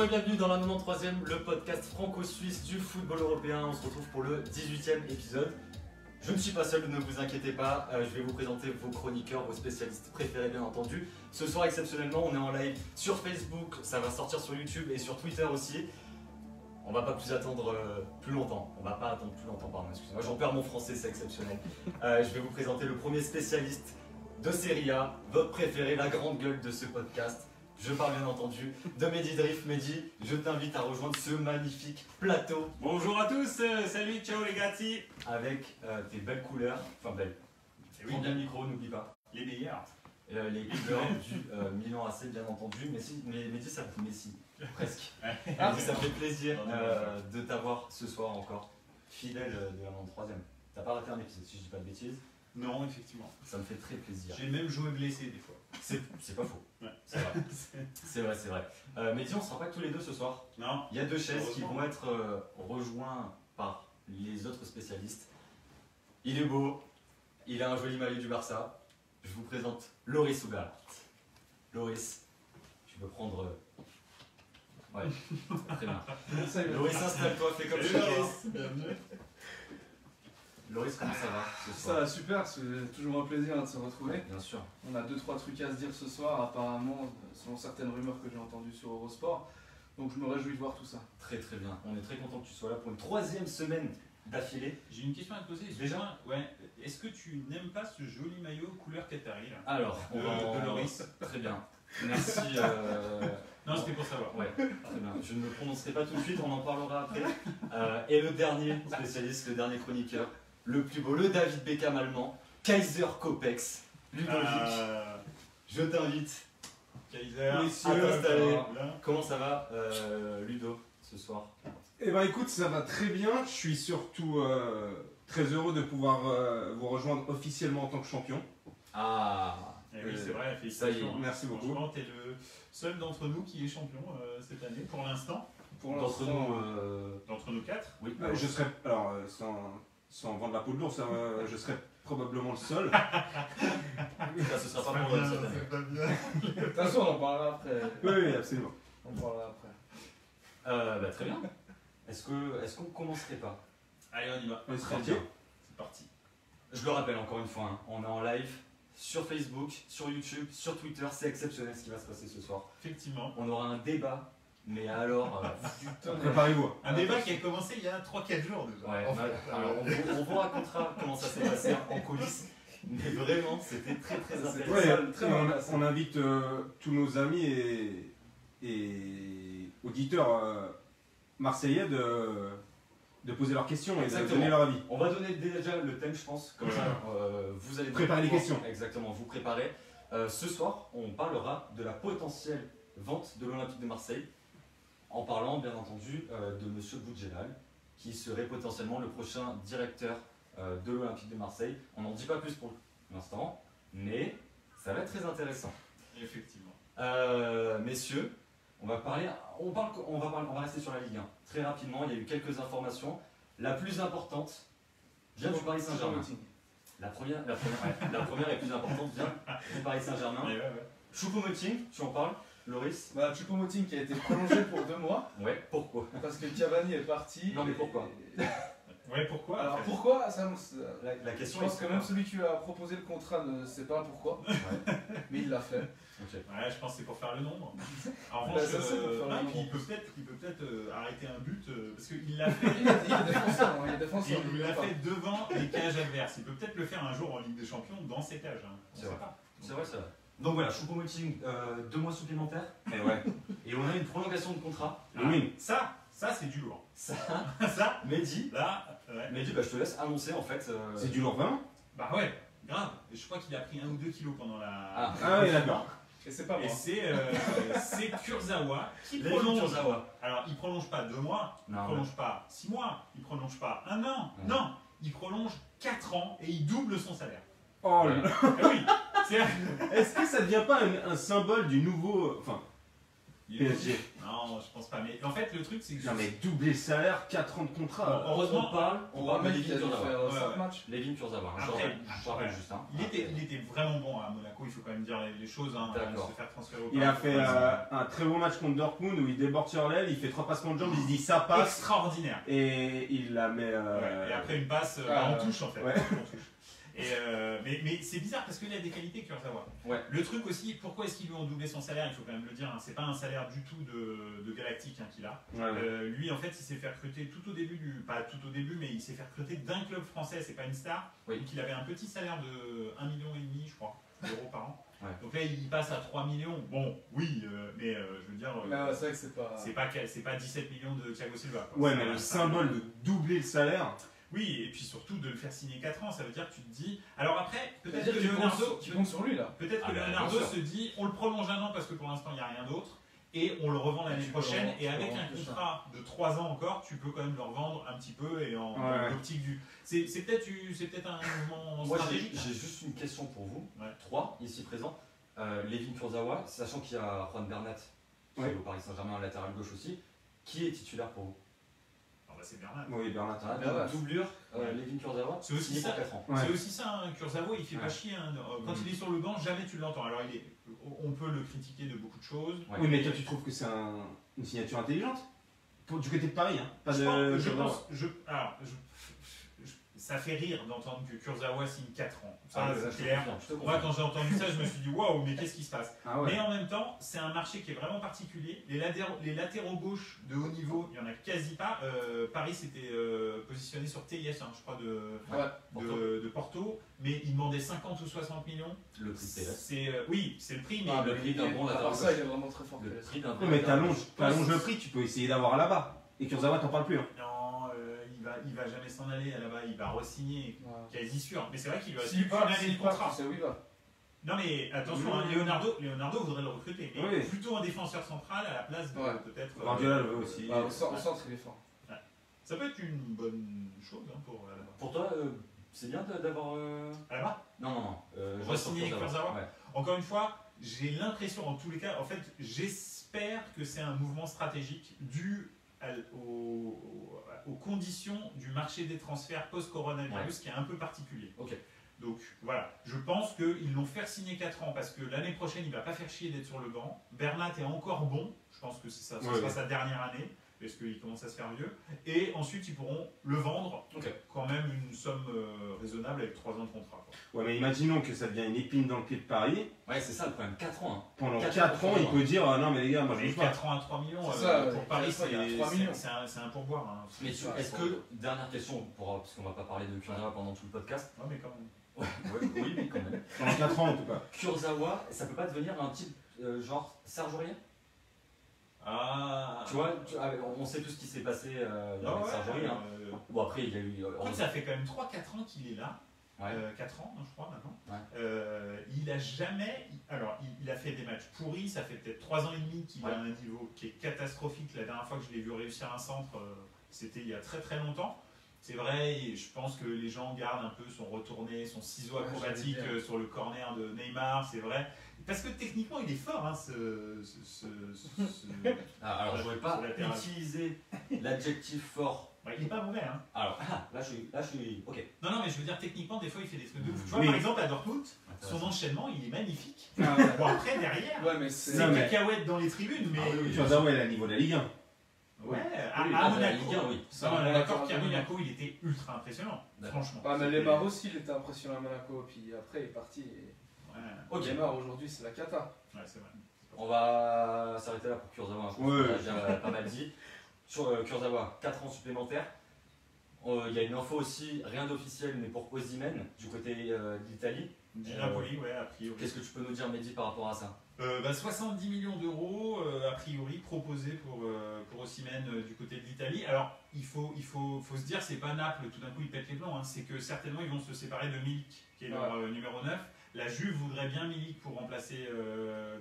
Bonjour et bienvenue dans la 93e, le podcast franco-suisse du football européen. On se retrouve pour le 18e épisode. Je ne suis pas seul, ne vous inquiétez pas, je vais vous présenter vos chroniqueurs, vos spécialistes préférés bien entendu. Ce soir exceptionnellement, on est en live sur Facebook, ça va sortir sur YouTube et sur Twitter aussi. On va pas plus attendre plus longtemps, pardon, excusez-moi, j'en perds mon français, c'est exceptionnel. Je vais vous présenter le premier spécialiste de Serie A, votre préféré, la grande gueule de ce podcast. Je parle bien entendu de Mehdi Drift. Mehdi, je t'invite à rejoindre ce magnifique plateau. Bonjour à tous, salut, ciao les gars. Avec tes belles couleurs, enfin belles. Prends bien le micro, n'oublie pas. Les meilleurs. Les couleurs du Milan AC bien entendu, mais Mehdi ça fait Messi, presque. Ah, ça fait plaisir de t'avoir ce soir encore, fidèle de la 93e. T'as pas raté un épisode si je dis pas de bêtises? Non, effectivement. Ça me fait très plaisir. J'ai même joué blessé des fois. C'est pas faux. Ouais. C'est vrai. c'est vrai. Mehdi, on sera pas que tous les deux ce soir. Non. Il y a deux chaises qui vont être rejoints par les autres spécialistes. Il est beau, il a un joli maillot du Barça. Je vous présente Loris Ougart. Loris, tu peux prendre... Ouais, très bien. Loris, installe-toi, fais comme ça. Bienvenue. Loris, comment ça va ce Ça soir? va super, c'est toujours un plaisir de se retrouver. Bien sûr. On a 2-3 trucs à se dire ce soir, apparemment, selon certaines rumeurs que j'ai entendues sur Eurosport. Donc je me réjouis de voir tout ça. Très bien. On est très content que tu sois là pour une 3e semaine d'affilée. J'ai une question à te poser. Déjà ouais. Est-ce que tu n'aimes pas ce joli maillot couleur Qatari là Alors, de Loris? Très bien. Merci. Non, c'était pour savoir. Ouais, très bien. Je ne me prononcerai pas tout de suite, on en parlera après. Et le dernier spécialiste, le dernier chroniqueur, le plus beau, le David Beckham allemand, Kaiser Kopex, Ludovic. Je t'invite Kaiser. à t'installer. Comment ça va, Ludo, ce soir? Eh ben écoute, ça va très bien. Je suis surtout très heureux de pouvoir vous rejoindre officiellement en tant que champion. Ah, Eh oui, c'est vrai, ça y est, félicitations. merci beaucoup. Franchement, t'es le seul d'entre nous qui est champion cette année, pour l'instant. Pour d'entre l'instant, nous, D'entre nous 4. oui. Je serais, alors sans vendre la peau de l'ours, je serais probablement le seul. Ça, ce sera pas pour cette année. pas bien. de toute façon, on en parlera après. Oui, absolument. On en parlera après. Très bien. Est-ce qu'on commencerait pas? Allez, on y va. On serait Très bien. bien. C'est parti. Je le rappelle encore une fois, hein, on est en live sur Facebook, sur YouTube, sur Twitter. C'est exceptionnel ce qui va se passer ce soir. Effectivement. On aura un débat, mais alors... Préparez-vous. Un débat qui a commencé il y a 3-4 jours déjà. ouais, En fait. alors on vous racontera comment ça s'est passé en coulisses. Mais vraiment, c'était très intéressant. Ouais, très et bien passé. on invite tous nos amis et auditeurs marseillais de poser leurs questions et de Exactement. donner leur avis. On va donner déjà le thème, je pense. Comme ça, vous allez Préparer les questions. Exactement, vous préparez. Ce soir, on parlera de la potentielle vente de l'Olympique de Marseille, en parlant bien entendu de Monsieur Boudjelal, qui serait potentiellement le prochain directeur de l'Olympique de Marseille. On n'en dit pas plus pour l'instant, mais ça va être très intéressant. Effectivement. Messieurs, on va rester sur la Ligue 1. Très rapidement, il y a eu quelques informations. La plus importante vient du Paris Saint-Germain. La première et plus importante vient du Paris Saint-Germain. Ouais. Choupo-Moting, tu en parles, Loris? Bah, Choupo-Moting qui a été prolongé pour 2 mois Ouais, pourquoi? parce que Cavani est parti. Non, mais pourquoi? Ouais, pourquoi? Alors en fait pourquoi ça, La Je question pense que est même celui qui a proposé le contrat ne sait pas pourquoi, Ouais. mais il l'a fait. Ok. Ouais, je pense que c'est pour faire le nombre. En Bah, revanche, ça, c'est pour faire le non, et nombre. puis il peut peut-être arrêter un but parce qu'il l'a fait. Il est défenseur, hein, il est défenseur. Il l'a fait devant les cages adverses. Il peut peut-être le faire un jour en Ligue des Champions dans ces cages. Hein. On C'est sait vrai. pas. C'est vrai. Donc voilà, Choupo-Moting, 2 mois supplémentaires. Et ouais. Et on a une prolongation de contrat. Oui. Ça c'est du lourd. Ça, Ça, Mehdi, là, ouais. je te laisse annoncer en fait. C'est du lourd vraiment? Bah ouais, grave. Et je crois qu'il a pris 1 ou 2 kilos pendant la. Ah. Ah oui, d'accord. Et c'est pas moi. Et c'est Kurzawa qui Les prolonge. Kurzawa. Alors, il prolonge pas 2 mois, il Non, prolonge pas 6 mois, il prolonge pas 1 an. Ouais. Non, il prolonge 4 ans et il double son salaire. Oh Ouais. là. Ah oui, c'est. Est-ce que ça devient pas un symbole du nouveau... Enfin, PSG. Non, je pense pas. Mais en fait, le truc, c'est que. Non mais doubler le salaire, 4 ans de contrat. Heureusement, on parle de mec qui a Levin dû Kurzawa. faire Ouais, 5 ouais. matchs. Levin Kurzawa, je Après, rappelle ouais. juste. Hein. il était vraiment bon à Monaco, il faut quand même dire les choses. Hein, avant de D'accord. se faire transférer au Il a Paris. fait un très bon match contre Dortmund où il déborde sur l'aile, il fait 3 passements de jambes, il se dit ça passe Extraordinaire. et il la met. Ouais, et après une passe en touche en fait. Ouais. En touche. Et mais c'est bizarre parce qu'il a des qualités Kurzawa. Ouais. Le truc aussi, pourquoi est-ce qu'ils lui ont doublé son salaire? Il faut quand même le dire, hein, c'est pas un salaire du tout de galactique hein, qu'il a. Ouais. Lui en fait il s'est fait recruter tout au début pas tout au début mais il s'est fait recruter d'un club français, c'est pas une star. Oui. Donc il avait un petit salaire de 1,5 million je crois d'euros par an. Ouais. Donc là il passe à 3 millions. Bon oui mais je veux dire Mais ouais, c'est vrai que c'est pas. c'est pas 17 millions de Thiago Silva. Quoi. Ouais, C'est mais pas- le symbole de doubler le salaire. Oui, et puis surtout de le faire signer 4 ans, ça veut dire que tu te dis. Alors après, peut-être C'est-à-dire que que Leonardo, tu comptes sur lui là. peut-être Ah que bah, Leonardo bien sûr. se dit on le prolonge un an parce que pour l'instant il n'y a rien d'autre, et on le revend l'année Tu peux prochaine, le et revendre, avec tu peux un le revendre contrat de 3 ans encore, tu peux quand même le revendre un petit peu et en Ouais. dans l'optique du. C'est peut-être un mouvement Moi, stratégique. j'ai juste une question pour vous. Ouais. 3 ici présents. Levin Kurzawa, sachant qu'il y a Juan Bernat qui Ouais. est au Paris Saint-Germain, latéral gauche aussi. Qui est titulaire pour vous? Ah bah, c'est Bernat. Oui, Bernat. Ah, doublure, Ouais. Levin Kurzawa, C'est aussi signé ça. pour 4 ans. Ouais. C'est aussi ça, hein, Kurzawa, il fait pas Ouais. chier. Hein. Quand il est sur le banc, jamais tu l'entends. Alors on peut le critiquer de beaucoup de choses. Ouais. Oui, mais toi tu trouves que c'est une signature intelligente du côté de Paris, hein. Pas Je de. pense, ça fait rire d'entendre que Kurzawa signe 4 ans. Ça, Ah, c'est clair. je te Moi, confirme. quand j'ai entendu ça, je me suis dit waouh, mais qu'est-ce qui se passe? Ah ouais. Mais en même temps, c'est un marché qui est vraiment particulier. Les latéraux gauches de haut niveau, il n'y en a quasi pas. Paris s'était positionné sur TIS, hein, je crois, de Porto, mais il demandait 50 ou 60 millions. Le prix de TS. Oui, c'est le prix, mais Ah, le prix d'un bon À latéral part ça, gauche. il est vraiment très fort. Le prix d'un Ouais, bon mais latéral gauche. t'allonges le prix, tu peux essayer d'avoir là-bas. Et Kurzawa, t'en parles plus. Hein. non, il va jamais s'en aller là-bas. Il va re-signer, Ouais. quasi sûr. Mais c'est vrai qu'il lui reste S'il plus qu'une part, année de s'il part, contrat. tu sais où il va. Non mais attention, hein, Leonardo voudrait le recruter, mais Oui. plutôt un défenseur central à la place de Ouais. peut-être. Guardiola le veut aussi. Bah, au centre, il est fort. Ça peut être une bonne chose hein, pour là-bas. Pour toi, c'est bien d'avoir. À la-bas. Non. Re-signer Kurzawa. Ouais. Encore une fois, j'ai l'impression, en tous les cas, en fait, j'espère que c'est un mouvement stratégique dû aux conditions du marché des transferts post-coronavirus qui est un peu particulier. Ok. Donc voilà, je pense qu'ils l'ont fait signer 4 ans parce que l'année prochaine il va pas faire chier d'être sur le banc. Bernat est encore bon, je pense que ça sera sa dernière année parce qu'il commence à se faire vieux. Et ensuite ils pourront le vendre quand même une somme raisonnable avec 3 ans de contrat. Quoi. Ouais, mais imaginons que ça devient une épine dans le pied de Paris. Ouais, c'est ça le problème. 4 ans. Hein. Pendant 4 4 ans, il peut dire non, mais les gars, moi je Et bouge pas. 4 ans à 3 millions C'est ça, pour ouais, Paris, 4 ans, il y a 3 millions. c'est un pourboire. Hein. Mais Ouais, est-ce que, dernière question, parce qu'on va pas parler de Kurzawa pendant tout le podcast. Ouais, mais quand même. Oui, mais quand même. Pendant 4 ans en tout cas. Kurzawa, ça peut pas devenir un type genre Serge Aurier? Ah. Tu vois, on sait tout ce qui s'est passé avec Serge Aurier. Hein. Bon, après, il y a eu. Écoute, ça fait quand même 3-4 ans qu'il est là. Ouais. 4 ans, hein, je crois, maintenant. Ouais. Il a jamais. Alors, il a fait des matchs pourris. Ça fait peut-être 3 ans et demi qu'il a un niveau qui est catastrophique. La dernière fois que je l'ai vu réussir un centre, c'était il y a très très longtemps. C'est vrai, et je pense que les gens gardent un peu son retourné, son ciseau acrobatique j'allais sur le corner de Neymar, c'est vrai. Parce que techniquement, il est fort, hein, Alors, je ne vais pas ce latéral. utiliser l'adjectif fort. Ouais, il est pas mauvais, hein. Alors, là, je suis. Ok. Non, mais je veux dire, techniquement, des fois, il fait des trucs de ouf. Tu vois, Oui. par exemple, à Dortmund, son Intéressant. enchaînement, il est magnifique. Ah ouais. Bon, après, derrière, Ouais, mais c'est. c'est Non, mais- cacahuète dans les tribunes, mais. Kurzawa, il a le niveau de la Ligue 1. Ouais, Oui, à la Monaco. Ligue 1, oui. Ça, on est d'accord qu'à Monaco, il était ultra impressionnant, D'accord. franchement. Ah, mais Lemar aussi, il était impressionnant à Monaco. Puis après, il est parti. Et... Ouais, Ok. Lemar, aujourd'hui, c'est la cata. ouais, c'est vrai. On va s'arrêter là pour Kurzawa. Je pense Ouais. qu'on a déjà pas mal dit. Sur Kurzawa, 4 ans supplémentaires. Il y a une info aussi, rien d'officiel, mais pour Osimhen, du côté de l'Italie. Du Napoli, ouais, a priori. Qu'est-ce que tu peux nous dire, Mehdi, par rapport à ça? 70 millions d'euros, a priori, proposés pour Osimhen du côté de l'Italie. Alors, il faut se dire, c'est pas Naples, tout d'un coup, ils pètent les plombs. Hein. C'est que certainement, ils vont se séparer de Milik, qui est leur numéro 9. La Juve voudrait bien Milik pour remplacer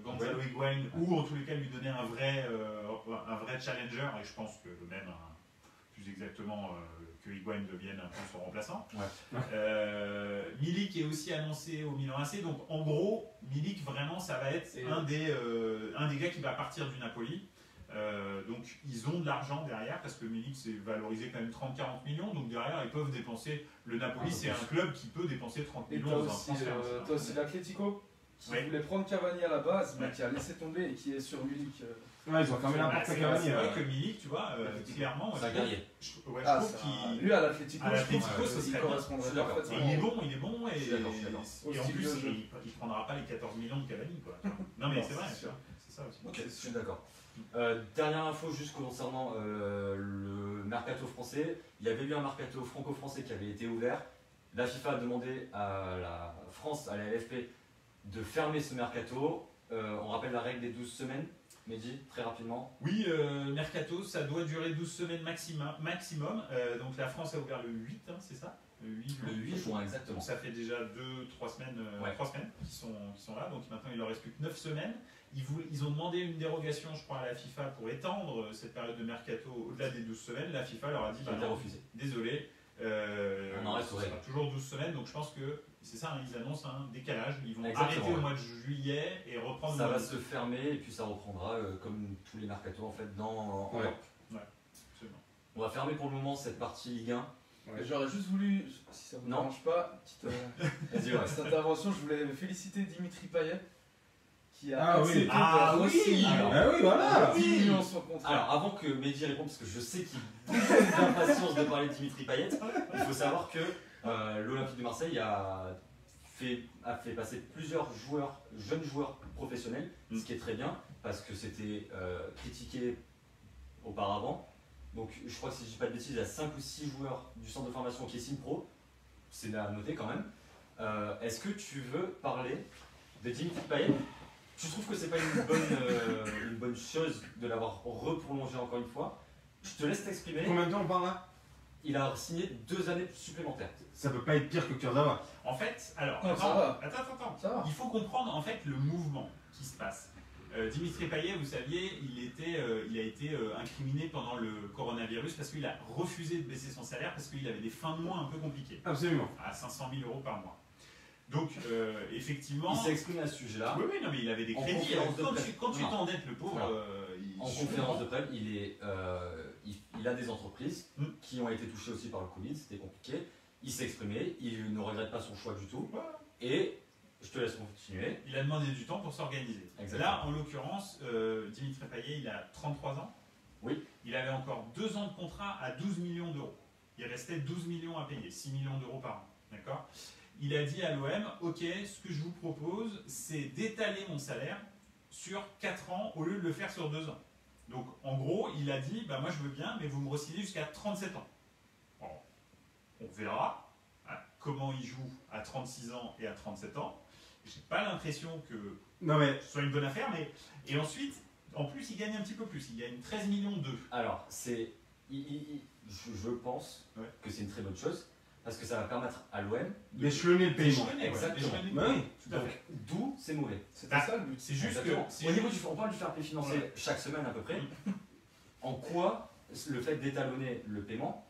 Gonzalo Higuain, ou en tous les cas, lui donner un vrai challenger. Et je pense que même plus exactement que Higuaín devienne un peu son remplaçant. Ouais. Milik est aussi annoncé au Milan AC, donc en gros, Milik vraiment ça va être un des gars qui va partir du Napoli. Donc ils ont de l'argent derrière parce que Milik c'est valorisé quand même 30-40 millions, donc derrière ils peuvent dépenser. Le Napoli c'est un club qui peut dépenser 30 Et millions dans un transfert. t'as aussi l'Atlético qui Ouais. voulait prendre Cavani à la base, mais Ouais. qui a laissé tomber et qui est sur Milik. Ouais, ils ont fermé la porte à C'est Cavani. vrai que Milik, tu vois, clairement, C'est un guerrier. je Ah, trouve ça- qu'il. lui à l'Atlético, À je trouve l'Atlético, ce qu'il serait bien. correspondrait Je suis d'accord. parfaitement. Il est bon, et, Je suis d'accord. et en Aussi plus, vieux jeu. il prendra pas les 14 millions de Cavani, quoi. Non, mais Non, c'est vrai, c'est sûr. c'est ça aussi. Ok, je suis d'accord. Dernière info juste concernant le mercato français. Il y avait eu un mercato franco-français qui avait été ouvert. La FIFA a demandé à la France, à la LFP, de fermer ce mercato. On rappelle la règle des 12 semaines. Mehdi, très rapidement. Oui, mercato, ça doit durer 12 semaines maximum. Donc la France a ouvert le 8, hein, c'est ça? Le 8 Le 8 juin, exactement. Donc ça fait déjà 3 semaines, Ouais. 3 semaines qui sont là. Donc maintenant il leur reste plus que 9 semaines. Ils ont demandé une dérogation, je crois, à la FIFA pour étendre cette période de mercato au-delà des 12 semaines. La FIFA leur a dit Qui a été non, refusé. désolé, On en reste ce aux sera règles. toujours 12 semaines. Donc je pense que c'est ça, hein, ils annoncent un décalage. Ils vont Exactement, arrêter au ouais. mois de juillet et reprendre Ça le mois va d'août. se fermer et puis ça reprendra comme tous les mercatos en fait en Ouais. Europe. Absolument. On va fermer pour le moment cette partie Ligue 1. Et j'aurais juste voulu, si ça vous Non. dérange pas, Vas-y, ouais. cette intervention, je voulais féliciter Dimitri Payet qui a Ah oui. accepté Ah de oui. re-signer Alors. Ah oui, voilà. 10 millions son contrat. Alors avant que Mehdi réponde, parce que je sais qu'il bouillonne d'impatience de parler de Dimitri Payet, il faut savoir que l'Olympique de Marseille a fait passer plusieurs jeunes joueurs professionnels, ce qui est très bien, parce que c'était critiqué auparavant. Donc je crois que si je dis pas de bêtises, il y a 5 ou 6 joueurs du centre de formation qui est signe pro, c'est à noter quand même. Est-ce que tu veux parler de Dimitri Payet? Tu trouves que c'est pas une bonne chose de l'avoir reprolongé encore une fois? Je te laisse t'exprimer. Combien de temps on parle là? Il a signé 2 années supplémentaires. Ça peut pas être pire que Kurzawa. En fait, alors, Non, ça va. attends. Ça va. Il faut comprendre en fait le mouvement qui se passe. Dimitri Payet, vous saviez, il a été incriminé pendant le coronavirus parce qu'il a refusé de baisser son salaire parce qu'il avait des fins de mois un peu compliquées, Absolument. à 500 000 € par mois. Donc, effectivement. Il s'est exprimé à ce sujet-là. Oui, non, mais il avait des En crédits. conférence de presse. Quand tu Non. t'endettes, le pauvre, Voilà. il En je conférence de comprends. presse, il a des entreprises qui ont été touchées aussi par le Covid, c'était compliqué. Il s'est exprimé, il ne regrette pas son choix du tout. Voilà. Et je te laisse continuer. Il a demandé du temps pour s'organiser. Exactement. Là, en l'occurrence, Dimitri Payet, il a 33 ans. Oui. Il avait encore 2 ans de contrat à 12 millions d'euros. Il restait 12 millions à payer, 6 millions d'euros par an. D'accord ? Il a dit à l'OM, ok, ce que je vous propose, c'est d'étaler mon salaire sur 4 ans au lieu de le faire sur 2 ans. Donc, en gros, il a dit, bah, moi je veux bien, mais vous me re-signez jusqu'à 37 ans. Bon, on verra comment il joue à 36 ans et à 37 ans. J'ai pas l'impression que Non mais ce soit une bonne affaire, mais. Et ensuite, en plus, il gagne un petit peu plus. Il gagne 13 millions d'euros. Alors, je pense Ouais. que c'est une très bonne chose, parce que ça va permettre à l'OM d'échelonner le paiement. Exactement. Bah oui. Tout à Donc, fait. d'où c'est mauvais. C'était Ah. ça le but. C'est juste Exactement. que. c'est Au juste- niveau du on parle du fair play financier Ouais. chaque semaine à peu près. En quoi le fait d'étalonner le paiement,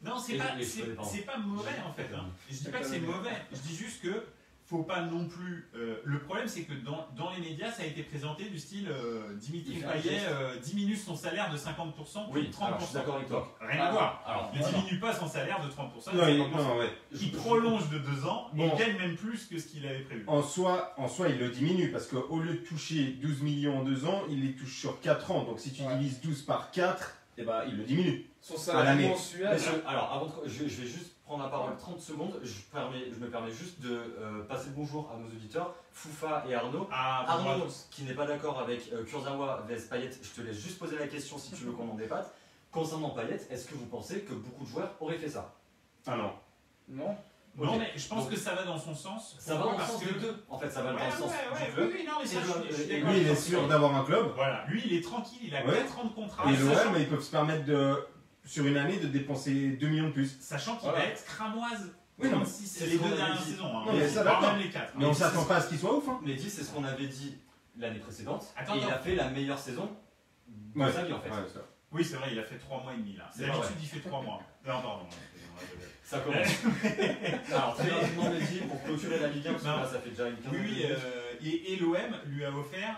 Non, c'est Et pas, je c'est- connais pas. c'est pas mauvais en fait. Hein. Je dis pas que c'est mauvais. Je dis juste que faut pas non plus. Le problème, c'est que dans les médias, ça a été présenté du style Dimitri Il fait un Payet geste. diminue son salaire de 50%, puis oui, de 30%. alors, je suis d'accord avec toi. Rien à voir. Alors, Il ne diminue pas son salaire de 30%. Non, de il, 50%. non, ouais. Il prolonge de 2 ans et Bon. il gagne même plus que ce qu'il avait prévu. En soi, il le diminue parce qu'au lieu de toucher 12 millions en 2 ans, il les touche sur 4 ans. Donc si tu Ouais. divises 12 par 4, eh ben, il le diminue. Son À salaire l'année. mensuel. Messieurs, alors, avant je vais juste prendre la parole 30 secondes. Je me permets juste de passer le bonjour à nos auditeurs, Foufa et Arnaud. Ah, bonjour à Arnaud, tous. qui n'est pas d'accord avec Kurzawa vs Payet, je te laisse juste poser la question si tu veux qu'on en débatte. Concernant Payet, est-ce que vous pensez que beaucoup de joueurs auraient fait ça? Ah non. Non. Non, Ok. mais je pense Donc, que ça va dans son sens. Ça va Pourquoi? dans le Parce sens que- des deux. En fait, ça va Ouais, dans le sens ouais, du oui, club. oui, non, mais ça, Et je suis et d'accord. Lui, il est sûr d'avoir un club. Voilà, lui, il est tranquille, il a Ouais. 4 ans de contrat. Et sachant- l'OM, ils peuvent se permettre sur une année de dépenser 2 millions de plus. Sachant qu'il Voilà. va être cramoise. Oui, non, 36, c'est les ce qu'on 2 avait dernières dit. saisons. Hein, Non, mais ça, voire d'accord. même les 4. Mais on s'attend pas à ce qu'il soit ouf. Hein. Mais dit, c'est ce qu'on avait dit l'année précédente. Attends, et il attends. a fait la meilleure saison de Ouais. sa vie en fait. Ouais, ça. Oui, c'est vrai, il a fait 3 mois et demi là. C'est D'habitude, vrai. il fait 3 mois. Non, pardon. Ça commence. Alors, très rapidement, Mehdi, pour clôturer la Ligue 1, parce que Non. là, ça fait déjà une quinzaine de Oui, minutes. et l'OM lui a offert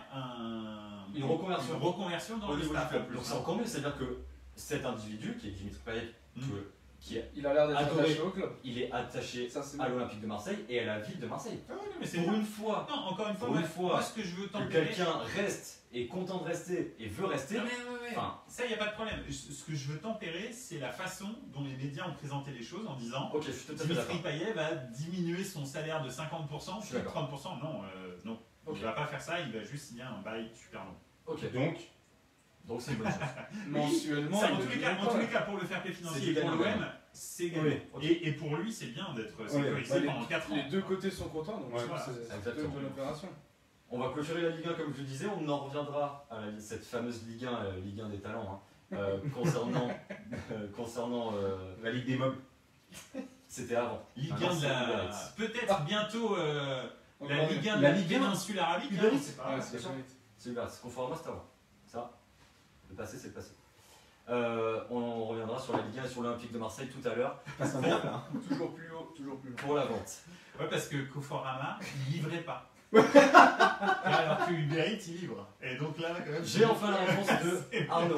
Une reconversion. une reconversion dans Au le niveau du staff. club. Donc, c'est encore mieux, c'est-à-dire que cet individu, qui est Dimitri Payet, Mm. qui est, Il a l'air d'être Adoré. attaché au club. il est attaché Ça, c'est à bon. l'Olympique de Marseille et à la ville de Marseille. Ah oui, non, mais c'est Pour bien. une fois Non, encore une fois, Pour une fois moi, ce que je veux que tempérer. quelqu'un reste, est content de rester et veut rester, Non, mais ouais. enfin, Ça, il n'y a pas de problème. Ce que je veux tempérer, c'est la façon dont les médias ont présenté les choses en disant ok, je suis tout à fait Dimitri d'accord. Payet va diminuer son salaire de 50%, Je suis plus de d'accord. 30%. Non, non. Ok. Il ne va pas faire ça, il va juste signer un bail super long. Ok, Donc, donc c'est une bonne chose. Mensuellement, Ça, il en est tous les toujours cas, pas là. pour le fair play C'est financier du et pour gagnant, l'OM, c'est gagné. Oui, ok. Et pour lui, c'est bien d'être sécurisé Bah, pendant 4 ans. Les deux côtés sont contents, donc Ouais, je pense voilà, que c'est exactement. plutôt une bonne opération. On va clôturer la Ligue 1 comme je le disais, on en reviendra à cette fameuse Ligue 1, Ligue 1 des talents, hein, concernant la Ligue des mobs. c'était avant. Ligue Maintenant, 1 de c'est la. Uber Eats. Peut-être bientôt la Encore Ligue 1 de La la Ligue 1, péninsule arabique. Uber hein, Eats. c'est pas- Ouais, bien c'est sûr. correct. C'est Uber Eats. Conformément, c'était avant. Ça, le passé, c'est le passé. On reviendra sur la Ligue 1 et sur l'Olympique de Marseille tout à l'heure Passe un bien là. Toujours plus haut, toujours plus loin. pour la vente. Ouais, parce que Conforama, il livrait pas. Alors que Uber Eats, il livre. Et donc là, quand même. J'ai enfin la réponse de Arnaud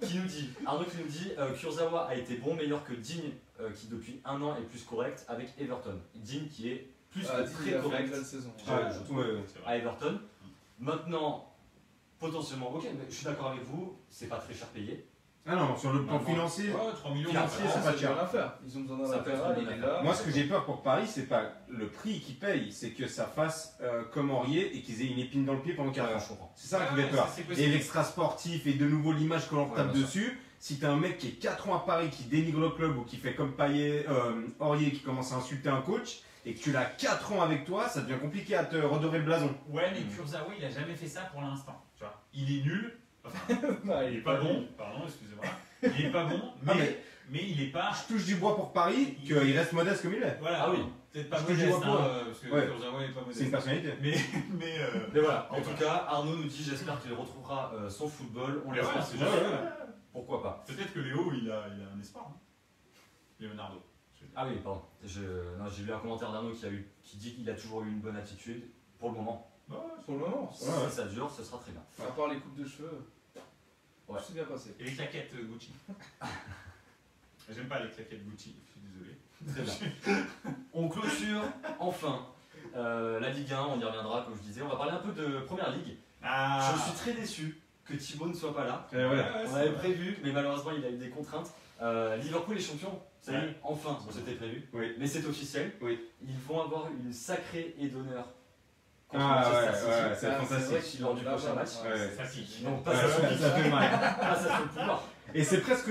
qui nous dit Kurzawa a été bon, meilleur que Digne qui depuis un an est plus correct avec Everton. Digne qui est plus Ah, que il très a fait une correct belle saison. Ouais, je trouve. Ouais, ouais. C'est vrai. à Everton. Maintenant, potentiellement, ok, mais je suis d'accord avec vous, c'est pas très cher payé. Ah non, sur le plan Non, financier, Ouais, 3 millions. Financier, ouais. c'est Ah, pas c'est cher. bien à faire. Ils ont besoin d'un Ça peut être latéral, une il bonne est là. moi ce que j'ai peur pour Paris, c'est pas le prix qu'ils payent, c'est que ça fasse comme Aurier et qu'ils aient une épine dans le pied pendant 4 ans. Je comprends. C'est ça qui me Ouais, fait peur. ça, c'est Et possible. l'extra sportif et de nouveau l'image que l'on Ouais, tape bien sûr. dessus. Si t'as un mec qui est 4 ans à Paris, qui dénigre le club ou qui fait comme Aurier qui commence à insulter un coach et que tu l'as 4 ans avec toi, ça devient compliqué à te redorer le blason. Ouais, mais Kurzawa, il a jamais fait ça pour l'instant. Tu vois, il est nul. Enfin, Non, il est pas bon. Pardon, excusez-moi. Il est pas bon, Ah, mais il est pas. Je touche du bois pour Paris, qu'il reste modeste comme il est. Voilà. Ah oui. Peut-être pas Je te dis modeste, au bois. parce que Ouais. Kurzawa est pas modeste. C'est une personnalité. Mais Mais voilà, en Mais tout voilà. cas, Arnaud nous dit j'espère qu'il retrouvera son football. On Mais l'espère, voilà, c'est c'est juste. juste. Pourquoi pas. Peut-être que Léo, il a un espoir. Hein. Leonardo. Ah oui, pardon. J'ai lu un commentaire d'Arnaud qui dit qu'il a toujours eu une bonne attitude pour le moment. Bah, Pour le moment, Si Ouais. ça dure, ce sera très bien. à part les coupes de cheveux, Ouais. tout s'est bien passé. et les claquettes Gucci. J'aime pas les claquettes Gucci, je suis désolé. Très bien. On clôture enfin la Ligue 1, on y reviendra comme je disais. On va parler un peu de Première Ligue. Ah. Je suis très déçu que Thibaut ne soit pas là. Ouais. On avait prévu, mais malheureusement il a eu des contraintes. Liverpool est champion, ça y est, enfin, bon, c'était prévu. Oui. Mais c'est officiel. Oui. Ils vont avoir une sacrée aide d'honneur contre Ah Manchester ouais, City. ouais, c'est Ah, fantastique. vrai lors du là, prochain là, match. ouais, Ouais. Ça pique. Non, pas Ouais, ça, ça fait mal. pas ça sur le pouvoir. Et c'est presque.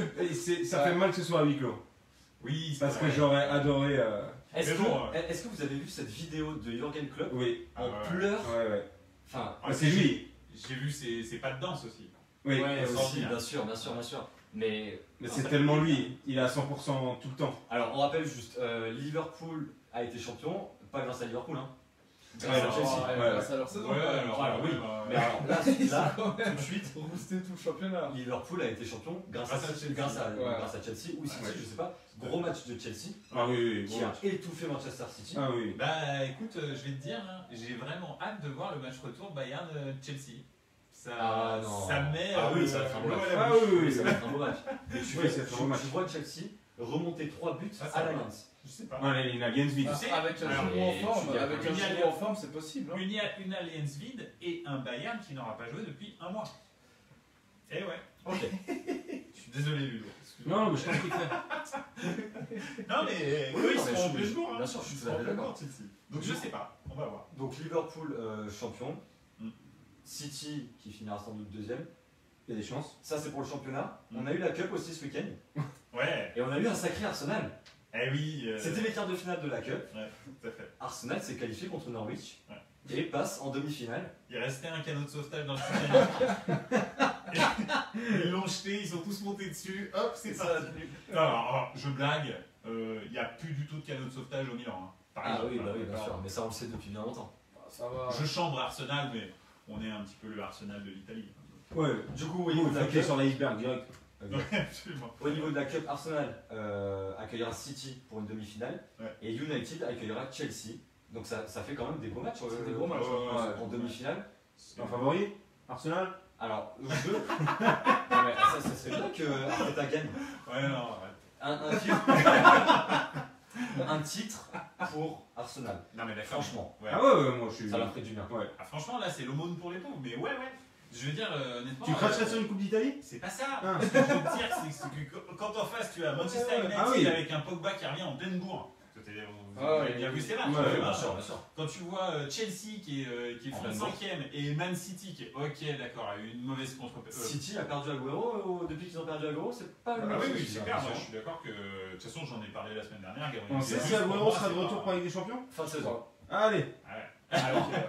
Ça fait mal que ce soit à huis clos. Oui, c'est Parce que vrai. j'aurais adoré. Est-ce Mais que, bon, est-ce que vous avez vu cette vidéo de Jürgen Klopp Oui. en Ah ouais. pleurs Ouais. Enfin, Ah, C'est lui. J'ai vu ses pas de danse aussi. Oui. ouais, aussi, extraordinaire. bien sûr, bien sûr, bien sûr. Mais Mais c'est tellement lui. Il est à 100% tout le temps. alors, on rappelle juste, Liverpool a été champion, pas grâce à Liverpool, hein. Grâce Ouais, à non, Chelsea. ouais, grâce à leur saison. Ouais, alors oui. Mais alors là, Ils ont là, quand tout même de suite, boosté tout le championnat. Liverpool a été champion grâce à Chelsea, Ouais. grâce à Chelsea ou City, Ouais. je sais pas. Gros match de Chelsea Ah oui, qui a étouffé Manchester City. Ah oui. Bah écoute, je vais te dire, hein, j'ai vraiment hâte de voir le match retour Bayern-Chelsea. Ça, Ah, non. ça met Ah oui, ça va être un l'eau match. à la Ah bouche. oui, Oui, oui. ça va être un beau match. Mais tu, Oui, c'est un beau match. tu vois Chelsea remonter 3 buts Ah, ça à va. l'Allianz. Je sais pas. Ouais, il a Games vite. Ah, sais, avec un alors, Giroud en mais forme, tu dis avec un après, Giroud en forme, c'est possible. Hein. Une alliance vide et un Bayern qui n'aura pas joué depuis un mois. Eh ouais. Ok. Je suis désolé Ludo. Excuse-moi. Non, mais je t'en prie, frère. Non mais Oui, eux ils non, mais seront en je- plein jour. Hein. bien sûr, je suis Ils tout à seront fait en plein d'accord. jour, Chelsea. Donc je sais pas, on va voir. Donc Liverpool champion, Mm. City qui finira sans doute deuxième. Il y a des chances. Ça c'est pour le championnat. Mm. On a eu la Cup aussi ce week-end Ouais. et on a eu un sacré Arsenal. Eh oui. C'était les quarts de finale de la Cup. Tout à fait. Arsenal s'est qualifié contre Norwich Ouais. et passe en demi-finale. Il restait un canot de sauvetage dans le Titanic. Ils l'ont jeté, ils sont tous montés dessus. Hop, c'est Ça parti. a tenu. Non, alors, je blague. Il n'y a plus du tout de canot de sauvetage au Milan. Hein. Par Ah exemple. oui, bah oui, bien Alors, sûr, mais ça on le sait depuis bien longtemps. Ça va. Je chambre Arsenal, mais on est un petit peu le Arsenal de l'Italie. Ouais. Du coup, au Oui, niveau il de faut la qu'il Cup, sur l'iceberg direct. Absolument. au niveau de la Cup, Arsenal accueillera City pour une demi-finale Ouais. et United accueillera Chelsea. Donc ça fait quand même des beaux matchs C'est des gros matchs. en demi-finale. Un favori Arsenal. Alors, eux deux. Non, mais ça serait bien que Arteta gagne Ouais, non, arrête. un titre. Un titre pour Arsenal. Non, mais d'accord. Franchement, Ouais. Ah ouais, moi je suis. ça leur ferait du bien. Ouais. Ah, franchement, là, c'est l'aumône pour les pauvres. Mais ouais. Je veux dire, honnêtement. Tu cracherais sur une Coupe d'Italie? C'est pas ça. Ah. Ce que je veux te dire, c'est que quand en face, tu as Manchester United Ah oui. avec un Pogba qui revient en pleine bourre. Vous Ah, avez bien vu ces matchs. ouais, hein, ouais, Bien sûr, bien sûr. Quand tu vois Chelsea qui est En fond de pleine 5ème et Man City qui est ok, d'accord, a eu une mauvaise contre. City a perdu Agüero depuis qu'ils ont perdu Agüero, c'est pas le Ah même oui, chose, oui, j'ai c'est clair. Moi, je l'impression. suis d'accord que. De toute façon, j'en ai parlé la semaine dernière. Gabriel On sait Jesus, si pour Agüero moi, sera de c'est retour pas- pour la Ligue des Champions? Fin de saison. Allez. Ah, ok, ouais.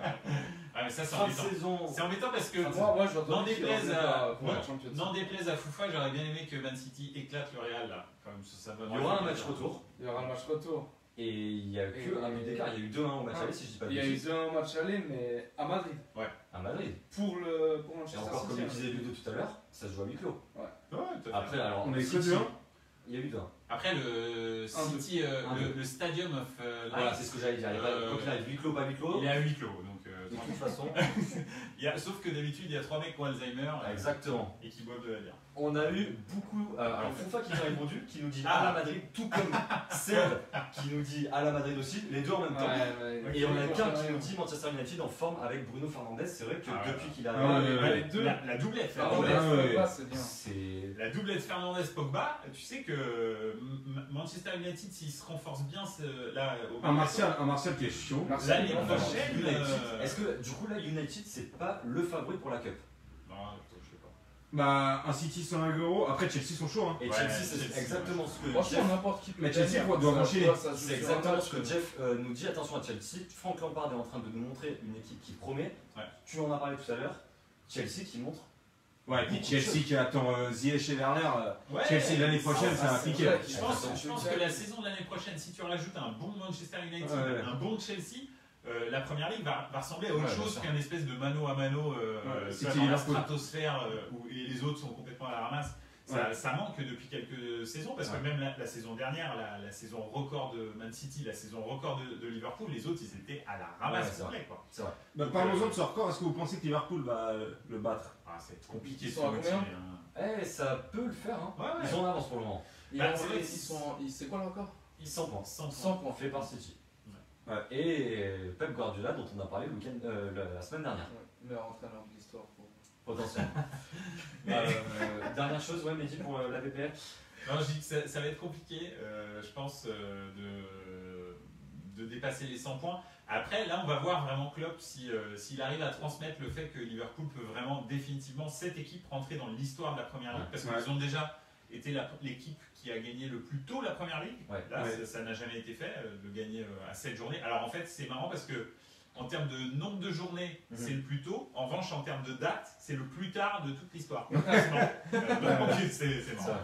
Ah, mais ça, c'est Fin de embêtant. saison. C'est embêtant parce que. Moi, je N'en déplaise à. pour la Champions. N'en déplaise à Foufa, j'aurais bien aimé que Man City éclate le Real là. Quand même, ça Il y aura un match retour Il y aura un match retour. et il n'y a que un but d'écart. Il y a eu 2-1 au match aller, si je dis pas de Il y a eu bêtises. 2-1 match aller, mais à Madrid. À Madrid. Pour Et Manchester encore, comme City. le disait Ludo tout à l'heure, ça se joue à huis clos. Ouais, tout à fait. Après, alors. On a eu que City, 2-1. Il y a eu 2-1. Après, le City, le Stadium of Voilà, Light, c'est ce que j'allais dire. Il y a pas quoi qu'il arrive, huis clos, pas huis clos. il est à huis clos. Donc, De toute façon, sauf que d'habitude, il y a 3 mecs qui ont Alzheimer exactement. et qui boivent de la bière. On a eu beaucoup. Alors, Foufa qui nous a répondu, qui nous dit Ah. à la Madrid, tout comme Seb qui nous dit à la Madrid aussi, les deux en même temps. Et on a qu'un qui nous dit Manchester United en forme avec Bruno Fernandes. C'est vrai que Ah, depuis qu'il a Ah, ouais, Les deux, la doublette. Ah, ouais, ouais. c'est bien. c'est. La doublette Fernandez-Pogba, tu sais que Manchester United, s'il se renforce bien là, au Un Martial qui est chaud. L'année Martial, prochaine, United. Est-ce que du coup là United c'est pas le favori pour la Cup? Non, je sais pas. Bah, un City sans Agüero. Après, Chelsea sont chauds. Hein. Et Ouais, Chelsea c'est Chelsea, exactement ce que Franchement, Jeff, n'importe qui peut Mais Chelsea gagner, doit ça, enchaîner. tu vois, ça se joue c'est sur un exactement match, ce que Jeff nous dit. Attention à Chelsea. Frank Lampard est en train de nous montrer une équipe qui promet. Ouais. Tu en as parlé tout à l'heure. Chelsea qui montre. Ouais, et puis Beaucoup de Chelsea choses. qui attend Ziyech et Werner. Ouais, Chelsea l'année prochaine, Ah, ça va c'est piquer. vrai. Je pense que la saison de l'année prochaine, si tu rajoutes un bon Manchester United, Ouais. un bon Chelsea, la première ligue va ressembler à autre Ouais, chose bien sûr. qu'un espèce de mano à mano City, dans la Liverpool. stratosphère où les autres sont complètement à la ramasse. Ça manque depuis quelques saisons parce que même la saison dernière, la saison record de Man City, la saison record de Liverpool, les autres ils étaient à la ramasse Ouais, c'est complet, quoi. C'est vrai. Bah, parlons-en de ce record. Est-ce que vous pensez que Liverpool va le battre? Ah, c'est compliqué Ils de sont se à motiver. combien Hein. Eh, ça peut le faire. Hein. Ouais, ouais. Ils sont en avance pour le moment. Bah, c'est vrai que C'est quoi le record? 100 points. 100 points. Fait par City. Ouais. Et Pep Guardiola dont on a parlé le week-end, la semaine dernière. Meilleur entraîneur de l'histoire. Potentiellement. Dernière chose, ouais, Mehdi, pour la PPL. Non, je dis que ça va être compliqué, je pense, de dépasser les 100 points. Après, là, on va voir vraiment Klopp s'il arrive à transmettre le fait que Liverpool peut vraiment définitivement, cette équipe, rentrer dans l'histoire de la Première Ligue. Parce qu'ils ont déjà été l'équipe qui a gagné le plus tôt la Première Ligue. Ouais. Là, Ouais. ça n'a jamais été fait, de gagner à 7 journées. Alors, en fait, c'est marrant parce que en termes de nombre de journées, c'est le plus tôt. En revanche, en termes de date, c'est le plus tard de toute l'histoire. Donc, c'est marrant.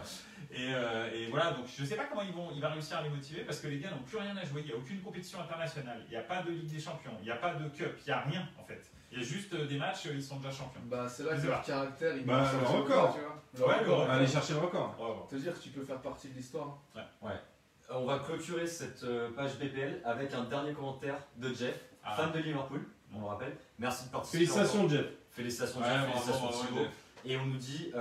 Et voilà, donc je ne sais pas comment il va réussir à les motiver parce que les gars n'ont plus rien à jouer. Il n'y a aucune compétition internationale. Il n'y a pas de Ligue des Champions. Il n'y a pas de Cup. Il n'y a rien en fait. Il y a juste des matchs, ils sont déjà champions. Bah, c'est là Je que sais le pas. caractère il Bah, marche le sur record. tu vois. Ouais, le record. Allez chercher le record. Bravo. Te dire que tu peux faire partie de l'histoire. On va clôturer cette page BPL avec un dernier commentaire de Jeff, Ah. fan de Liverpool, on le rappelle. Merci de participer. Félicitations, Jeff. Félicitations, Ouais, Jeff, bravo, félicitations, bravo, Thibaut. Jeff. Et on nous dit,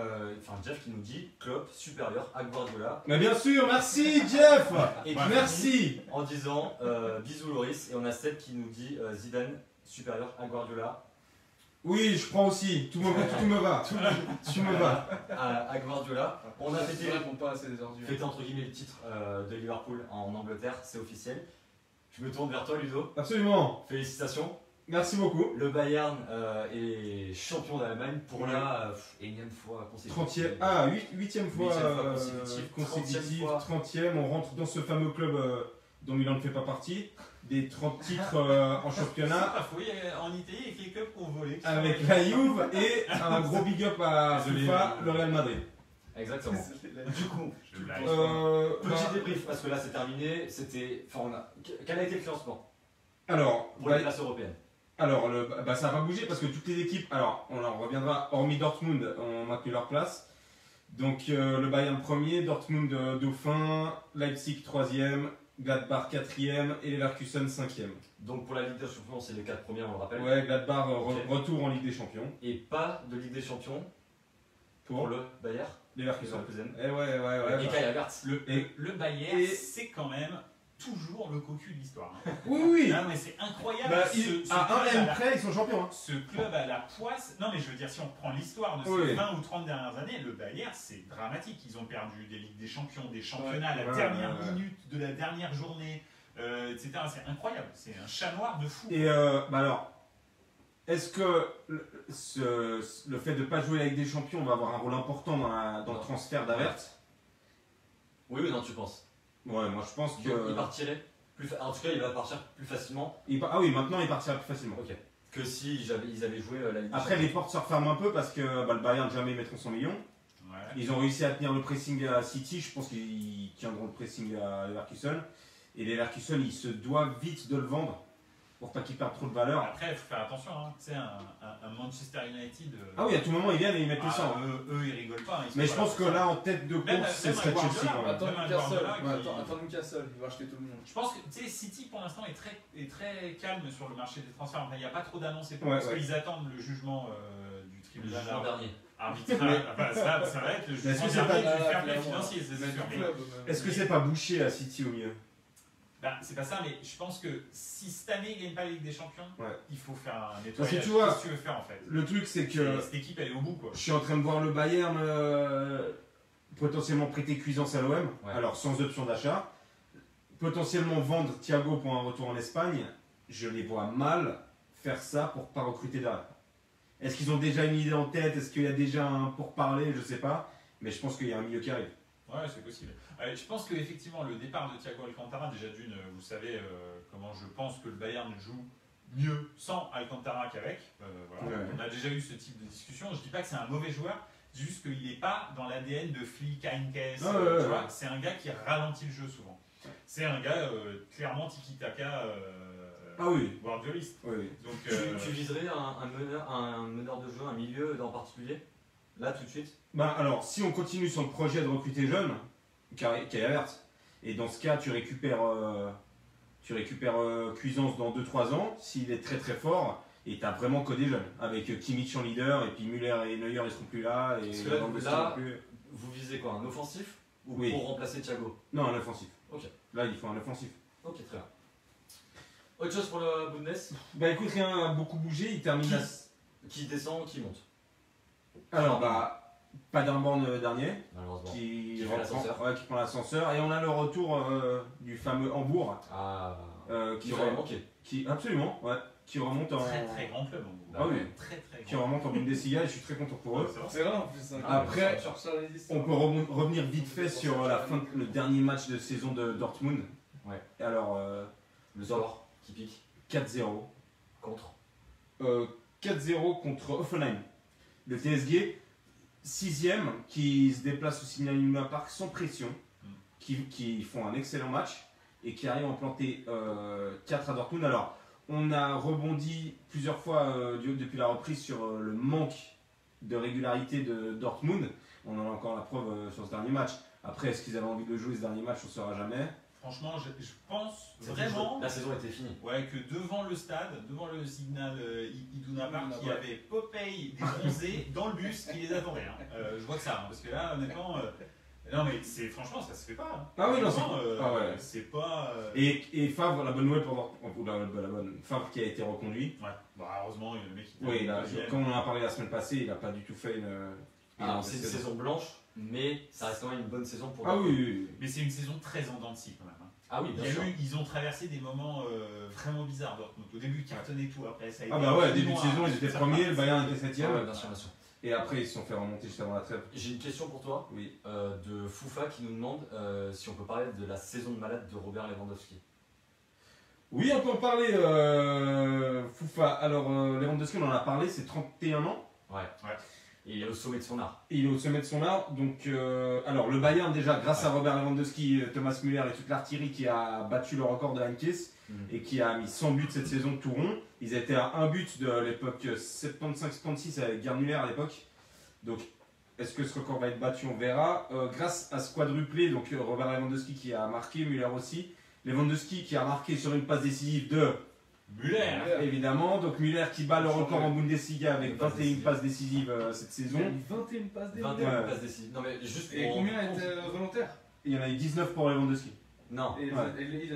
Jeff qui nous dit, Klopp supérieur à Guardiola. Mais bien sûr, merci Jeff. Et Ouais, Merci. en disant bisous Loris. Et on a Seth qui nous dit Zidane supérieur à Guardiola. Oui, je prends aussi. Tout me va. Tout me va. À Guardiola. On a Ils répondent pas assez des ordures. fêté entre guillemets le titre de Liverpool en Angleterre, c'est officiel. Je me tourne vers toi Ludo. Absolument. Félicitations. Merci beaucoup. Le Bayern est champion d'Allemagne pour la énième fois consécutive. 8e fois, Huitième fois consécutive. consécutive, 30e fois. 30e. On rentre dans ce fameux club dont Milan ne fait pas partie. Des 30 titres en championnat. Ah, oui, en Italie, avec les clubs qu'on volait. Avec la Juve et un gros big up à Désolé. FIFA, le Real Madrid. Exactement. Du coup, Je blague. petit débrief parce que là c'est terminé. Quel a été le classement alors, pour les places européennes? Alors, ça n'a pas bougé parce que toutes les équipes, alors on en reviendra, hormis Dortmund, ont maintenu leur place. Donc le Bayern premier, Dortmund dauphin, Leipzig 3e, Gladbach 4e et Leverkusen 5e. Donc pour la Ligue des Champions, c'est les 4 premiers, on le rappelle. Ouais, Gladbach Ok. retour en Ligue des Champions Et pas de Ligue des Champions pour le Bayern. Leverkusen. Leverkusen. Eh ouais. Et Kai Havertz. Le Bayern, et- c'est quand même toujours le cocu de l'histoire. Oui. Ah, mais c'est incroyable. Bah, ce à club un à M la- près, ils sont champions. Hein. Ce club à la poisse. Non, mais je veux dire, si on prend l'histoire de ces Oui. 20 ou 30 dernières années, le Bayern, c'est dramatique. Ils ont perdu des Ligues des Champions, des championnats à la Ouais, dernière ouais. minute de la dernière journée, etc. C'est incroyable. C'est un chat noir de fou. Et alors, est-ce que le fait de ne pas jouer la Ligue des Champions va avoir un rôle important dans le transfert d'Havertz? Oui ou non, tu penses? Ouais, moi je pense Donc, que. il partirait en tout cas, il va partir plus facilement Ah oui, maintenant il partira plus facilement. que si ils avaient joué la Ligue des Après, Champions. les portes se referment un peu parce que le Bayern jamais mettront 100 millions. Ouais. Ils ont réussi à tenir le pressing à City, je pense qu'ils tiendront le pressing à Leverkusen. Et Leverkusen, ils se doivent vite de le vendre pour pas qu'ils perdent trop de valeur. Après, il faut faire attention. Hein. Tu sais, un Manchester United. Ah oui, à tout moment ils viennent et ils mettent le sang. Eux, ils rigolent pas. Ils sont Mais pas je là pense que pour ça. là, en tête de Même- course, ce même serait un Chelsea Guardiola, quand même. Attends Même un Newcastle, Guardiola qui- attends Newcastle, il va acheter tout le monde. Je pense que tu sais, City pour l'instant est très calme sur le marché des transferts. Enfin, il n'y a pas trop d'annonces Ouais, parce ouais. qu'ils attendent le jugement du Le tribunal jugement dernier. arbitral. Enfin, ça va être le Est-ce jugement que c'est dernier pas- du fair play clairement, financier, c'est Mais sûr. du Mais- club, Est-ce que c'est pas bouché à City au mieux? Bah, c'est pas ça, mais je pense que si cette année il gagne pas la Ligue des Champions, Ouais. il faut faire un Parce nettoyage. que tu vois, Qu'est-ce que tu veux faire en fait Le truc, c'est que Cette équipe elle est au bout quoi. je suis en train de voir le Bayern potentiellement prêter Cuisance à l'OM, Ouais. alors sans option d'achat. Potentiellement vendre Thiago pour un retour en Espagne. Je les vois mal faire ça pour pas recruter derrière. Est-ce qu'ils ont déjà une idée en tête? Est-ce qu'il y a déjà un pourparler? Je sais pas. Mais je pense qu'il y a un milieu qui arrive. Ouais, c'est possible. Je pense qu'effectivement, le départ de Thiago Alcantara, déjà d'une, vous savez comment je pense que le Bayern joue mieux sans Alcantara qu'avec. Voilà. Ouais. On a déjà eu ce type de discussion. Je dis pas que c'est un mauvais joueur, c'est juste qu'il n'est pas dans l'ADN de Flick, Heinkes. Ouais. Tu vois, c'est un gars qui ralentit le jeu souvent. C'est un gars clairement tiki-taka Ah oui. guardioliste. Oui. Donc, Tu viserais un meneur de jeu, un milieu en particulier? Là, tout de suite? Bah alors, si on continue sur le projet de recruter jeune, Kai Havertz, et dans ce cas, tu récupères Cuisance dans 2-3 ans, s'il est très très fort, et tu as vraiment que des jeunes, avec Kimmich en leader, et puis Müller et Neuer ils seront plus là, et Parce que là, Lewandowski là- non plus. Vous visez quoi? Un offensif? Ou Oui. pour remplacer Thiago? Non, un offensif. Ok. Là, il faut un offensif. Ok, très bien. Autre chose pour le Bundes? Bah écoute, rien n'a beaucoup bougé, il termine à... Qui descend, qui monte? Alors, Paderborn dernier, Malheureusement. qui fait l'ascenseur. qui prend l'ascenseur, et on a le retour du fameux Hambourg, Ah. qui Qui aurait manqué. absolument, ouais, qui remonte en... très très grand club. En Ah oui. Très très qui grand. remonte en Bundesliga et je suis très content pour eux. C'est vrai. C'est vrai en plus. Hein. Après, Sur ça, les listes, On peut revenir vite fait sur le dernier match de saison de Dortmund. Ouais. Et alors, Le score qui pique 4-0. contre. 4-0 contre Hoffenheim. Le TSG, 6ème, qui se déplace au Signal Iduna Park sans pression, qui font un excellent match et qui arrivent à en planter 4 à Dortmund. Alors, on a rebondi plusieurs fois depuis la reprise sur le manque de régularité de Dortmund. On en a encore la preuve sur ce dernier match. Après, est-ce qu'ils avaient envie de jouer ce dernier match? On ne saura jamais. Franchement, je pense C'était vraiment joué. La saison était finie. ouais, que devant le stade, devant le Signal Iduna Park, il y Ouais. avait Popeye des bronzés dans le bus qui les attendait. Hein. Je vois que ça, hein, parce que là, honnêtement, non mais franchement, ça se fait pas. Hein. Ah oui, non, c'est- Franchement, ah ouais. c'est pas. Et Favre, la bonne nouvelle pour la bonne Favre qui a été reconduit. Ouais. Bah, heureusement, il y a le mec qui. Oui, là, deuxième. comme on en a parlé la semaine passée, il n'a pas du tout fait une. Alors, c'est une saison blanche, mais ça reste quand même une bonne saison pour Ah Dortmund. oui. Mais c'est une saison très en dents de scie quand même. Hein. Ah oui, Il y bien a sûr. ils ont traversé des moments vraiment bizarres. Dortmund. Au début, ils cartonnaient tout. Après, ça a été. Ah bah ouais, début de long, saison, hein. ils étaient Ça premiers, part. le Bayern était Ah 7ème. ouais, bien sûr, bien sûr. Et après, ils se sont fait remonter juste avant la trêve. J'ai une question pour toi Oui. de Foufa qui nous demande si on peut parler de la saison de malade de Robert Lewandowski. Oui, on peut en parler, Foufa. Alors, Lewandowski, on en a parlé, c'est 31 ans. Ouais. Et il est au sommet de son art. Il est au sommet de son art. Donc, alors, le Bayern, déjà, grâce à Robert Lewandowski, Thomas Müller et toute l'artillerie qui a battu le record de Heinkes, et qui a mis 100 buts cette saison tout rond. Ils étaient à un but de l'époque 75-76 avec Gerd Müller à l'époque. Donc, est-ce que ce record va être battu? On verra. Grâce à ce quadruplé, donc Robert Lewandowski qui a marqué, Müller aussi. Lewandowski qui a marqué sur une passe décisive de Müller, évidemment. Donc Müller qui bat le record en Bundesliga avec 21 passes décisives cette saison. Il a mis 21 passes décisives. 21 passes décisives. Non, mais juste Et combien étaient volontaires? Il y en a eu 19 pour Lewandowski. Non. Et Ouais.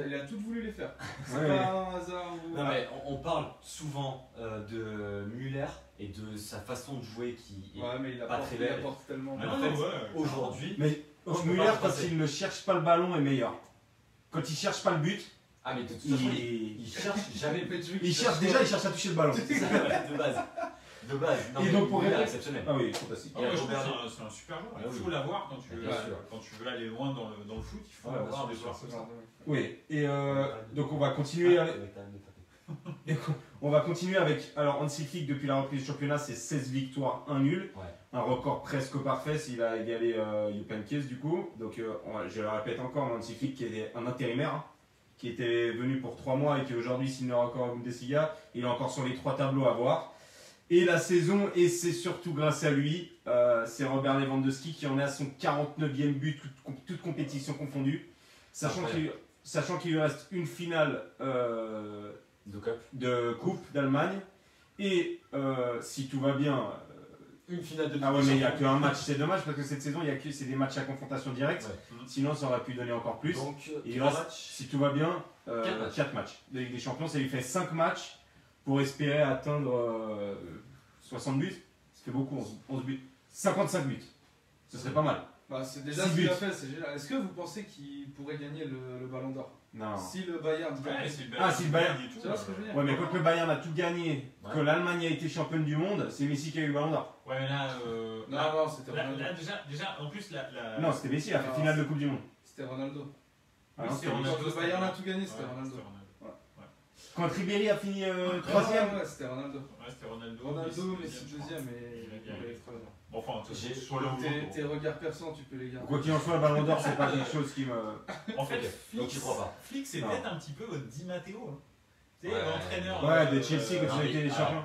il a toutes voulu les faire. C'est Ouais, pas un hasard ou. Non, mais on parle souvent de Müller et de sa façon de jouer qui est Ouais, mais il pas très il belle. apporte tellement. Ah en non, fait, ouais. aujourd'hui. Mais Je peux Müller, pas quand passer. il ne cherche pas le ballon, est meilleur. Quand il cherche pas le but, Ah, mais de toute façon, il il cherche jamais. cherche déjà, il cherche à toucher le ballon. C'est ça, de base. De base. Non, Et mais donc, pour Müller, répondre- exceptionnel. Ah oui, fantastique. Ah ouais, je Robert trouve que c'est un super joueur. Ah Il oui. faut l'avoir quand tu, Bien sûr. quand tu veux aller loin dans le foot. Il faut Ouais, bien avoir sûr, des bien joueurs sûr. comme ça. Oui, et donc on va continuer avec, on va continuer avec, alors Hansi Flick depuis la reprise du championnat c'est 16 victoires, 1 nul, Ouais. un record presque parfait s'il a égalé Jupp Heynckes du coup, donc je le répète encore, Hansi Flick qui est un intérimaire, hein, qui était venu pour 3 mois et qui aujourd'hui signe le record à Bundesliga, il est encore sur les 3 tableaux à voir. Et la saison, et c'est surtout grâce à lui, c'est Robert Lewandowski qui en est à son 49e but, toute compétition confondue, sachant qu'il lui reste une finale De Cup. de Coupe d'Allemagne, et si tout va bien, Une finale de Ligue ah ouais des mais il n'y a Champions. qu'un match, c'est dommage parce que cette saison c'est des matchs à confrontation directe, Ouais. sinon ça aurait pu donner encore plus. Donc, Il trois reste, matchs. si tout va bien, Quatre matchs. 4 matchs de Ligue des Champions, ça lui fait 5 matchs pour espérer atteindre 60 buts, ça fait beaucoup, 11 buts, 55 buts, ce serait pas mal. Bah, c'est déjà 6 ce qu'il a buts. fait, c'est génial. Est-ce que vous pensez qu'il pourrait gagner le ballon d'or Non. si le Bayern gagne? Ouais, c'est le Ah, si le Bayern. et tout. Tu vois ce que je veux dire? Ouais mais quand le Bayern a tout gagné, Ouais. que l'Allemagne a été championne du monde, c'est Messi qui a eu le ballon d'or. Ouais, mais là, Non, c'était là, Ronaldo. déjà, en plus, la. Non, c'était Messi, il a fait Non, finale de Coupe du Monde. C'était Ronaldo. Ah Oui, non, c'est c'était Ronaldo. Quand le Bayern a tout gagné, c'était Ouais, Ronaldo. Quand Ribéry a fini Ouais, 3ème. ouais, c'était Ronaldo. Ouais, c'était Ronaldo. Ronaldo, Messi je crois. deuxième et Il a- il troisième. Bon, enfin, J'ai- soit là ou Tes l'autre. regards perçants, tu peux les garder. Quoi qu'il en soit, le ballon d'or, c'est pas quelque chose qui me. En fait, Ok, donc tu crois pas. Flick, c'est Non. peut-être un petit peu votre Di Matteo. Hein. Tu sais, Ouais. l'entraîneur. Ouais, de Chelsea quand non, ils ont été mais- les champions.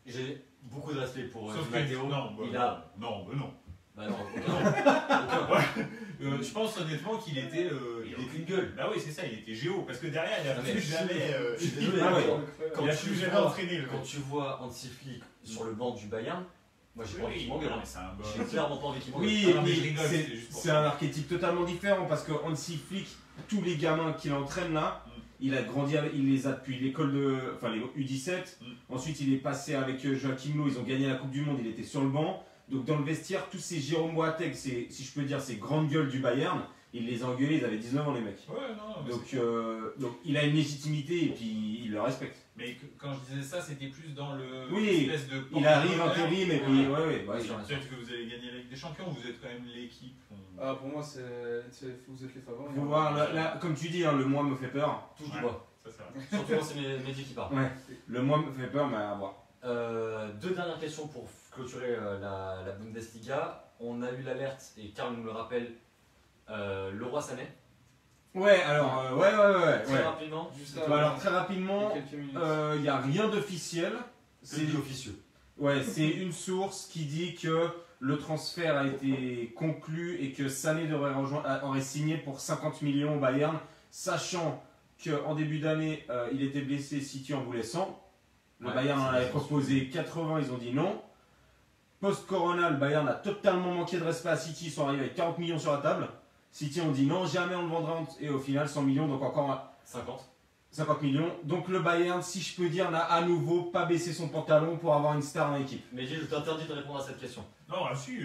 J'ai beaucoup de respect pour Sauf Di que Matteo. non, Il a. non, non. Bah non, aucun. Je pense honnêtement qu'il était. Il est qu'une gueule. Bah oui, c'est ça, il était géo. Parce que derrière, il a Non, mais- plus jamais. Je suis désolé. Ah ouais. Quand Il a tu plus jamais vois- entraîné le Quand mec. tu vois Hansi Flick sur le banc du Bayern, moi j'ai pas envie qu'il m'engueule. non, hein. mais c'est un bon. J'ai clairement pas envie qu'il m'engueule. Oui, Ah et non, mais je puis rigole, c'est juste pour c'est ça. un archétype totalement différent parce que Hansi Flick, tous les gamins qu'il entraîne là, il a grandi avec, il les a depuis l'école de. Enfin les U17. Ensuite, il est passé avec Joachim Löw, ils ont gagné la Coupe du Monde, il était sur le banc. Donc dans le vestiaire, tous ces Jérôme Boateng, si je peux dire, ces grandes gueules du Bayern, il les a engueulés, ils avaient 19 ans les mecs. Ouais, non, mais Donc il a une légitimité et puis il le respecte. Mais quand je disais ça, c'était plus dans le. Oui, espèce de Il arrive porte-bonheur. intérim et puis ouais. Bien sûr. Peut-être que vous allez gagner la Ligue des Champions, vous êtes quand même l'équipe. Ah, pour moi, vous êtes les favoris. Faut voir, là, comme tu dis, hein, le mois me fait peur. Touche du Ouais. bois. Ça, c'est vrai. Surtout quand c'est mes dieux qui partent. Ouais, le mois me fait peur, mais à voir. Deux dernières questions pour clôturer la Bundesliga. On a eu l'alerte, et Karl nous le rappelle, Leroy Sané. Ouais, alors, ouais. Très rapidement. Juste Bah, alors très rapidement, quelques minutes. il n'y a rien d'officiel. C'est officieux. Ouais, c'est une source qui dit que le transfert a été conclu et que Sané aurait signé pour 50 millions au Bayern, sachant qu'en début d'année, il était blessé, City en voulait 100. Le Ouais, Bayern en c'est avait bien proposé 80, ils ont dit non. Post-Corona, le Bayern a totalement manqué de respect à City, ils sont arrivés avec 40 millions sur la table. City ont dit non, jamais on le vendra, et au final 100 millions, donc encore 50. 50 millions. Donc le Bayern, si je peux dire, n'a à nouveau pas baissé son pantalon pour avoir une star dans l'équipe. Mais Gilles, je t'interdis de répondre à cette question. Non, ah si,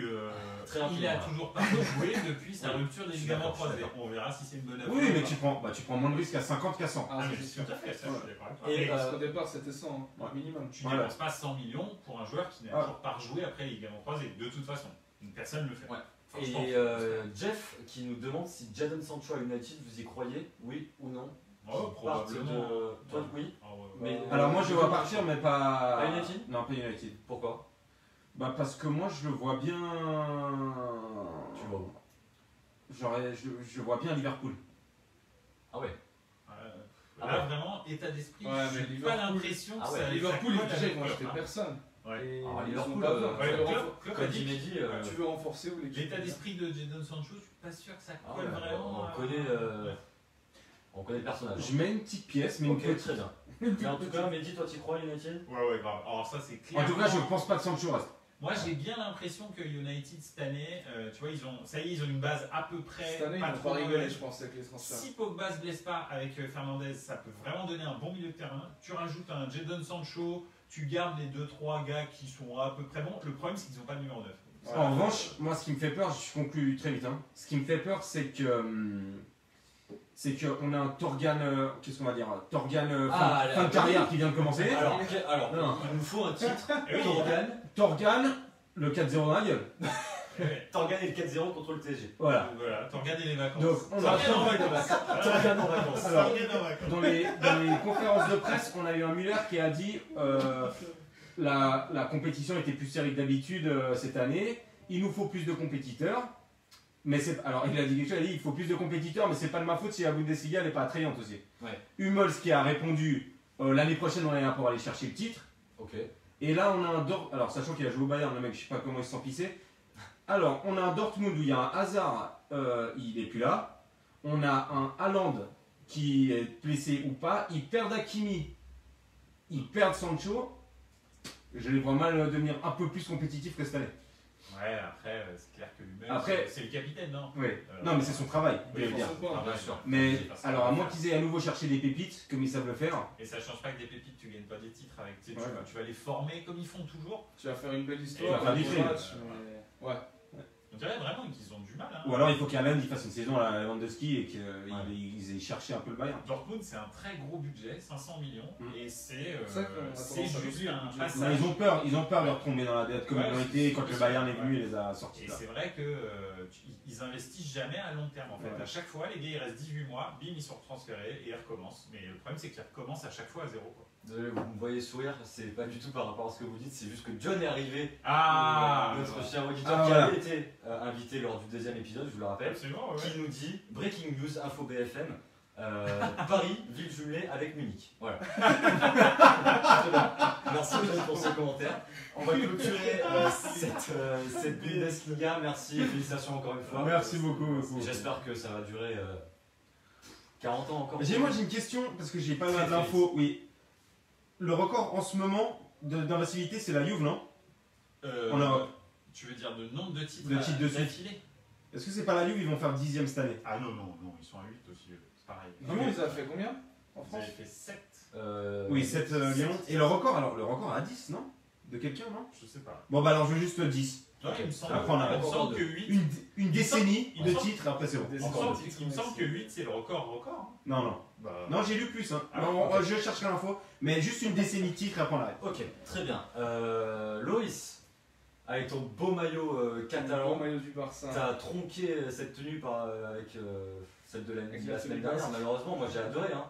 Très rapidement, il a voilà. toujours pas joué depuis sa Oui, rupture des je suis ligaments d'accord, je suis croisés. On verra si c'est une bonne Oui, affaire mais ou pas. tu prends moins de risques à 50 qu'à 100. Ah, Ah, ça, mais c'est sûr. tout à fait, ça, je suis d'accord avec toi. Et, Mais Parce qu'au départ, c'était 100, hein, Ouais. minimum. tu Voilà. dépenses pas 100 millions pour un joueur qui n'a Ah. toujours pas rejoué après les ligaments croisés, de toute façon. Une personne le fait. Ouais. Enfin, je Et pense. Jeff qui nous demande si Jadon Sancho à United, vous y croyez, oui ou non? Oh, Qu'il parte probablement. de- Toi, oui. Ah, ouais. Mais- Alors moi je le vois partir, mais pas. Pas United? Non, pas United. Pourquoi? Bah parce que moi je le vois bien. Tu vois où? Je le vois bien à Liverpool. Ah ouais. Ouais. Ah Là, ouais. vraiment, état d'esprit, Ouais, mais j'ai pas Liverpool- l'impression que Ah ouais, ça Liverpool, ça colle déjà, ils avec vont Klopp, acheter hein. personne. Ouais. Et Alors, ils Liverpool, ont pas besoin. Ouais, Klopp a Comme dit dit Mehdi, Tu veux renforcer ou l'équipe l'état d'esprit de Jadon Sancho, je suis pas sûr que ça ah colle ouais, vraiment. on connaît le personnage. Je mets une petite pièce, mais une Ok, petite. très bien. Mais en tout cas, Mehdi, toi, tu crois United? Ouais, grave. Alors, ça, c'est clair. En tout cas, je pense pas que Sancho reste. Moi, j'ai bien l'impression que United cette année, tu vois, ils ont une base à peu près. Cette année, ils pas vont trop pas rigoler, mauvaise. je pense, avec les transferts. Si Pogba se blesse pas avec Fernandez, ça peut vraiment donner un bon milieu de terrain. Tu rajoutes un Jadon Sancho, tu gardes les 2-3 gars qui sont à peu près bons. Le problème, c'est qu'ils n'ont pas de numéro 9. Ouais. En revanche, moi, ce qui me fait peur, je conclue très vite. Hein. Ce qui me fait peur, c'est qu'on a un Torgan, qu'est-ce qu'on va dire, Torgan fin de carrière qui vient de commencer. Alors, Non. il nous faut un titre. Eh oui. Torgan Le 4-0 dans la gueule. Torgan et le 4-0 contre le TSG. Voilà. Voilà, t'en regardé les vacances. Donc, on a Torgan en Torgan vacances. Torgan en vacances. Alors, Torgan en vacances. dans les conférences de presse, on a eu un Müller qui a dit la compétition était plus serrée que d'habitude cette année. Il nous faut plus de compétiteurs. Mais alors, il a dit quelque chose, il a dit il faut plus de compétiteurs, mais c'est pas de ma faute si la Bundesliga n'est pas attrayante aussi. Ouais. Hummels qui a répondu l'année prochaine on est là pour aller chercher le titre. Ok. Et là on a un alors sachant qu'il a joué au Bayern, le mec je sais pas comment il se sent pisser. Alors on a un Dortmund où il y a un Hazard, il est plus là. On a un Haaland qui est blessé ou pas. Ils perdent Hakimi, ils perdent Sancho. Je les vois mal devenir un peu plus compétitifs que cette année. Ouais, après, c'est clair que Hummels, Après- c'est le capitaine, non? Oui. Non mais c'est son travail, je Oui, veux dire. forcément. Ah, bien sûr. Mais Parce que- alors à moins qu'ils aient à nouveau cherché des pépites comme ils savent le faire. Et ça change pas que des pépites, tu gagnes pas des titres avec. Tu sais, Ouais. tu vas les former comme ils font toujours. Tu vas faire une belle Et histoire. tu vas faire un du bon fric. match, mais- Ouais. On dirait vraiment qu'ils ont du mal. Hein. Ou alors il faut qu'Haaland il fasse une saison à la Lewandowski et qu'ils aient cherché un peu le Bayern. Dortmund, c'est un très gros budget, 500 millions, et c'est C'est ça qu'on a c'est tendance à juste oublier, le un budget. passage. Non, ils ont peur de retomber dans la dette comme Ouais, ils ont c'est- été quand le c'est- Bayern est ouais. venu et les a sortis. Et là. c'est vrai qu'ils investissent jamais à long terme en fait. Ouais. À chaque fois, les gars ils restent 18 mois, bim, ils sont transférés et ils recommencent. Mais le problème c'est qu'ils recommencent à chaque fois à zéro. Quoi. Désolé, vous me voyez sourire, c'est pas du tout par rapport à ce que vous dites, c'est juste que John est arrivé. Notre cher auditeur qui voilà. avait été invité lors du deuxième épisode, je vous le rappelle, Absolument, ouais. qui nous dit Breaking News Info BFM. Paris, ville jumelée avec Munich. Voilà. Très bien. Merci John pour ce commentaire. On va clôturer cette Bundesliga. Merci et félicitations encore une fois. Merci beaucoup. J'espère que ça va durer 40 ans encore. Moi j'ai une question parce que j'ai pas Très, mal d'infos. Oui. Le record en ce moment d'invincibilité c'est la Juve, non? En Europe. Tu veux dire de nombre de titres De titres de suite. d'affilée? Est-ce que c'est pas la Juve ils vont faire 10ème cette année? Ah non, ils sont à 8 aussi, c'est pareil. Vraiment, ils ont fait combien en Vous France? avez fait 7. Oui, 7 Lyon. Et le record à 10, non? De quelqu'un, non? Je sais pas. Bon bah alors je veux juste 10. Ouais, il me semble, Après, on arrête. il me semble que 8. Une décennie il de me semble- titres après c'est bon. Des Il me Encore semble, des titres, il me semble merci. que 8 c'est le record. Hein. Non, non. Bah, Non, j'ai lu plus. Hein. Ah, Non, ok. je chercherai l'info. Mais juste une décennie de titres et après on arrête. Ok, très bien. Loïs, avec ton beau maillot Talent catalan, maillot du Barça. t'as tronqué cette tenue avec celle de la Avec la la semaine tenue dernière. basque. Malheureusement, moi j'ai adoré. Hein.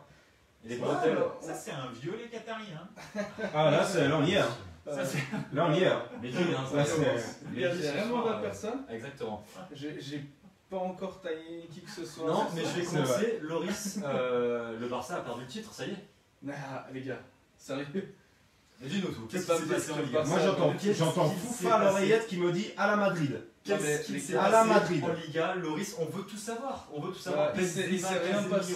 Et les Ouais, bretelles. alors. ça c'est un violet qatari. Hein. Ah là, là on y est. Hein. Ça, c'est- Là on y est. Hein. Mais dis, hein, Ouais, ça c'est- commence. Il y a Mais dis, ce vraiment soir, d'autres personnes. Exactement. J'ai pas encore taillé qui que ce soit. Non, ce mais soir. je vais C'est commencer. Loris, le Barça a perdu le titre, ça y est. Ah, les gars, sérieux. Mais dis-nous tout. Qu'est-ce C'est qui s'est pas passé en parce que Liga le Moi Barça- j'entends Qu'est-ce qui s'est Foufa à passé l'oreillette qui me dit à la Madrid. Qu'est-ce qui les s'est gars, à la passé Madrid. en Liga, Loris, on veut tout savoir. On veut tout savoir. il s'est Benzema, rien Casemiro, passé.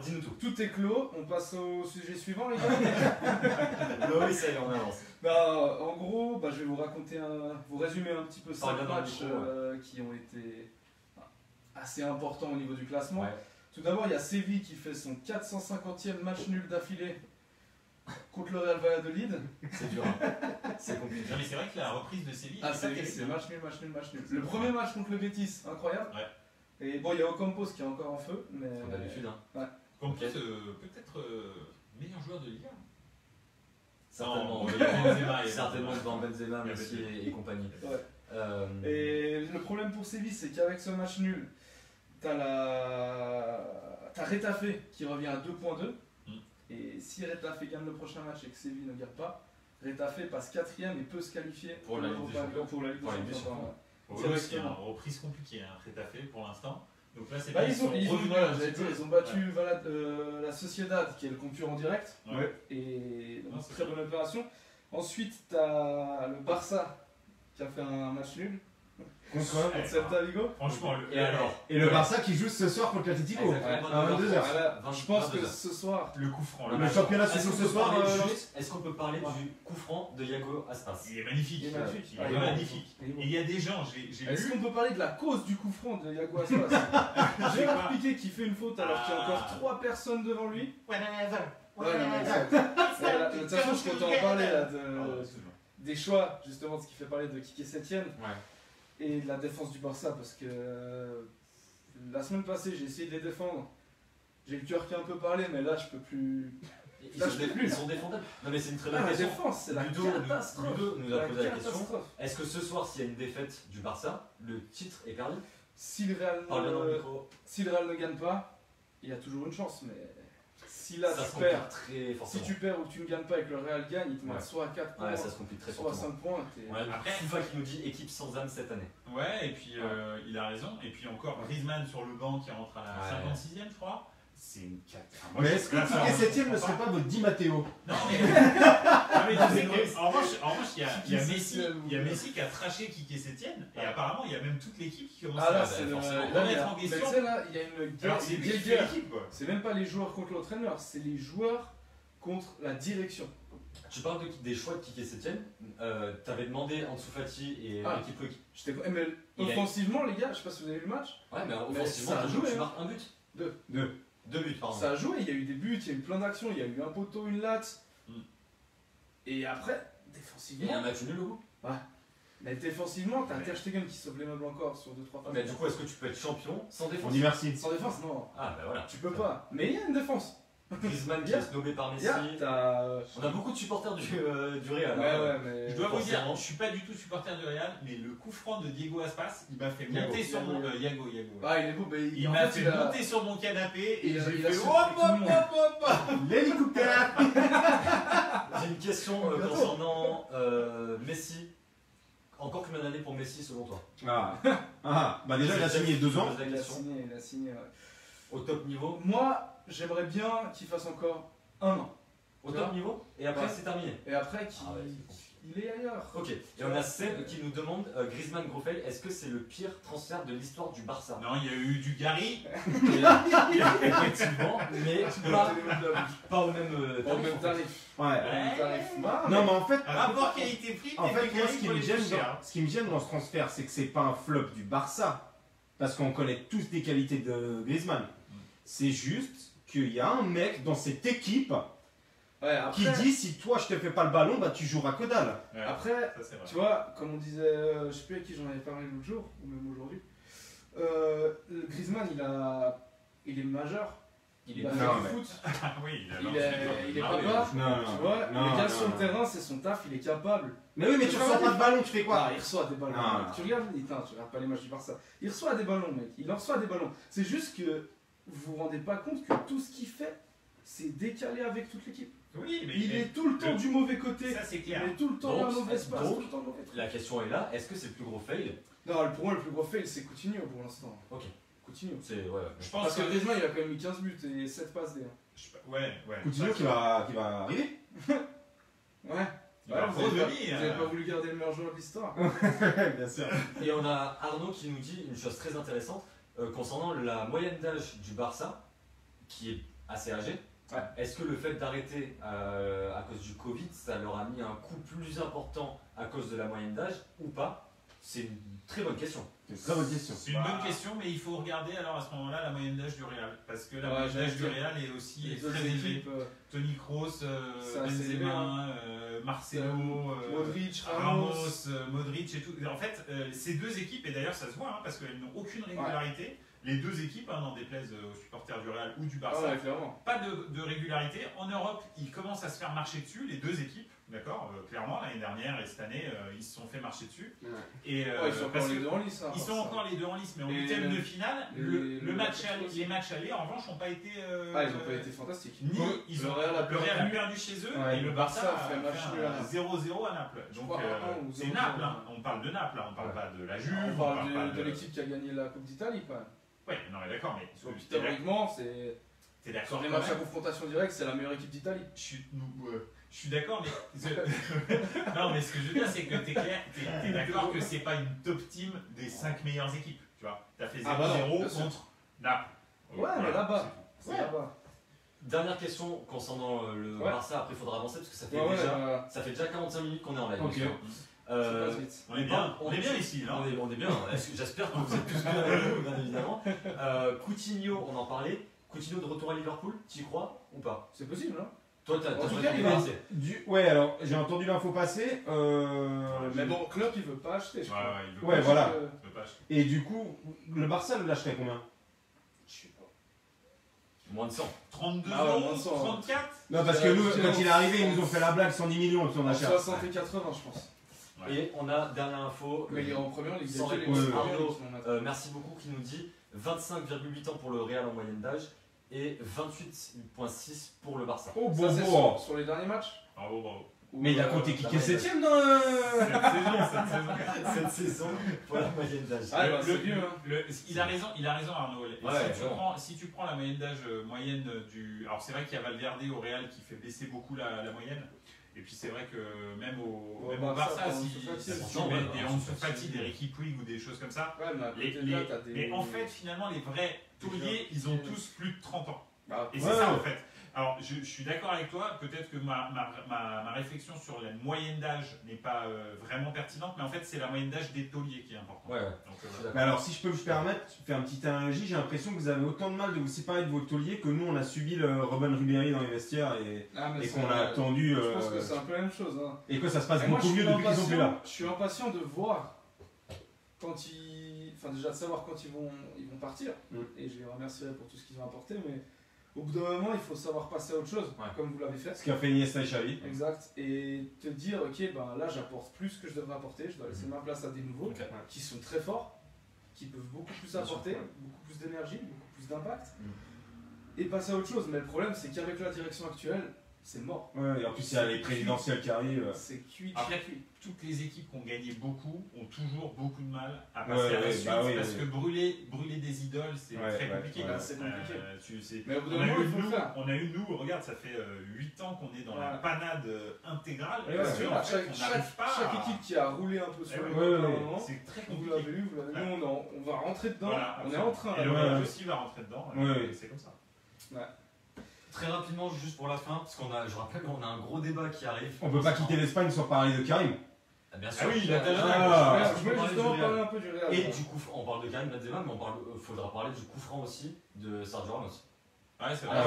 Dis-nous tout. Tout est clos, on passe au sujet suivant, les gars. Loris, ça y est, on avance. En gros, je vais vous raconter vous résumer un petit peu Parle 5 bien dans le matchs micro, qui ont été assez importants au niveau du classement. Ouais. Tout d'abord, il y a Séville qui fait son 450e match nul d'affilée contre le Real Valladolid. C'est dur. Hein. C'est compliqué. Non mais c'est vrai que la reprise de Séville. Ah, est pas Séville, terrible, c'est hein. match nul. Le premier match contre le Betis, incroyable. Ouais. Et bon, il y a Ocampos qui est encore en feu, mais Comme d'habitude. Hein. Campos, Ok. peut-être meilleur joueur de Liga. Certainement. Non, oui. Benzema et- Certainement devant Benzema, Mais Messi peut-être. et compagnie. Ouais. Euh, Et le problème pour Séville, c'est qu'avec ce match nul, t'as Retafe qui revient à 2.2. Mm. Et si Retafe gagne le prochain match et que Séville ne gagne pas, Retafe passe 4ème et peut se qualifier Pour la Ligue des Champions. pour la Ligue des Pour la Ligue des Champions. Champions. Pour C'est eux vrai aussi, que- hein, reprise compliquée, hein, Retafe pour l'instant. Donc là, c'est Bah, bien, ils ont, revenus voilà, un j'allais petit dire, peu. ils ont battu voilà, la Sociedad, qui est le concurrent direct. Ouais. Et donc, Non, c'est très bonne opération. Ensuite, tu as le Barça qui a fait un match nul Contre contre Celta Vigo. Franchement, Et alors Et le Barça qui joue ce soir contre l'Atlético. Exactement, À 22h. Voilà, je pense que 22h. ce soir, le coup franc, Le là, championnat se Est-ce joue qu'on ce peut soir. parler est-ce qu'on peut parler du coup franc de Iago Aspas? il est magnifique. il est magnifique. Il est magnifique. Il est bon. Et il y a des gens, j'ai Est-ce lu. qu'on peut parler de la cause du coup franc de Iago Aspas? J'ai pas. expliqué qu'il fait une faute alors qu'il y a encore 3 personnes devant lui. Ouais, non, mais exact. De toute façon, je compte en parler là, des choix, justement, de ce qui fait parler de Quique Sétienne et de la défense du Barça, parce que la semaine passée, j'ai essayé de les défendre. J'ai le cœur qui a un peu parlé, mais là, je peux plus. Là, je peux plus. Ils sont défendables. Non mais c'est une très bonne La question. défense, c'est la Ludo catastrophe. nous a posé la question. catastrophe. Est-ce que ce soir, s'il y a une défaite du Barça, le titre est perdu? Si le Real Parle bien dans le micro. ne gagne pas, il y a toujours une chance, mais si là Ça se tu perds, complique très si fortement. tu perds ou que tu ne gagnes pas et que le Real gagne, il te met Ouais. soit à 4 points, Ouais, ça se complique très soit à fortement. 5 points. t'es- Ouais, Après- FIFA qui nous dit équipe sans âme cette année. Ouais, et puis il a raison. Et puis encore Griezmann sur le banc qui rentre à la Ouais. 56e, je crois. C'est une catastrophe. Mais est-ce que Quique Sétienne ne serait pas votre Di Matteo? Non, mais. Non, mais tu sais Ouais. que, en revanche, il y a Qui Messi, c'est, il y a Messi qui a traché Quique Sétienne. Et apparemment, il y a même toute l'équipe qui commence Ah là, à c'est le. forcément. là, remettre il y a- en question. Mais tu sais, là, il y a une guerre. Alors, c'est une lui qui vieille fait guerre. l'équipe, quoi. C'est même pas les joueurs contre l'entraîneur, c'est les joueurs contre la direction. Tu parles des choix de Quique Sétienne. T'avais demandé Ansu Fati et Ah. l'équipe Loïc. Mais Il a- offensivement, les gars, je sais pas si vous avez vu le match, Ouais, mais Mais offensivement, ça a joué, tu hein. marques un but. Deux. Deux buts, pardon. ça a joué, il y a eu des buts, il y a eu plein d'actions, il y a eu un poteau, une latte. Mm. Et après, Et un défensivement, match nul au bout. mais défensivement, t'as Ouais. Ter Stegen qui sauve les meubles encore sur 2-3 Ouais, mais du coup, est-ce que tu peux être champion sans On défense? dit merci. Sans défense, non, Ah, bah voilà. tu peux pas. Mais il y a une défense. Griezmann qui est snobé par Messi. T'as. On a beaucoup de supporters du Real. Ouais, hein. ouais, mais. Je dois vous dire, Forcément. je suis pas du tout supporter du Real, mais le coup franc de Diego Aspas, il m'a fait Yago. monter sur mon. Yago. Ah, il est beau, mais Il en m'a fait, fait monter sur mon canapé et il a- j'ai il a fait surpris hop tout le hop monde. hop hop. L'hélicoptère. J'ai une question Bientôt. concernant Messi. Encore combien d'années pour Messi selon toi? Bah déjà il a signé 2 ans. Je pose la Il a question. signé, ouais. Au top niveau? Moi, j'aimerais bien qu'il fasse encore 1 an. Au top niveau? Et après Ouais. c'est terminé. Et après, qu'il Ah ouais, c'est compliqué. il est ailleurs. Ok, et on a Seb qui nous demande Griezmann Grofel, est-ce que c'est le pire transfert de l'histoire du Barça? Non, il y a eu du Gary. Effectivement, mais pas au même Au même tarif. Ouais. Au même tarif. Bah, Non mais en fait, Rapport qualité-prix. en fait, moi, ce ce qui me gêne dans ce transfert, c'est que c'est pas un flop du Barça. Parce qu'on connaît tous des qualités de Griezmann. C'est juste qu'il y a un mec dans cette équipe ouais, après, qui dit si toi je te fais pas le ballon, bah tu joueras que dalle. après, ça c'est vrai. tu vois, comme on disait, je sais plus à qui j'en avais parlé l'autre jour, ou même aujourd'hui, Griezmann, il est majeur. il Il est a Non, fait mais- du foot. Ah oui, Il est Ah pas oui. bas. Non, Tu vois, non, le gars non, sur le non. terrain, c'est son taf, il est capable. Mais oui, mais tu reçois pas de ballon, tu fais quoi? Ah, il reçoit des ballons. Ah. mec. Tu regardes pas les matchs du Barça. Il reçoit des ballons, mec. Il en reçoit des ballons. C'est juste que vous vous rendez pas compte que tout ce qu'il fait, c'est décalé avec toute l'équipe. Oui, mais Il est tout le temps du mauvais côté. ça c'est Il clair. est tout le temps Donc, dans le mauvais espace. donc, Tout le temps dans le mauvais truc. La question est là, est-ce que c'est le plus gros fail? Non, pour moi, le plus gros fail, c'est Coutinho pour l'instant. Ok. Coutinho. C'est ouais. Je pense Parce que Griezmann, il a quand même mis 15 buts et 7 passes D. Ouais. Coutinho qui va arriver. Ouais. Il va vous avez revenir. pas voulu garder le meilleur joueur de l'histoire. Bien sûr. Et on a Arnaud qui nous dit une chose très intéressante concernant la moyenne d'âge du Barça, qui est assez âgée. Ouais. Est-ce que le fait d'arrêter à cause du Covid, ça leur a mis un coup plus important à cause de la moyenne d'âge ou pas? C'est une très bonne question. C'est une très bonne question. C'est une bonne question, mais il faut regarder alors à ce moment-là la moyenne d'âge du Real. Parce que la Ouais, moyenne d'âge du j'allais dire. Real est aussi Les autres très élevée. équipes, Toni Kroos, Ça, c'est élevé, Benzema, Marcelo, Modric, Ramos, Ramos. Modric et tout. En fait, ces deux équipes, et d'ailleurs ça se voit, hein, parce qu'elles n'ont aucune régularité. Les deux équipes, n'en déplaise aux supporters du Real ou du Ah Barça, ouais, clairement. pas de régularité. En Europe, ils commencent à se faire marcher dessus, les deux équipes, d'accord. Clairement, l'année dernière et cette année, ils se sont fait marcher dessus. Et, Ouais, ils sont parce encore les que deux en lice. hein, ils sont ça. encore les deux en lice, mais en Et huitième les- de finale, les les matchs allés, en revanche, n'ont pas été. Ah, ils ont pas été fantastiques. Ni ils Le ont, Real a le Real a perdu. perdu chez eux Ouais, et le le Barça Barça a fait match fait nul à un Naples. 0-0 à Naples. Donc crois 1-1 ou c'est 0-0. Naples, hein. On parle de Naples, là. On parle pas de la Juve, On parle pas de l'équipe qui a gagné la Coupe d'Italie, quoi. Ouais, non, mais d'accord, mais théoriquement, c'est. T'es d'accord Sur les matchs à confrontation directe, c'est la meilleure équipe d'Italie. Je suis d'accord, mais. Non, mais ce que je veux dire, c'est que t'es d'accord que c'est pas une top team des 5 meilleures équipes. Tu vois, t'as fait 0-0 contre Naples. Ouais, mais là-bas. C'est là-bas. Dernière question concernant le Barça, après il faudra avancer parce que ça fait déjà 45 minutes qu'on est en live. Ok. On est bien ici, là. On est bien. J'espère que vous êtes tous bien avec nous, bien évidemment. Coutinho, on en parlait. Coutinho de retour à Liverpool, tu y crois ou pas? C'est possible, hein. Toi, t'as En tout fait cas, ton il passé. Ouais, alors j'ai entendu l'info passer. Mais bon, Klopp il veut pas acheter, je crois. il veut Ouais, voilà. il veut pas acheter. Et du coup, le Barça le lâcherait combien? Je sais pas. Moins de 100. 32 Ah ouais, euros, moins de 100, 34. Non, parce que nous, quand il est arrivé, ils nous ont fait la blague 110 millions si on achète. 60 et 80, je pense. Ouais. Et on a dernière info. Mais il est en première ligue. Sans Il y a que réponse. les Arnaud, qui vont mettre. merci beaucoup, qui nous dit 25,8 ans pour le Real en moyenne d'âge et 28,6 pour le Barça. Oh, Ça, c'est bon. sur les derniers matchs. Bravo. Mais il a compté la qui est moyenne 7ème dans Cette saison. Cette saison pour la moyenne d'âge. Ah, bah, c'est mieux, hein. Il a raison Arnaud. Et Ouais, si tu prends la moyenne d'âge moyenne du. Alors c'est vrai qu'il y a Valverde au Real qui fait baisser beaucoup la moyenne. Et puis c'est vrai que même au Barça, des Ansu Fati, des Ricky Puig ou des choses comme ça. Ouais, mais à côté de là, t'as des. Mais en fait, finalement, les vrais tauliers, ils ont tous plus de 30 ans. Bah, Et c'est ça en fait. Alors je suis d'accord avec toi, peut-être que ma réflexion sur la moyenne d'âge n'est pas vraiment pertinente, mais en fait c'est la moyenne d'âge des tauliers qui est importante. Ouais. Donc, Mais alors, si je peux me permettre, faire une petite analogie, j'ai l'impression que vous avez autant de mal de vous séparer de vos tauliers que nous on a subi le Robben Ribéry dans les vestiaires et qu'on a attendu. Je pense que c'est un peu la même chose. Hein. Et que ça se passe Et moi, beaucoup mieux depuis qu'ils sont plus là. Je suis impatient de voir quand ils. Enfin, déjà de savoir quand ils vont partir. Et je les remercierai pour tout ce qu'ils ont apporté, mais. Au bout d'un moment, il faut savoir passer à autre chose, comme vous l'avez fait. Ce qu'a fait Iniesta et Xavi. Exact. Et te dire, ok, ben là j'apporte plus que je devrais apporter, je dois laisser ma place à des nouveaux qui sont très forts, qui peuvent beaucoup plus apporter, beaucoup plus d'énergie, beaucoup plus d'impact, et passer à autre chose. Mais le problème, c'est qu'avec la direction actuelle, c'est mort. Ouais, et en plus, il y a les présidentielles qui arrivent. C'est cuit. Après, toutes les équipes qui ont gagné beaucoup ont toujours beaucoup de mal à passer à la suite parce que brûler des idoles, c'est très compliqué. C'est compliqué. Mais au bout d'un moment, il faut le faire. On a eu, nous, regarde, ça fait 8 ans qu'on est dans la panade intégrale. Chaque équipe qui a roulé un peu sur le moment, c'est très vous compliqué. l'avez vu, nous on va rentrer dedans, on est en train. Et le Real aussi va rentrer dedans, c'est comme ça. Très rapidement, juste pour la fin, parce je rappelle qu'on a un gros débat qui arrive. On peut pas quitter l'Espagne sans parler de Karim. Bien sûr. Ah oui, je voulais justement parler un peu du Real. Et du coup, on parle de Karim Benzema, mais il faudra parler du coup franc aussi de Sergio Ramos. Ouais, c'est vrai.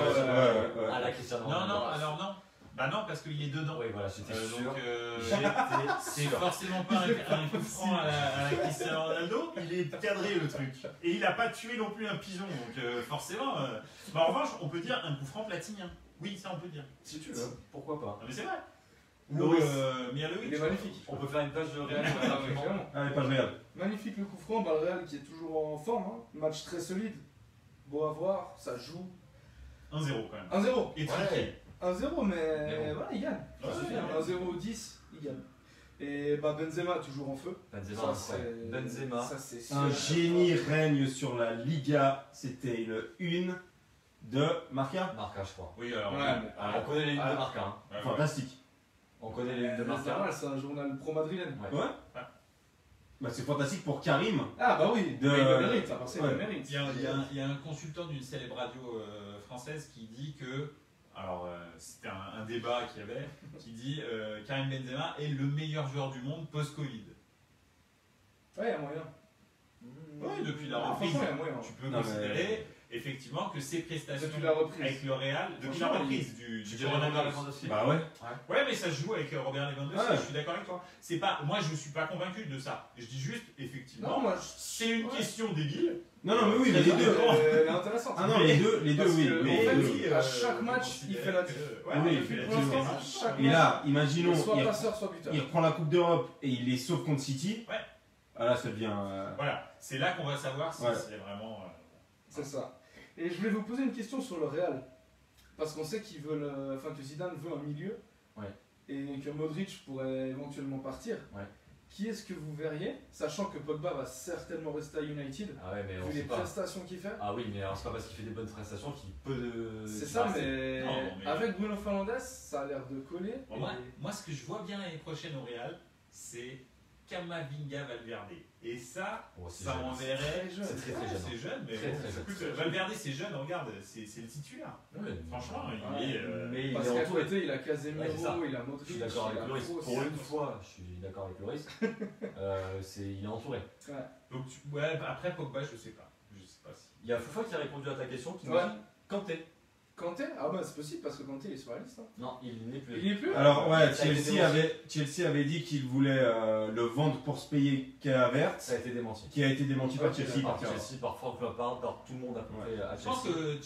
À la Cristiano Ronaldo. Non, alors non. Bah non, parce qu'il est dedans. Oui, voilà, j'étais sûr. Donc, c'est forcément pas un coup franc à la Cristiano Ronaldo. Il est cadré le truc. Et il a pas tué non plus un pigeon. Donc forcément. Bah, en revanche, on peut dire un coup franc platinien. Oui, ça on peut dire. Si tu veux, pourquoi pas. Non, mais c'est vrai. Loris, il est magnifique. On peut faire une page de Real. Allez, page Real. Magnifique le coup franc, le Real qui est toujours en forme. Match très solide. Beau à voir, ça joue. 1-0 quand même. 1-0. Et tranquille. 1-0, mais voilà, il gagne. 1-0, 10, il gagne. Et Benzema toujours en feu. Benzema. Un génie règne sur la Liga. C'était le 1 de Marca. Marca, je crois. Oui, alors. On connaît les lignes de Marca. Fantastique. On connaît les lignes de Marca. C'est un journal pro-madrilène. Ouais. Bah, c'est fantastique pour Karim. Ah bah oui, il le mérite, c'est le mérite. Il y a un consultant d'une célèbre radio française qui dit que, alors c'était un débat qu'il y avait, qui dit Karim Benzema est le meilleur joueur du monde post-Covid. Ouais, il y a moyen. Oui, depuis la reprise, tu peux considérer effectivement que ses prestations avec le Real, depuis la reprise du coronavirus. Bah ouais. Ouais, mais ça se joue avec Robert Lewandowski, je suis d'accord avec toi. Moi, je ne suis pas convaincu de ça. Je dis juste, effectivement, c'est une question débile. Non, mais oui, les deux. Elle est intéressante. Ah non, les deux, oui. Mais en fait, à chaque match, il fait la différence. Et là, imaginons, soit passeur, soit buteur. Il reprend la Coupe d'Europe et il les sauve contre City. Ouais. Ah là, ça devient. Voilà, c'est là qu'on va savoir si c'est vraiment. C'est ça. Et je voulais vous poser une question sur le Real. Parce qu'on sait qu'ils veulent, que Zidane veut un milieu. Ouais. Et que Modric pourrait éventuellement partir. Ouais. qui est-ce que vous verriez, sachant que Pogba va certainement rester à United, Ah ouais, mais on vu sait les pas. prestations qu'il fait. Ah oui, mais alors c'est pas parce qu'il fait des bonnes prestations qu'il peut. C'est ça, passer. mais... Non, mais- avec Bruno Fernandes, ça a l'air de coller. Bon, moi, ce que je vois bien l'année prochaine au Real, c'est Camavinga Valverde. Et ça, Oh, c'est ça jeune. enverrait. Très jeune. C'est très Ouais, jeune. c'est jeune, mais Très, bon, très jeune. écoute, Valverde c'est jeune, regarde, c'est le titulaire. Ouais, Franchement, Ouais, il est. mais il Parce est qu'à entouré. côté, il a Casemiro, Ouais, c'est ça. il a Je Modric, suis d'accord il avec a Loris. Kroos. Pour une fois, je suis d'accord avec Loris. Il est entouré. Donc, ouais, après Pogba, je sais pas. Je sais pas si. Il y a Foufa qui a répondu à ta question qui nous Ouais. dit Kanté. Kanté? Ah bah c'est possible parce que Kanté il est sur la liste. Hein. Non, il n'est plus. Il est plus? Alors ouais, Ça a été Chelsea avait dit qu'il voulait le vendre pour se payer Kai Havertz, Ça a été démenti. qui a été démenti par Ok, Chelsea. Par par terre. Chelsea, par Frank Lampard, par tout le monde à peu près à Je pense Chelsea. que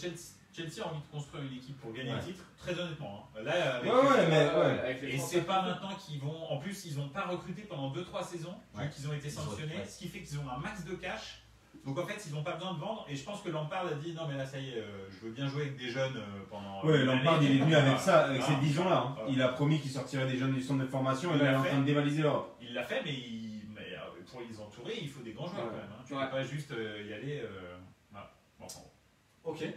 Chelsea a envie de construire une équipe pour gagner Ouais. le titre, très honnêtement. Hein. Là, avec Ouais, mais ouais. Avec les Et 30 c'est pas maintenant qu'ils vont. En plus, ils n'ont pas recruté pendant 2-3 saisons, Ouais. vu qu'ils ont été Ils ont- sanctionnés, ouais. ce qui fait qu'ils ont un max de cash. Donc en fait, ils n'ont pas besoin de vendre. Et je pense que Lampard a dit non, mais là, ça y est, je veux bien jouer avec des jeunes pendant. Ouais, une Lampard année. il est venu avec ça, avec Ah, cette vision-là. Hein. ah. Il a promis qu'il sortirait des jeunes du centre de formation et Il là il est l'a en fait. train de dévaliser l'Europe. Il l'a fait, mais, pour les entourer, il faut des grands joueurs Ouais. quand même. Hein. Tu Ouais. peux pas juste y aller. Voilà. Bon, enfin, bon. Ok. Et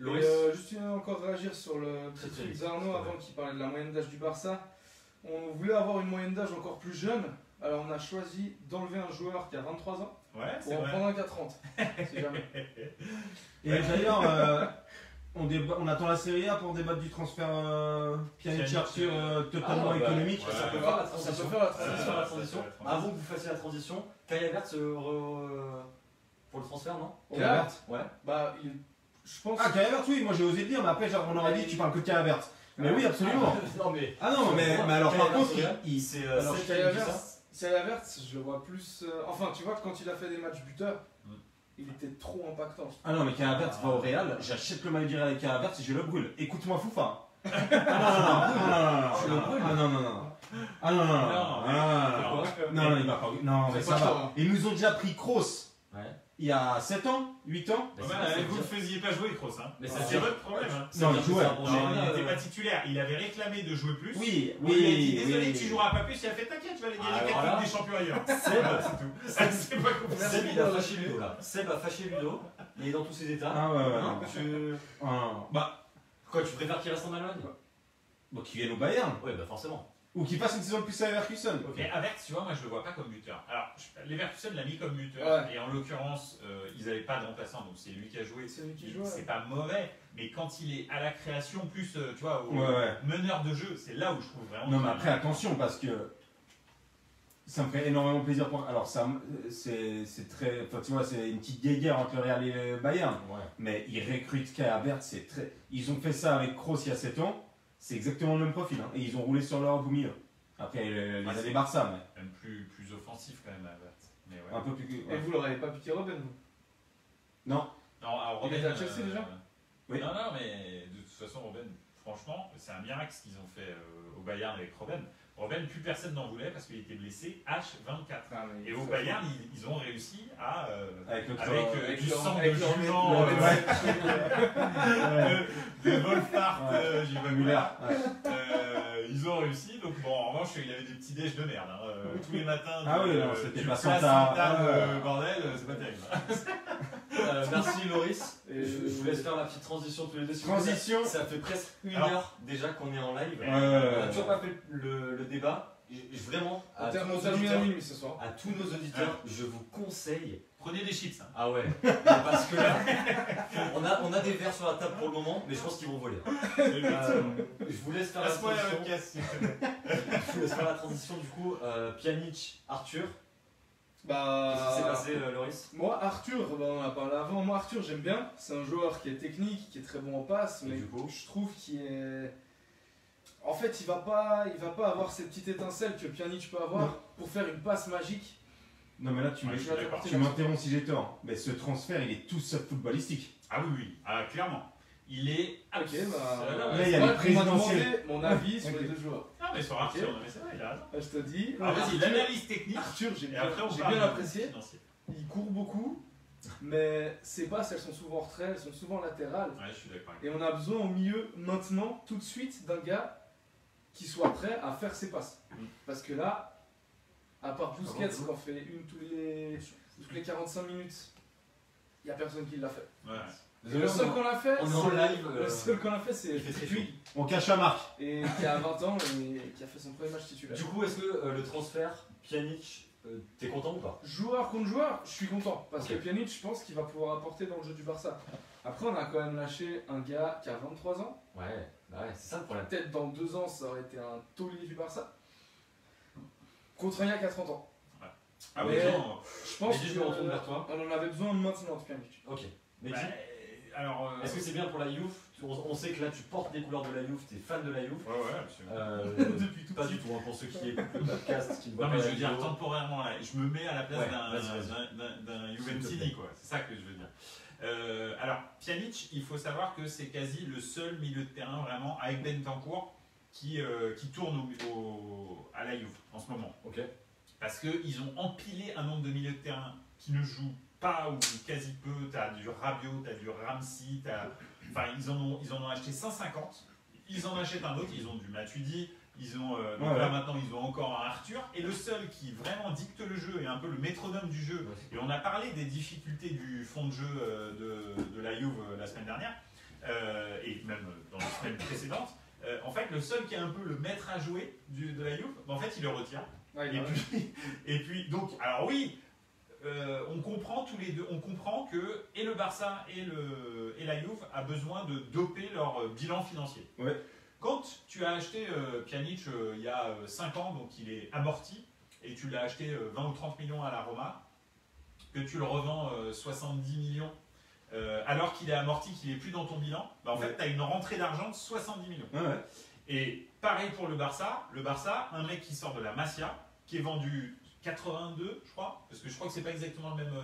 Loris. juste encore réagir sur le Très, petit très truc vite. d'Arnaud Ouais. avant qui parlait de la moyenne d'âge du Barça. On voulait avoir une moyenne d'âge encore plus jeune, alors on a choisi d'enlever un joueur qui a 23 ans Ouais, c'est pour en vrai. prendre un qui a 30. Si jamais. Et d'ailleurs, on attend la Serie A pour débattre du transfert Pjanic Pjanic, Arthur totalement Ah, bah, économique. ouais. Ça peut Ouais. faire la Ça transition. peut faire la Ça peut transition. faire la Ouais, transition. ça peut faire la Avant que vous fassiez la transition, Kai Havertz pour le transfert, non Et Kai là, Havertz. Ouais. bah, je pense. Ah, Kai Havertz, oui, moi j'ai osé le dire, mais après on aurait dit tu parles que de Kai Havertz. Mais oui, absolument. Non, mais. Ah non, mais alors par contre, il- c'est. Alors, Seth Kai qui dit ça. Havertz, je le vois plus. Enfin, tu vois, quand il a fait des matchs buteurs, Mm. il était trop impactant. Ah non, mais Kai Havertz va au Real, j'achète le maillot du Real avec Kai Havertz et je le brûle. Écoute-moi, Foufa. Ah non, non, non, non, non, non, non. Ah non, non, non, non, non, non, il va pas. Non, mais C'est ça pas va. ça. Ils nous ont déjà pris Kroos Ouais. il y a 7 ans, 8 ans. Mais Ouais, c'est- vous ne faisiez pas jouer, Kroos. Hein. Mais Ça, ça, c'est c'est- votre problème. Hein. Non, il jouait. Bon, Non, mais, il n'était pas titulaire. Il avait réclamé de jouer plus. Oui, On lui a dit oui, désolé, oui. tu joueras pas plus. Il a fait t'inquiète, tu vas aller gagner Alors 4 là- Ligues des champions ailleurs. Seb, C'est tout. Ça, c'est pas compliqué. Seb, il a fâché Ludo là. Seb a fâché Ludo. Il est dans tous ses états. Ah ouais, ouais. Non, tu... Ah, non. Bah, Quoi, tu préfères qu'il reste en Allemagne? bon, qu'il vienne au Bayern. Ouais, bah forcément. Ou qu'il fasse une saison de plus à Leverkusen. Mais Havertz, tu vois, moi je le vois pas comme buteur. Alors, Leverkusen l'a mis comme buteur, Ouais. et en l'occurrence, ils n'avaient pas de remplaçant, donc c'est lui qui a joué. C'est lui qui joue. C'est pas mauvais, mais quand il est à la création, plus, tu vois, au Ouais, ouais. meneur de jeu, c'est là où je trouve vraiment. Non, mais qu'il- après, attention, parce que ça me fait énormément plaisir pour. Alors, ça, c'est très. Enfin, tu vois, c'est une petite guéguerre entre le Real et le Bayern. Ouais. Mais ils recrutent Kai Havertz, c'est très. Ils ont fait ça avec Kroos il y a 7 ans. C'est exactement le même profil. Hein. Et ils ont roulé sur l'Europe au milieu. Après, les Ouais, années c'est- Barça, mais Même plus offensif quand même, Havertz. Mais ouais. un peu plus. Et Ouais. vous l'auriez pas piqué Robben, vous? Non. Non, alors, Il Robben, était à Chelsea, déjà Oui. Non, non, mais de toute façon, Robben, franchement, c'est un miracle ce qu'ils ont fait au Bayern avec Robben. Robben, plus personne n'en voulait parce qu'il était blessé H24. Ah, mais Et au Bayern, ils ont réussi à. Avec notre. Avec du sang de avec leur- jument, leur- de Wolfhard, Ouais. j'y vais Müller. Ouais. ils ont réussi, donc bon, en revanche, il y avait des petits déj de merde. Hein. Tous les matins, Ah du- oui, non, c'était du pas plat Santa. Santa, Ouais. bordel, c'est pas terrible. Merci Loris. Et Je vous laisse faire la petite transition tous les deux. si vous voulez. Transition. Ça fait presque une Alors- heure déjà qu'on est en live. Ouais, On ouais, n'a toujours pas fait le débat. Vraiment, à tous, nos On termine à auditeurs, minuit ce soir. à tous nos auditeurs, je vous conseille. Prenez des chips. Hein. Ah ouais, parce que là, on a des verres sur la table pour le moment, mais je pense qu'ils vont voler. Je vous laisse faire la Passe-moi la transition. podcast, s'il te plaît. Je vous laisse faire la transition du coup. Pjanic, Arthur. Bah. Qu'est-ce qui s'est passé, Loris? Moi, Arthur, bah, on en a parlé avant. Moi, Arthur, j'aime bien. C'est un joueur qui est technique, qui est très bon en passe, Et mais du coup je trouve qu'il est. En fait, il va pas avoir ces petites étincelles que Pjanic peut avoir Non. pour faire une passe magique. Non, mais là, tu Ouais, je suis d'accord. m'interromps si j'ai tort. Mais ce transfert, il est tout sauf footballistique. Ah oui, oui, ah, clairement. Il est. Ok, bah. Là, il y a moi, les tu m'as présidentielles. demandé mon avis sur Ok. les deux joueurs. Ah, mais sur Arthur, Ok. non, mais c'est vrai, il a raison. Je te dis. Alors, vas-y, Arthur- l'analyse technique. Arthur, j'ai Et bien, après, on j'ai parle bien du apprécié. financier. Il court beaucoup, mais ses passes, elles sont souvent en retrait, elles sont souvent latérales. Ouais, je suis d'accord. Et on a besoin au milieu, maintenant, tout de suite, d'un gars qui soit prêt à faire ses passes. Mm. Parce que là, À part Busquets qui en fait une toutes les 45 minutes, il n'y a personne qui l'a fait. Ouais. Le seul qu'on l'a fait, on est en live. le seul qu'on a fait, c'est lui. On cache la marque. Et qui a 20 ans et qui a fait son premier match titulaire. Du coup, est-ce que le transfert Pjanic, t'es content ou pas? Joueur contre joueur, je suis content. Parce Ok. que Pjanic, je pense qu'il va pouvoir apporter dans le jeu du Barça. Après, on a quand même lâché un gars qui a 23 ans. Ouais, bah ouais, c'est ça le problème. Peut-être dans 2 ans, ça aurait été un taulier du Barça. Contre un gars qui a 30 ans. Ah Mais- oui, non. Je pense Mais dis, je me retourne vers toi. on en avait besoin maintenant de Pjanic. Ok. Mais Bah, dis, alors. est-ce que c'est bien pour la Juve? On sait que là, tu portes les couleurs de la Juve, t'es fan de la Juve. Ouais, absolument. Depuis tout pas du tout, hein, pour ceux qui écoutent le podcast, qui ne voient Non, pas mais la je veux dire, vidéo. temporairement, là, je me mets à la place Ouais, vas-y. d'un S'il te Juventini, plaît. quoi. C'est ça que je veux dire. Alors, Pjanic, il faut savoir que c'est quasi le seul milieu de terrain, vraiment, avec Bentancur, qui tourne à la Juve en ce moment. Ok. Parce qu'ils ont empilé un nombre de milieux de terrain qui ne jouent pas ou quasi peu. Tu as du Rabiot, tu as du Ramsey, enfin, ils en ont acheté 150. Ils en achètent un autre, ils ont du Matuidi, ils ont, donc là maintenant ils ont encore un Arthur. Et le seul qui vraiment dicte le jeu et un peu le métronome du jeu, et on a parlé des difficultés du fond de jeu de la Juve la semaine dernière, et même dans les semaines précédentes. En fait, le seul qui est un peu le maître à jouer de la Juve, en fait, il le retient. Ouais, Et puis, donc, alors oui, on comprend tous les deux, on comprend que et le Barça et la Juve a besoin de doper leur bilan financier. Ouais. Quand tu as acheté Pjanic il y a 5 ans, donc il est amorti, et tu l'as acheté 20 ou 30 millions à la Roma, que tu le revends 70 millions, alors qu'il est amorti, qu'il n'est plus dans ton bilan, bah en fait, tu as une rentrée d'argent de 70 millions. Ouais. Et pareil pour le Barça, un mec qui sort de la Masia, qui est vendu 82, je crois, parce que je crois que c'est pas exactement le même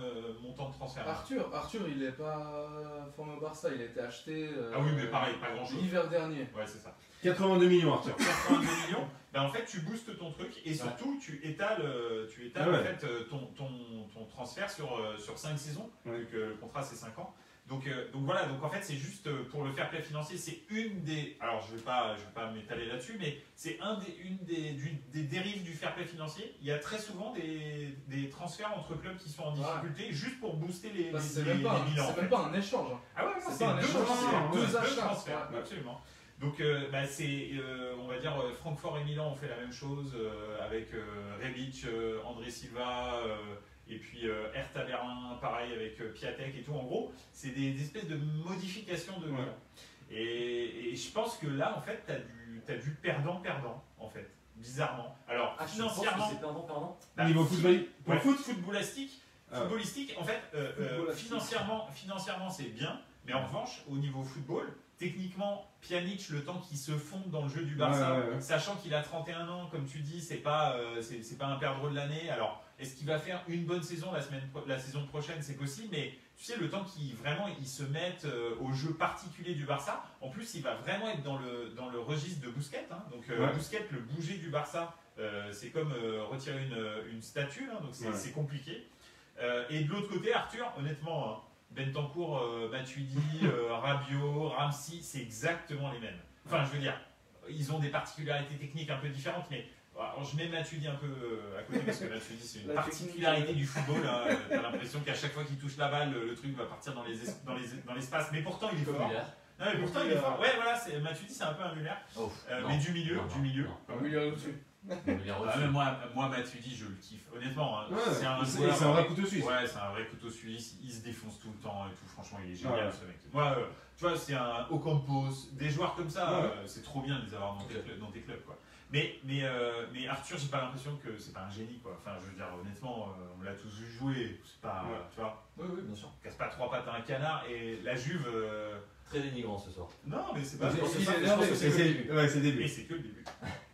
montant de transfert. Arthur, il est pas formé au Barça, il a été acheté Ah oui, mais pareil, pas grand chose. l'hiver dernier. Ouais, c'est ça. 82 millions, Arthur. 82 millions, ben en fait, tu boostes ton truc et surtout, tu étales en fait, ton transfert sur 5 saisons, vu que le contrat c'est 5 ans. Donc voilà, donc en fait c'est juste pour le fair play financier, c'est une des, alors je vais pas m'étaler là-dessus, mais c'est une des dérives du fair play financier. Il y a très souvent des transferts entre clubs qui sont en difficulté juste pour booster les bilans. C'est même pas un échange. Ah ouais, C'est c'est pas un échange, c'est deux deux achats. transferts, Ouais. absolument. Donc c'est, on va dire, Francfort et Milan ont fait la même chose avec Rebic, André Silva. Et puis Hertha Berlin, pareil avec Piatek et tout. En gros, c'est des espèces de modifications de bilan. Et je pense que là, en fait, t'as du perdant-perdant, en fait, bizarrement. Alors, financièrement, c'est perdant. bah, Niveau football. pour le footballistique, en fait, financièrement, c'est bien. Mais en revanche, au niveau football, techniquement, Pjanic, le temps qu'il se fonde dans le jeu du Barça, sachant qu'il a 31 ans, comme tu dis, c'est pas un perdreau de l'année. Alors, est-ce qu'il va faire une bonne saison la saison prochaine? C'est possible, mais tu sais, le temps qu'il se mette au jeu particulier du Barça, en plus, il va vraiment être dans le registre de Busquets. Hein. Donc, Busquets, le bouger du Barça, c'est comme retirer une statue, hein, donc c'est compliqué. Et de l'autre côté, Arthur, honnêtement, hein, Bentancur, Matuidi, Rabiot, Ramsey, c'est exactement les mêmes. Enfin, je veux dire, ils ont des particularités techniques un peu différentes, mais alors, je mets Matuidi un peu à côté parce que Matuidi, c'est une particularité du football. Hein. T'as l'impression qu'à chaque fois qu'il touche la balle, le truc va partir dans l'espace, mais pourtant il est fort. Non, mais pourtant il est fort. Ouais, voilà, Matuidi, c'est un peu un Muller, mais du milieu. Un milieu au-dessus. Moi, Matuidi, je le kiffe. Honnêtement, hein, c'est un vrai couteau suisse. Ouais, c'est un vrai couteau suisse. Il se défonce tout le temps et tout. Franchement, il est génial ce mec. Moi, tu vois, c'est un Ocampos, des joueurs comme ça, c'est trop bien de les avoir dans tes clubs, quoi. Mais Arthur, j'ai pas l'impression que c'est pas un génie, quoi. Enfin, je veux dire, honnêtement, on l'a tous vu jouer. C'est pas, tu vois. Oui, bien sûr. Casse pas 3 pattes à un canard. Et la Juve. Très dénigrant ce soir. Non, mais c'est pas. Je pense que c'est le début. Ouais, c'est le début. Mais c'est que le début.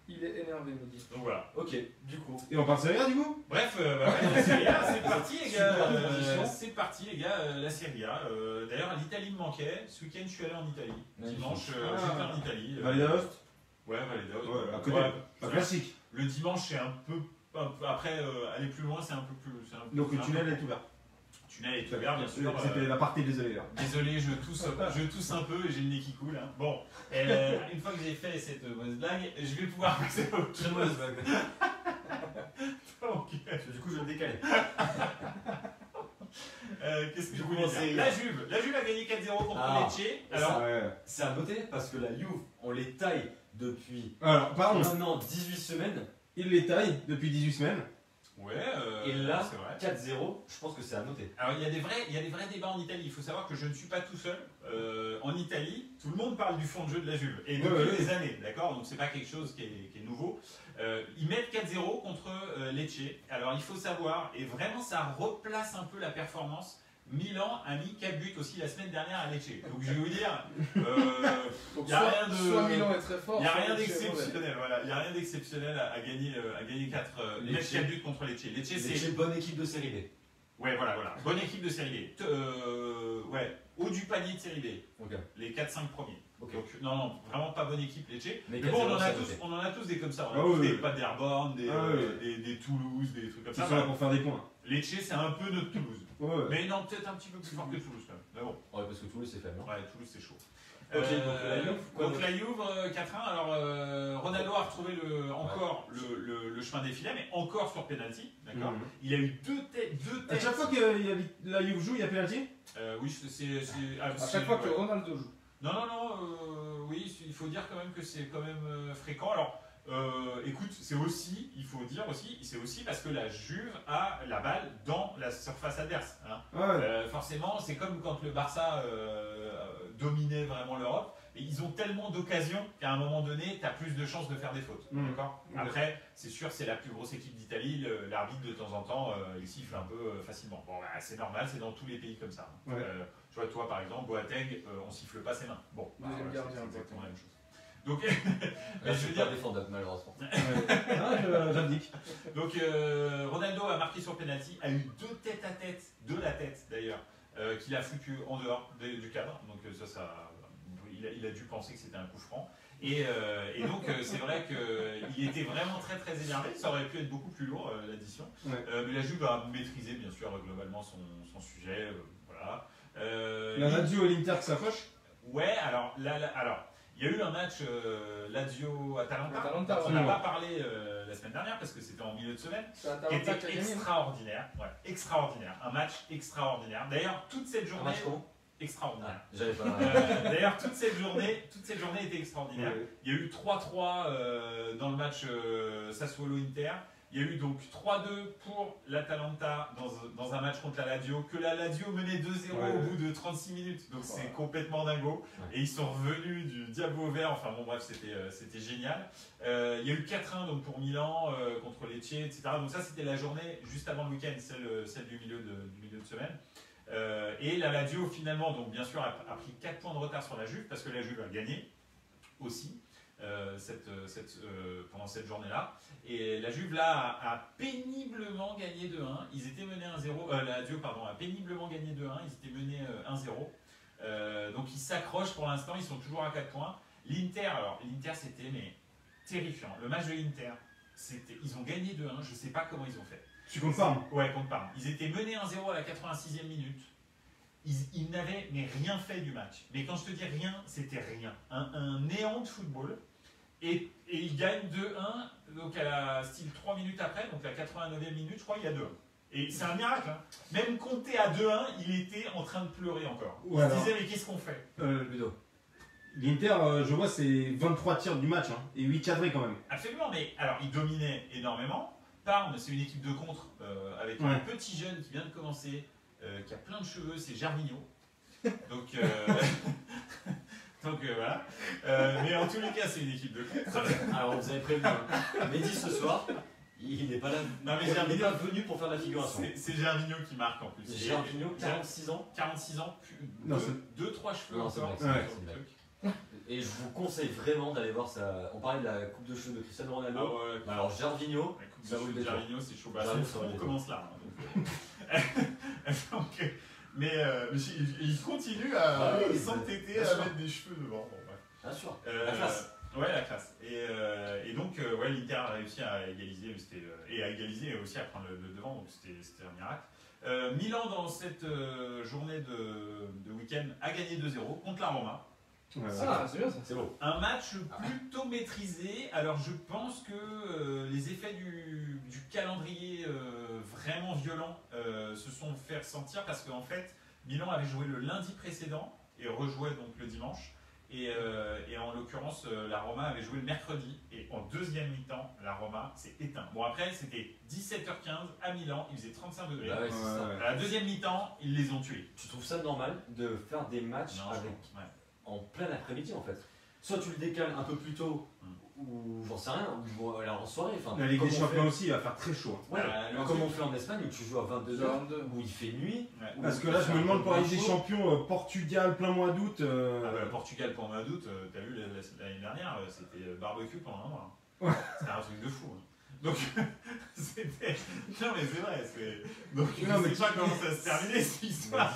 Il est énervé, Mehdi. Donc voilà. Ok, du coup. Et on part Serie A du coup? Bref, la Serie A, c'est parti les gars. C'est parti les gars, la Serie A. D'ailleurs, l'Italie me manquait. Ce week-end, je suis allé en Italie. Dimanche, j'étais en Italie. Valdaost. Ouais, Valdaost. Ouais, à côté. Pas classique. Le dimanche, c'est un peu. Après, aller plus loin, c'est un peu plus. Donc le tunnel est ouvert. Le tunnel est ouvert, bien sûr. C'était la partie, désolé là. Désolé, je tousse un peu et j'ai le nez qui coule. Hein. Bon, une fois que j'ai fait cette mauvaise blague, je vais pouvoir passer à autre chose. Très mauvaise blague. Donc, calé. Qu'est-ce que je voulais dire? La Juve a gagné 4-0 contre Lecce. Alors, c'est à noter parce que la Juve, on les taille depuis pardon. 18 semaines. Il les taille depuis 18 semaines. Ouais, et là, c'est vrai. 4-0, je pense que c'est à noter. Alors il y a des vrais débats en Italie. Il faut savoir que je ne suis pas tout seul. En Italie, tout le monde parle du fond de jeu de la Juve. Et depuis des années, d'accord? Donc c'est pas quelque chose qui est nouveau. Ils mettent 4-0 contre Lecce. Alors il faut savoir, et vraiment ça replace un peu la performance. Milan a mis 4 buts aussi la semaine dernière à Lecce. Donc je vais vous dire, il n'y a rien de. Soit Milan est très fort. Il n'y a rien d'exceptionnel, voilà. Il n'y a rien d'exceptionnel à gagner 4 buts contre Lecce. Lecce, c'est une bonne équipe de série B. Ouais, voilà. Bonne équipe de série B. Haut du panier de série B. Okay. Les 4-5 premiers. Okay. Donc, non, vraiment pas bonne équipe Lecce. Mais bon, on en a tous des comme ça. On a tous des Paderborn, des Toulouse, des trucs comme ça. Ils sont là pour faire des points. Lecce, c'est un peu notre Toulouse. Ouais. Mais non, peut-être un petit peu plus fort que Toulouse quand même. Mais bon. Ouais, parce que Toulouse c'est faible. Ouais, Toulouse c'est chaud. Donc la Juve 4-1. Alors Ronaldo a retrouvé le chemin des filets, mais encore sur penalty. D'accord. Il a eu deux têtes. À chaque fois que la Juve joue, il y a penalty. Oui, c'est à chaque fois que Ronaldo joue. Non, oui, il faut dire quand même que c'est quand même fréquent. Alors, écoute, il faut dire aussi, c'est aussi parce que la Juve a la balle dans la surface adverse. Hein. Forcément, c'est comme quand le Barça dominait vraiment l'Europe. Et ils ont tellement d'occasions qu'à un moment donné, tu as plus de chances de faire des fautes. D'accord. Après, c'est sûr, c'est la plus grosse équipe d'Italie. L'arbitre, de temps en temps, il siffle un peu facilement. Bon, c'est normal, c'est dans tous les pays comme ça. Tu vois, toi, par exemple, Boateng, on siffle pas ses mains. Bon, deuxième gardien, c'est exactement la même chose. Donc, je veux dire défendable malheureusement. J'indique. Donc, Ronaldo a marqué sur penalty, a eu 2 têtes à tête, de la tête d'ailleurs, qu'il a foutu en dehors du cadre. Donc, il a dû penser que c'était un coup franc. Et donc, c'est vrai qu'il était vraiment très très énervé. Ça aurait pu être beaucoup plus lourd, l'addition. Mais la Juve a maîtrisé, bien sûr, globalement son sujet. Voilà. La Lazio et l'Inter qui s'approchent. Ouais, alors, il y a eu un match Lazio-Atalanta. On n'a pas parlé la semaine dernière parce que c'était en milieu de semaine. Qui était extraordinaire. Ouais, extraordinaire. Un match extraordinaire. D'ailleurs, toute cette journée. Un match comment? Extraordinaire. J'avais pas. D'ailleurs, toute cette journée était extraordinaire. Il y a eu 3-3 dans le match Sassuolo-Inter. Il y a eu donc 3-2 pour l'Atalanta dans un match contre la Lazio, que la Lazio menait 2-0 au bout de 36 minutes. Donc c'est complètement dingo. Et ils sont revenus du diable au vert. Enfin bon, bref, c'était génial. Il y a eu 4-1 donc, pour Milan contre Lecce, etc. Donc ça, c'était la journée juste avant le week-end, celle du milieu de semaine. Et la Lazio, finalement, donc bien sûr, a pris 4 points de retard sur la Juve, parce que la Juve a gagné aussi. Pendant cette journée-là. Et la Juve, là, a péniblement gagné 2-1. Ils étaient menés 1-0. La Lazio, pardon, a péniblement gagné 2-1. Ils étaient menés 1-0. Donc, ils s'accrochent pour l'instant. Ils sont toujours à 4 points. L'Inter, c'était terrifiant. Le match de l'Inter, ils ont gagné 2-1. Je ne sais pas comment ils ont fait. Tu comptes Parme? Ouais, contre Parme. Ils étaient menés 1-0 à la 86e minute. Ils n'avaient rien fait du match. Mais quand je te dis rien, c'était rien. Un néant de football. Et ils gagnent 2-1, donc à la style 3 minutes après, donc la 89e minute, je crois, il y a 2-1. Et c'est un miracle. Hein. Même compté à 2-1, il était en train de pleurer encore. Il se disait, mais qu'est-ce qu'on fait Ludo. L'Inter, je vois, c'est 23 tirs du match, hein, et 8 cadrés quand même. Absolument, mais alors, ils dominaient énormément. Parme, c'est une équipe de contre, avec un petit jeune qui vient de commencer, qui a plein de cheveux, c'est Gervinho. Donc... Donc voilà. Mais en tous les cas, c'est une équipe de contre. Alors, vous avez prévenu. Mehdi ce soir, il n'est pas là. Non, mais il n'est pas venu pour faire la figuration. C'est Gervinho qui marque en plus. Gervinho, 46 ans. 46 ans, 2-3 cheveux non, encore. Et je vous conseille vraiment d'aller voir ça. On parlait de la coupe de cheveux de Cristiano Ronaldo. Ah ouais, alors, Gervinho, ça vaut le Gervinho, c'est chaud. On commence là. Donc, mais il continue à s'entêter à mettre des cheveux devant. Bon, ouais. Bien sûr. La classe. Ouais, la classe. Et donc, l'Inter a réussi à égaliser, et à égaliser et aussi à prendre le devant, donc c'était un miracle. Milan, dans cette journée de week-end, a gagné 2-0 contre la Roma. Ouais, c'est bien ça. C'est beau. Un match plutôt maîtrisé. Alors je pense que les effets du calendrier vraiment violents se sont fait sentir parce qu'en fait, Milan avait joué le lundi précédent et rejouait donc le dimanche. Et en l'occurrence, la Roma avait joué le mercredi. Et en deuxième mi-temps, la Roma s'est éteinte. Bon, après, c'était 17h15 à Milan. Il faisait 35 degrés. Bah ouais, c'est ça. À la deuxième mi-temps, ils les ont tués. Tu trouves ça normal de faire des matchs en plein après-midi en fait? Soit tu le décales un peu plus tôt, ou j'en sais rien, ou alors en soirée. La Ligue des Champions aussi, il va faire très chaud. Ouais, comme on fait en Espagne où tu joues à 22h, où il fait nuit. Parce que là, je me demande pour la Ligue des Champions, Portugal, plein mois d'août. Portugal pendant mois d'août, t'as vu l'année dernière, c'était barbecue pendant un mois. Ouais. C'était un truc de fou. Donc, c'était. Non, mais c'est vrai. Donc, non, je sais pas comment ça va se terminer cette histoire.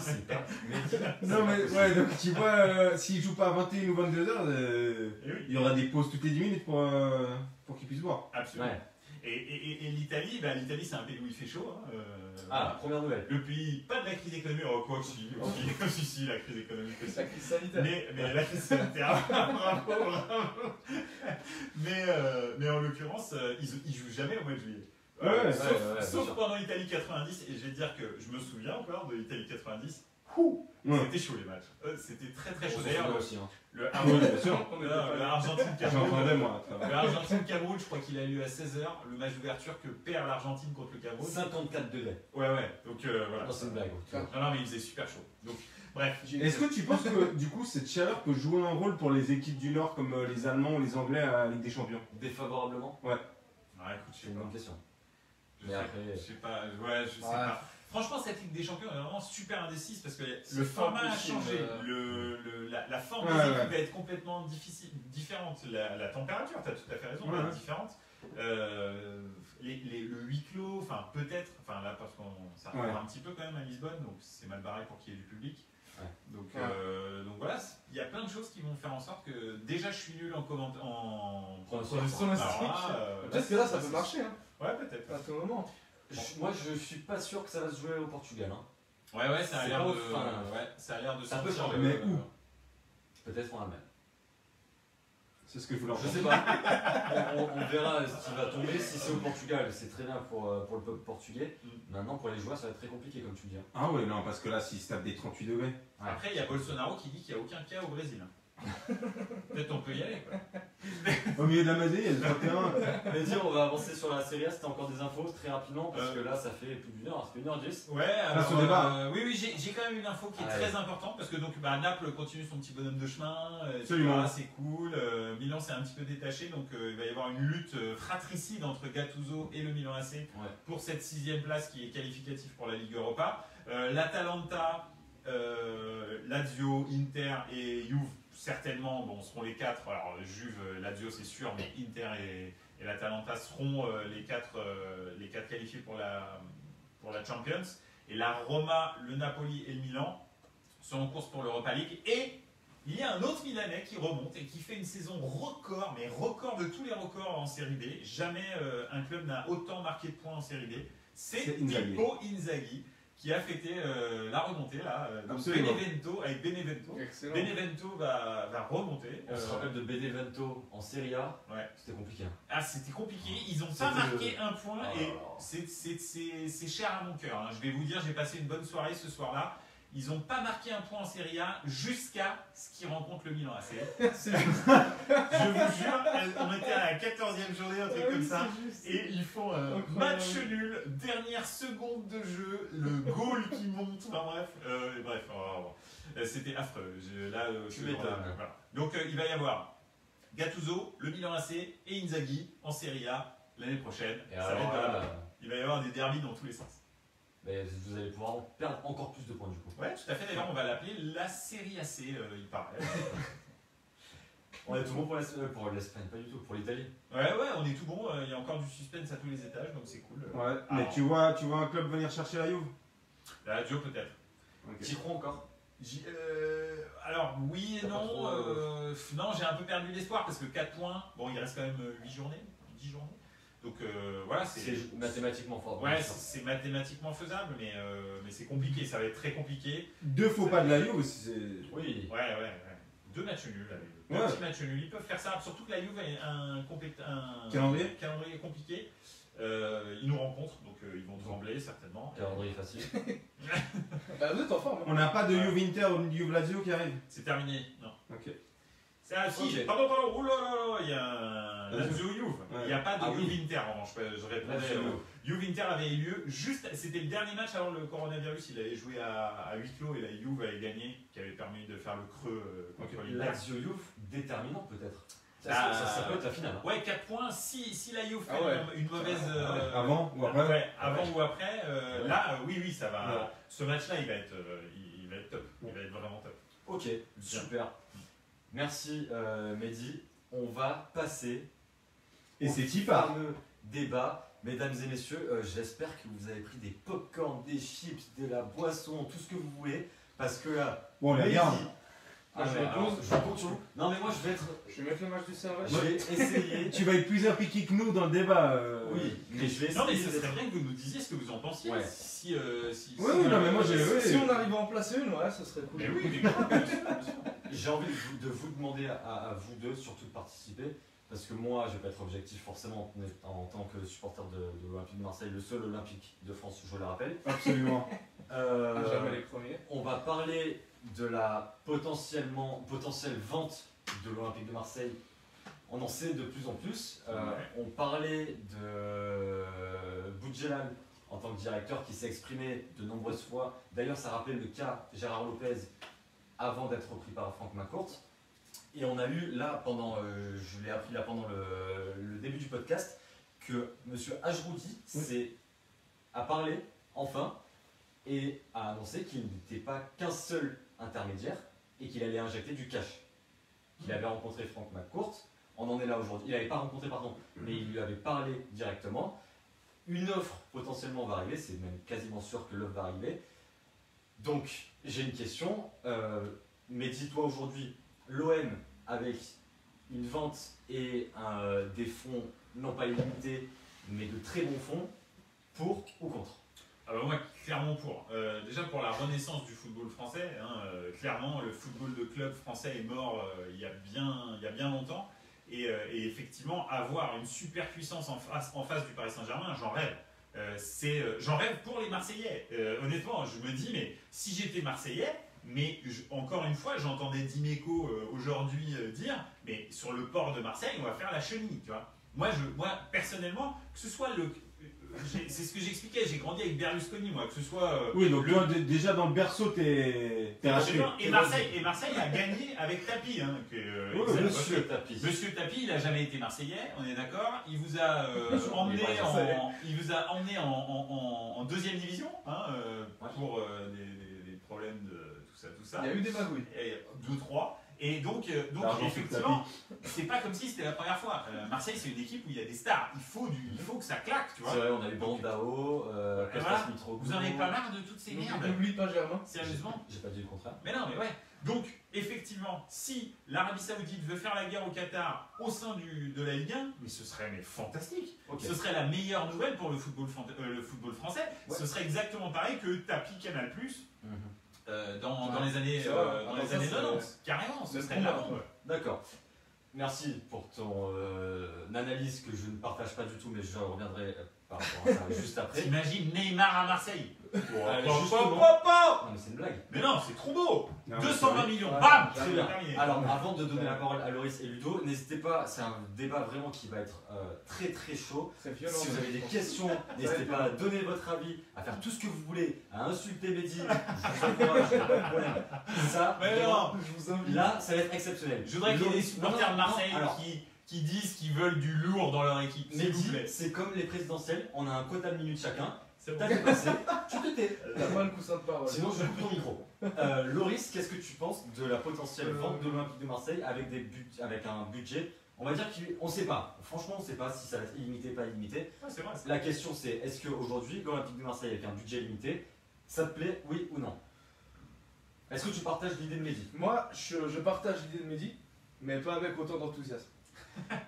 Non, mais ouais, donc tu vois, s'il joue pas à 21 ou 22h, il y aura des pauses toutes les 10 minutes pour qu'il puisse boire. Absolument. Ouais. Et l'Italie, l'Italie c'est un pays où il fait chaud. Première nouvelle. Le pays, pas de la crise économique, quoi que si, la crise économique aussi. La crise sanitaire. Mais la crise sanitaire, bravo. Mais en l'occurrence, ils jouent jamais au mois de juillet. Sauf pendant l'Italie 90, et je vais te dire que je me souviens encore de l'Italie 90. C'était chaud les matchs. C'était très très chaud. D'ailleurs, le Argentine-Cameroun, je crois qu'il a lieu à 16h. Le match d'ouverture que perd l'Argentine contre le Cameroun. 54 degrés. Ouais. Donc voilà. Non, c'est une blague. Non, mais il faisait super chaud. Donc, bref. Est-ce que tu penses que du coup cette chaleur peut jouer un rôle pour les équipes du Nord comme les Allemands ou les Anglais à la Ligue des Champions? Défavorablement? Ouais, écoute, c'est une bonne question. Je sais pas. Je sais pas. Franchement, cette Ligue des Champions est vraiment super indécise parce que le format a changé. La forme des équipes va être complètement différente. La température, tu as tout à fait raison, va être différente. Le huis clos, enfin peut-être, là parce qu'on ça revient un petit peu quand même à Lisbonne, donc c'est mal barré pour qu'il y ait du public. Donc voilà, il y a plein de choses qui vont faire en sorte que déjà je suis nul en pronostic. Peut-être que là ça peut marcher. Ouais, peut-être. À tout moment. Moi je suis pas sûr que ça va se jouer au Portugal. Ouais, ça a l'air de. Ça a l'air de. Ça peut changer. Mais où? Peut-être en Allemagne. C'est ce que je voulais Je sais pas. on verra ce qui va tomber. Si c'est au Portugal, c'est très bien pour le peuple portugais. Maintenant, pour les joueurs, ça va être très compliqué, comme tu dis. Ah ouais, non, parce que là, s'ils se tapent des 38 degrés. Après, il y a Bolsonaro qui dit qu'il n'y a aucun cas au Brésil. Peut-être on peut y aller, quoi. Au milieu de l'Amazonie, il y a le 31. Mais dire, on va avancer sur la Serie A. C'était encore des infos très rapidement, parce que là, ça fait plus d'une heure. Ça fait 1h10. Ouais, alors. Oui, j'ai quand même une info qui est très importante, parce que donc Naples continue son petit bonhomme de chemin. C'est cool. Milan s'est un petit peu détaché, donc il va y avoir une lutte fratricide entre Gattuso et le Milan AC pour cette 6ème place qui est qualificative pour la Ligue Europa. L'Atalanta, Lazio, Inter et Juve, certainement, seront les 4. Alors Juve, Lazio c'est sûr, mais Inter et l'Atalanta seront les 4 qualifiés pour la Champions. Et la Roma, le Napoli et le Milan sont en course pour l'Europa League. Et il y a un autre Milanais qui remonte et qui fait une saison record, mais record de tous les records en Série B. Jamais un club n'a autant marqué de points en Série B. C'est Pippo Inzaghi qui a fêté la remontée là. Donc avec Benevento. Excellent. Benevento va remonter. On se rappelle de Benevento en Serie A. C'était compliqué. C'était compliqué. Ils n'ont pas marqué un point et c'est cher à mon cœur. Je vais vous dire, j'ai passé une bonne soirée ce soir-là. Ils n'ont pas marqué un point en Serie A jusqu'à ce qu'ils rencontrent le Milan AC. Je vous jure, on était à la 14e journée, un truc comme ça. Et ils font un match nul, dernière seconde de jeu, le goal qui monte. C'était affreux. Voilà. Donc il va y avoir Gattuso, le Milan AC et Inzaghi en Serie A l'année prochaine. Il va y avoir des derbys dans tous les sens. Mais vous allez pouvoir perdre encore plus de points du coup. Ouais, tout à fait. D'ailleurs, on va l'appeler la Serie AC, il paraît. On est tout bon pour l'Espagne, pas du tout, pour l'Italie. Ouais, on est tout bon. Il y a encore du suspense à tous les étages, donc c'est cool. Ouais, mais tu vois un club venir chercher la Juve? La Juve peut-être. T'y crois encore? Alors oui et non. Non, j'ai un peu perdu l'espoir parce que 4 points, il reste quand même 10 journées. Donc voilà, c'est mathématiquement fort. Ouais, c'est mathématiquement faisable, mais c'est compliqué, ça va être très compliqué. 2 faux pas de la Juve aussi. Oui. Ouais. 2 matchs nuls. 2 petits matchs nuls, ils peuvent faire ça. Surtout que la Juve a un calendrier compliqué. Ils nous rencontrent, donc ils vont trembler certainement. Calendrier facile. Bah, vous êtes en forme. On n'a pas de Juve Inter ou de Juve Lazio qui arrive. C'est terminé, non. Ok. C'est un si, Ok. pardon, oh là là, il y a un Lazio Juve. Il n'y a pas de Juve Inter, en revanche, je répondais. Juve Inter avait eu lieu juste, c'était le dernier match avant le coronavirus, il avait joué à huis clos et la Juve avait gagné, qui avait permis de faire le creux contre l'Inter. Lazio Juve, déterminant peut-être. Ah, Ça peut être la finale. Ouais, 4 points, si la Juve fait Ah ouais. une mauvaise... Avant ou après ouais, avant ou après, là, oui, ça va. Ouais. Ce match-là, il va être top, il va être vraiment top. Ok, super. Merci Mehdi. On va passer Et au c'est Tipa. fameux débat. Mesdames et messieurs, j'espère que vous avez pris des pop-corn, des chips, de la boisson, tout ce que vous voulez. Parce que là, Bon, on les Mehdi- regarde. Ah, Je mais alors, pose. je compte sur vous. Non mais moi je vais être. Je vais mettre le match du Servette. Je vais essayer. Tu vas être plus impliqué que nous dans le débat. Oui, mais je vais essayer. Non, mais ce d'être- serait bien que vous nous disiez ce que vous en pensiez. Ouais. Si, Oui, non, mais moi j'ai. Si on arrive à en placer une, ouais, ça serait cool. Mais oui, bien sûr. J'ai envie de vous demander à vous deux surtout de participer. Parce que moi, je vais pas être objectif forcément en tant que supporter de l'Olympique de Marseille, le seul Olympique de France, je le rappelle. Absolument. Jamais les premiers. On va parler de la potentielle vente de l'Olympique de Marseille. On en sait de plus en plus. On parlait de Boudjelal en tant que directeur qui s'est exprimé de nombreuses fois. D'ailleurs, ça rappelait le cas Gérard Lopez avant d'être repris par Franck McCourt. Et on a eu là, je l'ai appris là pendant le début du podcast, que M. Ajroudi a parlé enfin et a annoncé qu'il n'était pas qu'un seul intermédiaire et qu'il allait injecter du cash. Qu'il avait rencontré Franck McCourt, on en est là aujourd'hui. Il n'avait pas rencontré, pardon, mais il lui avait parlé directement. Une offre potentiellement va arriver, c'est même quasiment sûr que l'offre va arriver. Donc j'ai une question, mais dis-toi aujourd'hui, l'OM avec une vente et des fonds non pas illimités, mais de très bons fonds, pour ou contre? Alors moi, clairement pour. Déjà pour la renaissance du football français, clairement le football de club français est mort il y a bien longtemps. Et effectivement, avoir une super puissance en face du Paris Saint-Germain, j'en rêve. J'en rêve pour les Marseillais. Honnêtement, je me dis, mais si j'étais Marseillais, mais encore une fois, j'entendais Dimeco aujourd'hui dire, mais sur le port de Marseille, on va faire la chenille, tu vois. Moi, personnellement, que ce soit c'est ce que j'expliquais, j'ai grandi avec Berlusconi, moi, que ce soit... Oui, donc toi, déjà dans le berceau, t'es racheté. Et Marseille a gagné avec Tapie. Monsieur Tapie. Monsieur Tapie, il n'a jamais été Marseillais, on est d'accord. Il vous a emmené en deuxième division pour des problèmes de tout ça. Il y a eu des magouilles. 2 ou 3. Et donc effectivement, c'est pas comme si c'était la première fois. Marseille, c'est une équipe où il y a des stars. Il faut que ça claque, tu vois. C'est vrai, on a eu Bandao, Costas Mitroglou. Vous en avez pas marre de toutes ces merdes? N'oublie pas Germain. Sérieusement? J'ai pas dit le contraire. Mais non, mais ouais. Donc, effectivement, si l'Arabie Saoudite veut faire la guerre au Qatar au sein de la Ligue 1, mais ce serait fantastique. Okay. Ce serait la meilleure nouvelle pour le football français. Ouais. Ce serait exactement pareil que Tapie Canal+. Dans les années 90, carrément, ce serait la bombe. D'accord. Merci pour ton analyse que je ne partage pas du tout, mais je reviendrai par rapport à ça juste après. T'imagines Neymar à Marseille? Justement. Non mais c'est une blague. Mais non, c'est trop beau. Non, 220 millions, Ouais, bam, Très bien. Alors avant de donner la parole à Loris et Ludo, n'hésitez pas, c'est un débat vraiment qui va être très très chaud. C'est violent. Si vous avez des questions, n'hésitez pas à donner votre avis, à faire tout ce que vous voulez, à insulter Mehdi, je vous encourage, il n'y a pas de problème. Ça, Mais vraiment, non, Je vous invite. là, ça va être exceptionnel. je voudrais qu'il y ait des Loris- supporters de Marseille non, alors, qui disent qu'ils veulent du lourd dans leur équipe. S'il vous Mehdi, plaît. c'est comme les présidentielles, on a un quota de minutes chacun. C'est bon. T'as dépassé, tu te tais. T'as pas le coussin de parole. Sinon, je coupe ton micro. Loris, qu'est-ce que tu penses de la potentielle vente de l'Olympique de Marseille avec un budget? On va dire qu'on ne sait pas. Franchement, on ne sait pas si ça va être illimité, pas illimité. Ouais, c'est vrai. La question, c'est est-ce qu'aujourd'hui, l'Olympique de Marseille avec un budget limité, ça te plaît, oui ou non? Est-ce que tu partages l'idée de Mehdi? Moi, je partage l'idée de Mehdi, mais pas avec autant d'enthousiasme.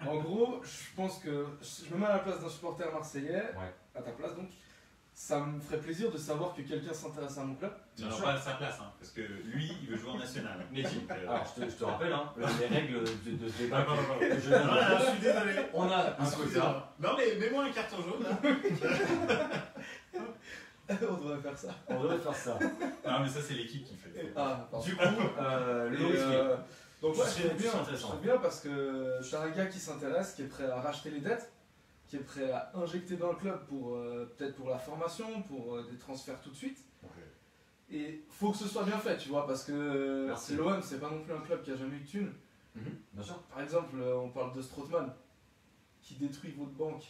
En gros, je pense que je me mets à la place d'un supporter marseillais, Ouais. à ta place donc. ça me ferait plaisir de savoir que quelqu'un s'intéresse à mon club. Non, pas à sa place, hein, parce que lui, il veut jouer en national. Mehdi, alors je te rappelle, hein, les règles de ce débat. Je suis désolé. On a un quota. Non, mais mets-moi un carton jaune. Là. On devrait faire ça. On devrait faire ça. Non, mais ça, c'est l'équipe qui fait. Ah, pardon. Du coup, le donc ouais, c'est intéressant. C'est bien parce que je suis un gars qui s'intéresse, qui est prêt à racheter les dettes, qui est prêt à injecter dans le club pour peut-être pour la formation, pour des transferts tout de suite. Okay. Et faut que ce soit bien fait, tu vois, parce que l'OM c'est pas non plus un club qui a jamais eu de thunes. Bien sûr. Par exemple, on parle de Strootman qui détruit votre banque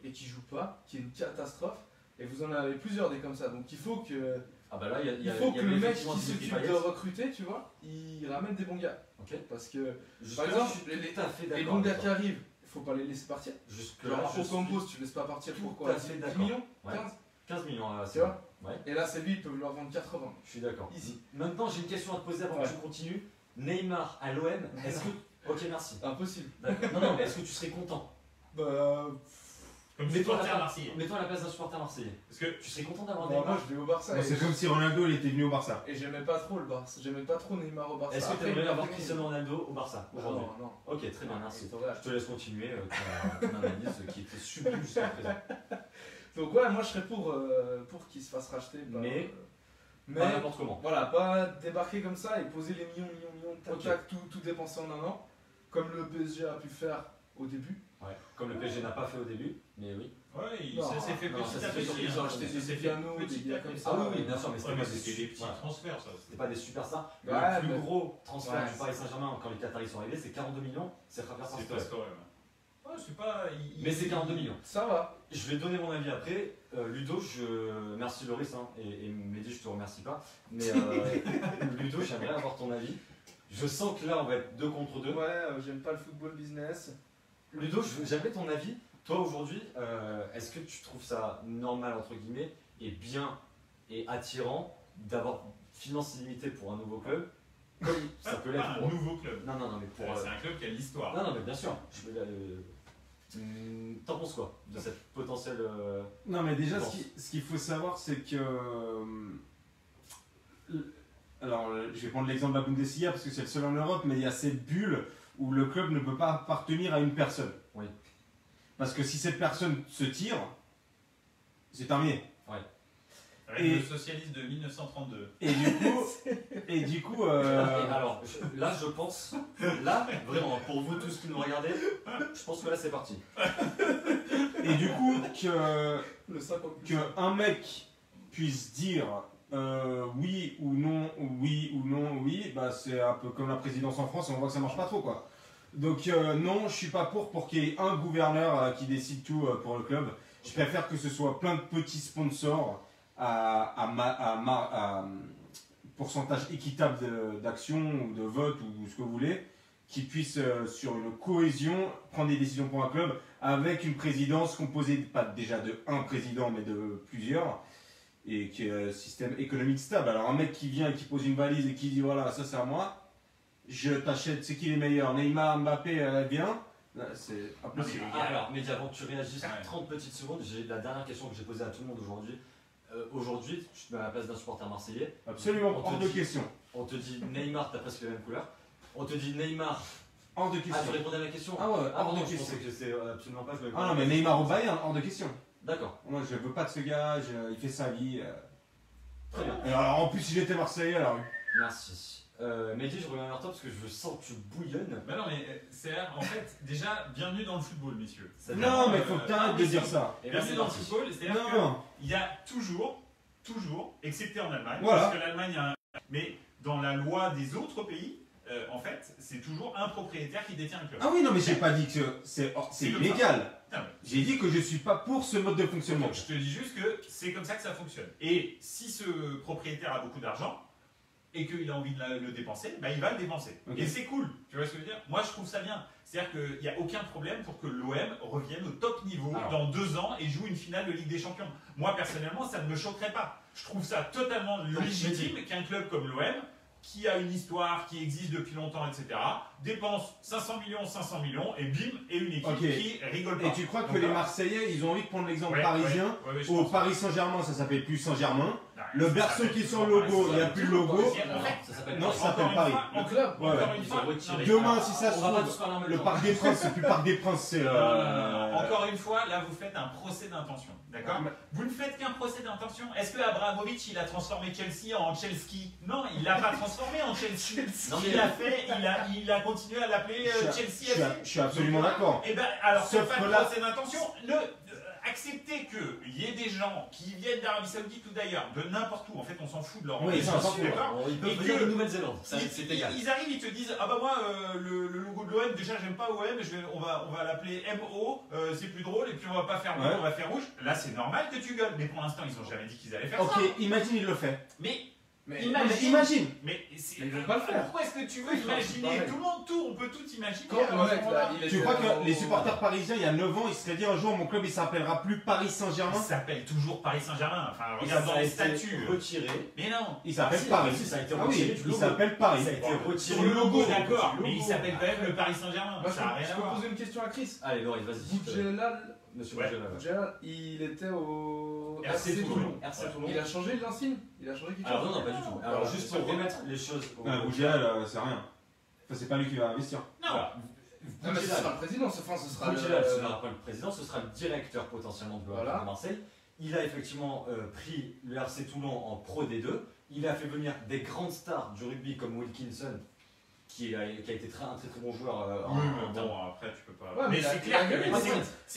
et qui joue pas, qui est une catastrophe. Et vous en avez plusieurs des comme ça, donc il faut que le mec qui s'occupe de recruter, tu vois, il ramène des bons gars. Ok. Parce que, par exemple, les bons gars qui arrivent, il faut pas les laisser partir. Genre Ocampos, tu laisses pas partir pour quoi, 10 millions, 15 millions, tu vois. Ouais. Et là, c'est lui, ils peuvent leur vendre 80. Je suis d'accord. Easy. Maintenant, j'ai une question à te poser avant que tu continues. Neymar à l'OM, est-ce que... Ok, merci. Impossible. Non, mais est-ce que tu serais content? Bah... Comme supporter marseillais. Mets-toi à la place d'un supporter marseillais. Parce que tu serais content d'avoir Neymar. Moi, je vais au Barça. C'est comme si Ronaldo il était venu au Barça. Et j'aimais pas trop le Barça. J'aimais pas trop Neymar au Barça. Est-ce que tu aimerais avoir Cristiano Ronaldo au Barça aujourd'hui? Non. Ok, très bien, merci. Je te laisse continuer ton analyse qui était sublime jusqu'à présent. Donc ouais, moi je serais pour qu'il se fasse racheter. Mais pas n'importe comment. Voilà, pas débarquer comme ça et poser les millions, tac, tout dépenser en un an, comme le PSG a pu faire au début. Ouais, comme le PSG n'a pas fait au début, mais oui. Ouais, ça s'est fait petit à petit. Ils ont acheté des pianos, des gars comme ça. Ah oui, bien sûr, mais c'était pas des petits transferts, ça. C'était pas des superstars. Le plus gros transfert du Paris Saint-Germain quand les Qataris sont arrivés, c'est 42 millions. C'est Javier Pastore. C'est Pastore, ouais. C'est pas. Mais c'est 42 millions. Ça va. Je vais donner mon avis après. Ludo, merci Loris, hein, et Mehdi, je te remercie pas. Mais Ludo, j'aimerais avoir ton avis. Je sens que là, on va être 2 contre 2. Ouais, j'aime pas le football business. Ludo, j'aimerais ton avis. Toi, aujourd'hui, est-ce que tu trouves ça normal, entre guillemets, et bien et attirant d'avoir finance illimitée pour un nouveau club, comme ça peut l'être pour un nouveau club? Non, mais pour... C'est un club qui a l'histoire. Non, mais bien sûr. T'en penses quoi de cette potentielle... Non, mais déjà, ce qu'il faut savoir, c'est que... Alors, je vais prendre l'exemple de la Bundesliga parce que c'est le seul en Europe, mais il y a cette bulle où le club ne peut pas appartenir à une personne. Oui. Parce que si cette personne se tire, c'est terminé. Ouais. Règle socialiste de 1932. Et du coup, alors, là, je pense, là, vraiment, pour vous tous qui nous regardez, je pense que là, c'est parti. Et du coup, que un mec puisse dire oui ou non, oui, bah c'est un peu comme la présidence en France, on voit que ça marche pas trop, quoi. Donc non, je suis pas pour qu'il y ait un gouverneur qui décide tout pour le club. Je préfère que ce soit plein de petits sponsors à pourcentage équitable d'actions ou de votes ou ce que vous voulez, qui puissent sur une cohésion prendre des décisions pour un club avec une présidence composée pas déjà de un président mais de plusieurs, et qui est un système économique stable. Alors un mec qui vient et qui pose une valise et qui dit voilà, ça c'est à moi, je t'achète, c'est qui les meilleurs, Neymar, Mbappé, elle vient, c'est impossible. Alors, mais avant que tu réagisses, 30 petites secondes, j'ai la dernière question que j'ai posée à tout le monde aujourd'hui. Aujourd'hui, tu te mets à la place d'un supporter marseillais. Absolument, hors de question. On te dit Neymar, t'as presque la même couleur. On te dit Neymar. Hors de question. Ah, tu répondais à ma question? Ah ouais, hors de question. Je pensais que c'est absolument pas. Ah non, mais Neymar au Bayern, hors de question. D'accord. Moi, je veux pas de ce gars, il fait sa vie. Très bien. Alors, en plus, il était marseillais, alors. Merci. Mehdi, je reviens vers toi parce que je sens que tu bouillonnes. Bah non, mais c'est en fait, déjà, bienvenue dans le football, messieurs. Non, mais faut que t'arrêtes de dire ça. Bienvenue dans le football, c'est-à-dire qu'il y a toujours, excepté en Allemagne, voilà. Parce que l'Allemagne a mais dans la loi des autres pays, en fait, c'est toujours un propriétaire qui détient un club. Ah oui, non, mais j'ai pas dit que c'est illégal. J'ai dit que je suis pas pour ce mode de fonctionnement. Donc, je te dis juste que c'est comme ça que ça fonctionne. Et si ce propriétaire a beaucoup d'argent, et qu'il a envie de le dépenser, bah il va le dépenser. Okay. Et c'est cool, tu vois ce que je veux dire? Moi je trouve ça bien. C'est-à-dire qu'il n'y a aucun problème pour que l'OM revienne au top niveau dans 2 ans et joue une finale de Ligue des Champions. Moi personnellement, ça ne me choquerait pas. Je trouve ça totalement légitime qu'un club comme l'OM qui a une histoire, qui existe depuis longtemps, etc., dépense 500 millions, et bim, et une équipe qui rigole pas. Et tu crois que les Marseillais, ils ont envie de prendre l'exemple parisien, au Paris Saint-Germain, ça s'appelle plus Saint-Germain. Le berceau qui est sur le logo, il n'y a plus le logo. Non, ça s'appelle Paris. Demain, si ça se trouve, le Parc des Princes, c'est plus Parc des Princes, c'est. Encore une fois, là, vous faites un procès d'intention. D'accord. Vous ne faites qu'un procès d'intention. Est-ce que Abramovich, il a transformé Chelsea en Chelsea? Non, il l'a pas transformé en Chelsea. Il a continué à l'appeler Chelsea. Je suis absolument d'accord. Et ben, alors, c'est pas un procès d'intention. Accepter qu'il y ait des gens qui viennent d'Arabie Saoudite ou d'ailleurs, de n'importe où, en fait on s'en fout de leur origine, ils peuvent venir de Nouvelle-Zélande, c'est égal. Ils arrivent, ils te disent ah bah moi le logo de l'OM, déjà j'aime pas OM, on va l'appeler MO, c'est plus drôle et puis on va pas faire bleu, on va faire rouge. Là c'est normal que tu gueules, mais pour l'instant ils ont jamais dit qu'ils allaient faire ça. Ok, imagine il le fait. Mais imagine. Mais ils vont pas le faire. Pourquoi est-ce que tu veux imaginer? Tout le monde, on peut tout imaginer. Tu crois que les supporters parisiens, il y a 9 ans, ils se seraient dit un jour mon club il s'appellera plus Paris Saint-Germain? Il s'appelle toujours Paris Saint-Germain. Enfin, regarde dans les statuts. Retiré. Mais non. Il s'appelle Paris. Ça a été retiré. Il s'appelle Paris. Ça a été retiré. Sur le logo, d'accord. Mais il s'appelle quand même le Paris Saint-Germain. Ça n'a rien à voir. Je peux poser une question à Chris. Allez, Loris, vas-y. Monsieur Boudjelal, il était au RC Toulon. Il a changé l'insigne? Il a changé quelque chose? Alors non, pas du tout. Alors juste pour remettre les choses au Boudjelal, c'est rien. Enfin, c'est pas lui qui va investir. Non. Non, mais ce sera le président, ce sera Boudjelal, ce sera pas le président, ce sera le directeur potentiellement de Marseille. Il a effectivement pris le RC Toulon en Pro D2. Il a fait venir des grandes stars du rugby comme Wilkinson, qui a été un très bon joueur. Bon, après tu peux pas. Mais c'est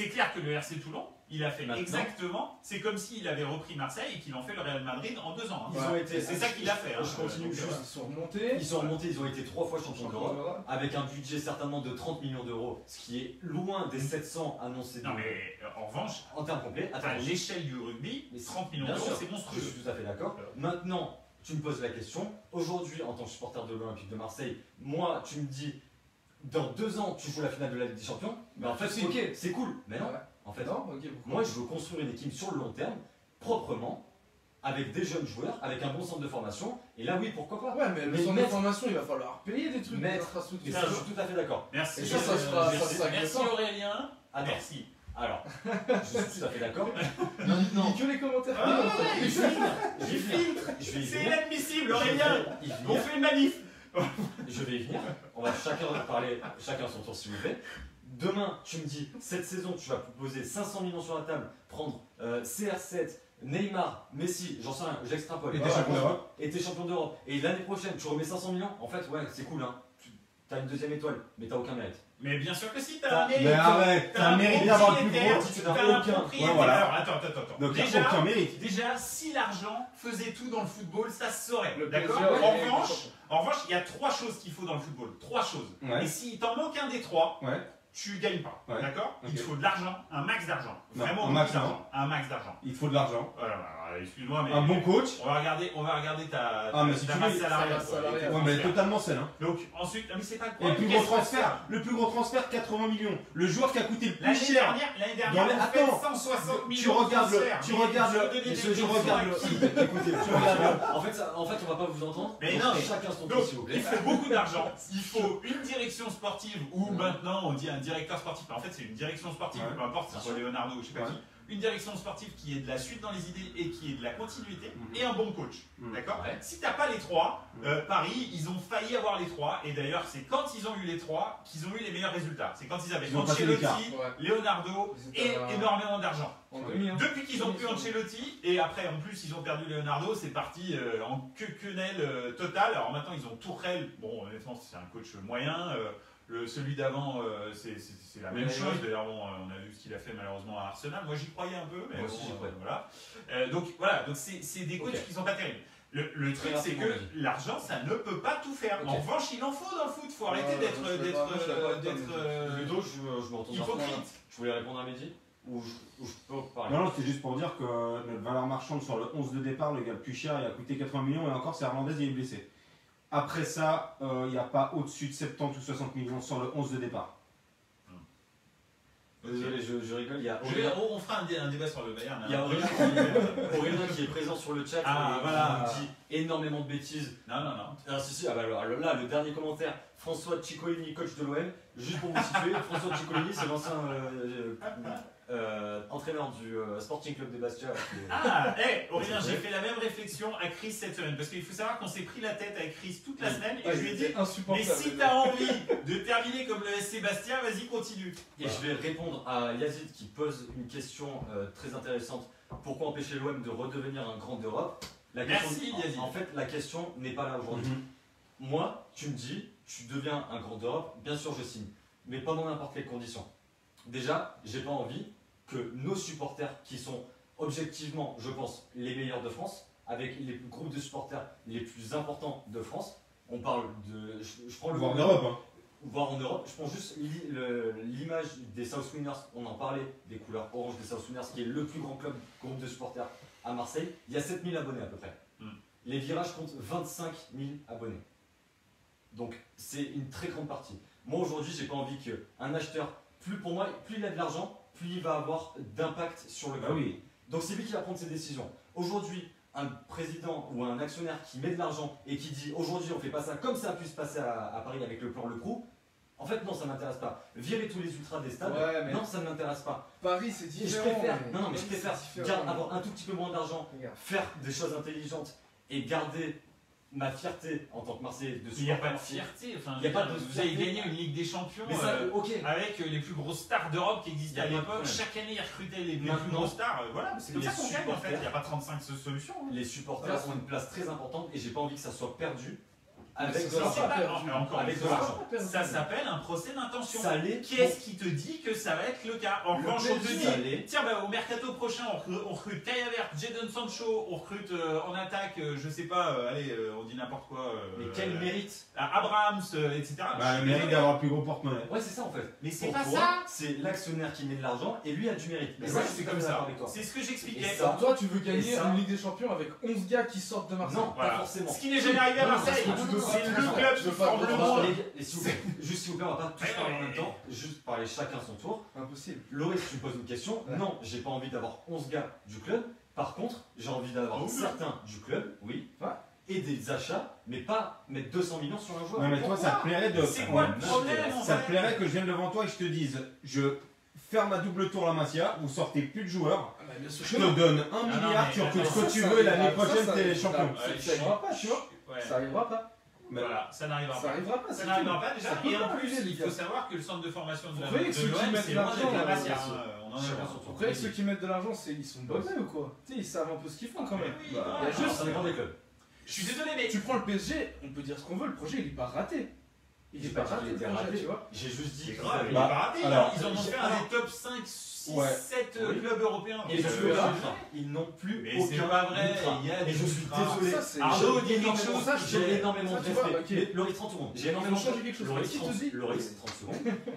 clair que le RC Toulon, il a fait exactement. C'est comme s'il avait repris Marseille et qu'il en fait le Real Madrid en 2 ans. C'est ça qu'il a fait. Je continue juste. Ils sont remontés. Ils ont été 3 fois champions d'Europe, avec un budget certainement de 30 millions d'euros, ce qui est loin des 700 annoncés. Non, mais en revanche, en termes complets, à l'échelle du rugby, 30 millions d'euros, c'est monstrueux. Je suis tout à fait d'accord. Maintenant, tu me poses la question, aujourd'hui en tant que supporter de l'Olympique de Marseille, moi tu me dis, dans 2 ans tu joues la finale de la Ligue des Champions, mais en fait ok, c'est cool, mais non, en fait non, moi je veux construire une équipe sur le long terme, proprement, avec des jeunes joueurs, avec un bon centre de formation, et là oui pourquoi pas. Ouais mais le centre de formation il va falloir payer des trucs, je suis tout à fait d'accord. Merci. Et ça sera merci Aurélien. Merci. Alors, je suis tout à fait d'accord. Non. Que les commentaires. J'y filtre. C'est inadmissible, Aurélien. On fait une manif. Je vais y venir. On va chacun parler, chacun son tour s'il vous plaît. Demain, tu me dis, cette saison, tu vas poser 500 millions sur la table, prendre CR7, Neymar, Messi, j'en sais rien, j'extrapole. Et t'es champion d'Europe. Et l'année prochaine, tu remets 500 millions. En fait, ouais, c'est cool, hein. T'as une 2e étoile, mais t'as aucun mérite. Mais bien sûr que si, t'as un mérite. Mais arrête, t'as un mérite d'avoir le plus gros. Tu n'as aucun. Voilà. Attends. Donc déjà, aucun mérite. Déjà, si l'argent faisait tout dans le football, ça se saurait. D'accord. En revanche, il y a 3 choses qu'il faut dans le football. 3 choses. Et s'il t'en manque un des 3, tu gagnes pas. D'accord. Il te faut de l'argent, un max d'argent. Vraiment un max d'argent. Un max d'argent. Il faut de l'argent. Voilà, excuse-moi, mais. Un bon coach. On va regarder ta masse salariale. Ouais, mais totalement saine. Hein. Donc ensuite, mais c'est pas le problème. Le plus gros transfert, 80 millions. Le joueur qui a coûté le plus cher. L'année dernière, attends, 160 millions. Tu regardes. En fait, on va pas vous entendre. Mais non, chacun son tour, s'il vous plaît. Il faut beaucoup d'argent. Il faut une direction sportive ou maintenant on dit un directeur sportif. En fait, c'est une direction sportive, peu importe, c'est soit Leonardo ou je sais pas qui. Une direction sportive qui ait de la suite dans les idées et qui ait de la continuité et un bon coach. D'accord. Si t'as pas les 3, Paris, ils ont failli avoir les 3 et d'ailleurs c'est quand ils ont eu les 3 qu'ils ont eu les meilleurs résultats. C'est quand ils avaient Ancelotti, Leonardo et énormément d'argent. Depuis qu'ils ont plus Ancelotti et après en plus ils ont perdu Leonardo, c'est parti en quenelle totale. Alors maintenant ils ont Tourelle, bon honnêtement c'est un coach moyen. Celui d'avant, c'est la même chose. D'ailleurs, on a vu ce qu'il a fait malheureusement à Arsenal. Moi, j'y croyais un peu, mais moi aussi, j'y croyais. Voilà. Donc c'est des coachs qui sont pas terribles. Le truc, c'est que l'argent, ça ne peut pas tout faire. En revanche, il en faut dans le foot. Il faut arrêter d'être Ludo, je me retourne hypocrite. Je voulais répondre à Mehdi ou je peux parler? Non, c'était juste pour dire que notre valeur marchande sur le 11 de départ, le gars le plus cher, il a coûté 80 millions et encore, c'est Hernandez, il est blessé. Après ça, il n'y a pas au-dessus de 70 ou 60 millions sur le 11 de départ. Désolé, je rigole, il y a On fera un débat sur le Bayern. Il y a Aurélien qui est présent sur le chat qui dit énormément de bêtises. Non. Ah, si, alors là, le dernier commentaire, François Ciccolini, coach de l'OM, juste pour vous situer, François Ciccolini, c'est l'ancien entraîneur du Sporting Club de Bastia. Aurélien, j'ai fait la même réflexion à Chris cette semaine, parce qu'il faut savoir qu'on s'est pris la tête avec Chris toute la semaine, et je lui ai dit, mais si t'as envie de terminer comme le SC Bastia, vas-y, continue. Et je vais répondre à Yazid qui pose une question très intéressante. Pourquoi empêcher l'OM de redevenir un grand d'Europe? Merci Yazid. En fait, la question n'est pas là aujourd'hui. Moi, tu me dis, tu deviens un grand d'Europe, bien sûr je signe, mais pas dans n'importe quelles conditions. Déjà, j'ai pas envie que nos supporters, qui sont objectivement, je pense, les meilleurs de France, avec les groupes de supporters les plus importants de France, on parle de... Je prends le voire en Europe. Hein. Voire en Europe, je prends juste l'image des South Winners, on en parlait, des couleurs orange des South Winners, qui est le plus grand club, groupe de supporters à Marseille. Il y a 7000 abonnés à peu près. Les virages comptent 25 000 abonnés. Donc c'est une très grande partie. Moi aujourd'hui, j'ai pas envie qu'un acheteur, pour moi, plus il a de l'argent, plus il va avoir d'impact sur le club. Oui. Donc c'est lui qui va prendre ses décisions. Aujourd'hui, un président ou un actionnaire qui met de l'argent et qui dit aujourd'hui on fait pas ça comme ça a pu se passer à Paris avec le plan Le Crou, en fait non, ça m'intéresse pas. Virer tous les ultras des stades, non, ça ne m'intéresse pas. Paris c'est différent. Je préfère avoir un tout petit peu moins d'argent, faire des choses intelligentes et garder ma fierté en tant que Marseillais de supporter. Il n'y a pas de fierté. Enfin, il y a pas de vous avez gagné une Ligue des Champions avec les plus grosses stars d'Europe qui existaient à l'époque. Chaque année, ils recrutaient les plus grosses stars. Voilà, c'est comme ça qu'on gagne en fait. Il n'y a pas 35 solutions. Les supporters ont une place très importante et j'ai pas envie que ça soit perdu. Avec de l'argent. Ça s'appelle un procès d'intention. Qui est-ce qui te dit que ça va être le cas? En revanche, on te dit, tiens, au mercato prochain, on recrute Kai Havertz, Jadon Sancho, on recrute en attaque, je sais pas, allez, on dit n'importe quoi. Mais quel mérite? Abrahams, etc. Le mérite d'avoir le plus gros porte-monnaie. Ouais, c'est ça en fait. Mais c'est pas ça. C'est l'actionnaire qui met de l'argent et lui a du mérite. Mais ça, c'est comme ça. C'est ce que j'expliquais. Toi, tu veux gagner une Ligue des Champions avec 11 gars qui sortent de Marseille? Non, pas forcément. Ce qui n'est jamais arrivé à Marseille. C'est le club qui forme le monde. Juste s'il vous plaît, on va pas tous parler en même temps, juste parler chacun son tour. Impossible. Loris, tu me poses une question. Non, j'ai pas envie d'avoir 11 gars du club. Par contre, j'ai envie d'avoir certains du club, oui, et des achats, mais pas mettre 200 millions sur un joueur. Non, mais toi, ça te plairait de. C'est quoi le problème? Ça te plairait que je vienne devant toi et je te dise, je ferme à double tour la Masia, vous sortez plus de joueurs, je te donne 1 milliard, tu recrutes ce que tu veux et l'année prochaine, t'es les champions. Ça arrivera pas, tu vois. Ça arrivera pas. Voilà, ça n'arrivera pas. Ça arrivera pas. Ça n'arrivera pas déjà. Et en plus, il faut savoir que le centre de formation de l'OM, c'est loin de la Masia. Vous croyez que ceux qui mettent de l'argent, ils sont bonnets ou quoi? Tu sais, ils savent un peu ce qu'ils font quand même. Il y a juste un des clubs. Je suis désolé, mais. Tu prends le PSG, on peut dire ce qu'on veut, le projet il est pas raté. Il est pas raté, tu vois. J'ai juste dit. C'est grave, il est pas raté. Ils en ont fait un des top 5, 6, 7 clubs européens. Et ceux-là, ils n'ont plus mais aucun. C'est pas vrai, il y a des. Et je suis désolé. Arnaud dit quelque chose. J'ai énormément de respect. Loris, 30 secondes. J'ai énormément de Loris, 30 secondes.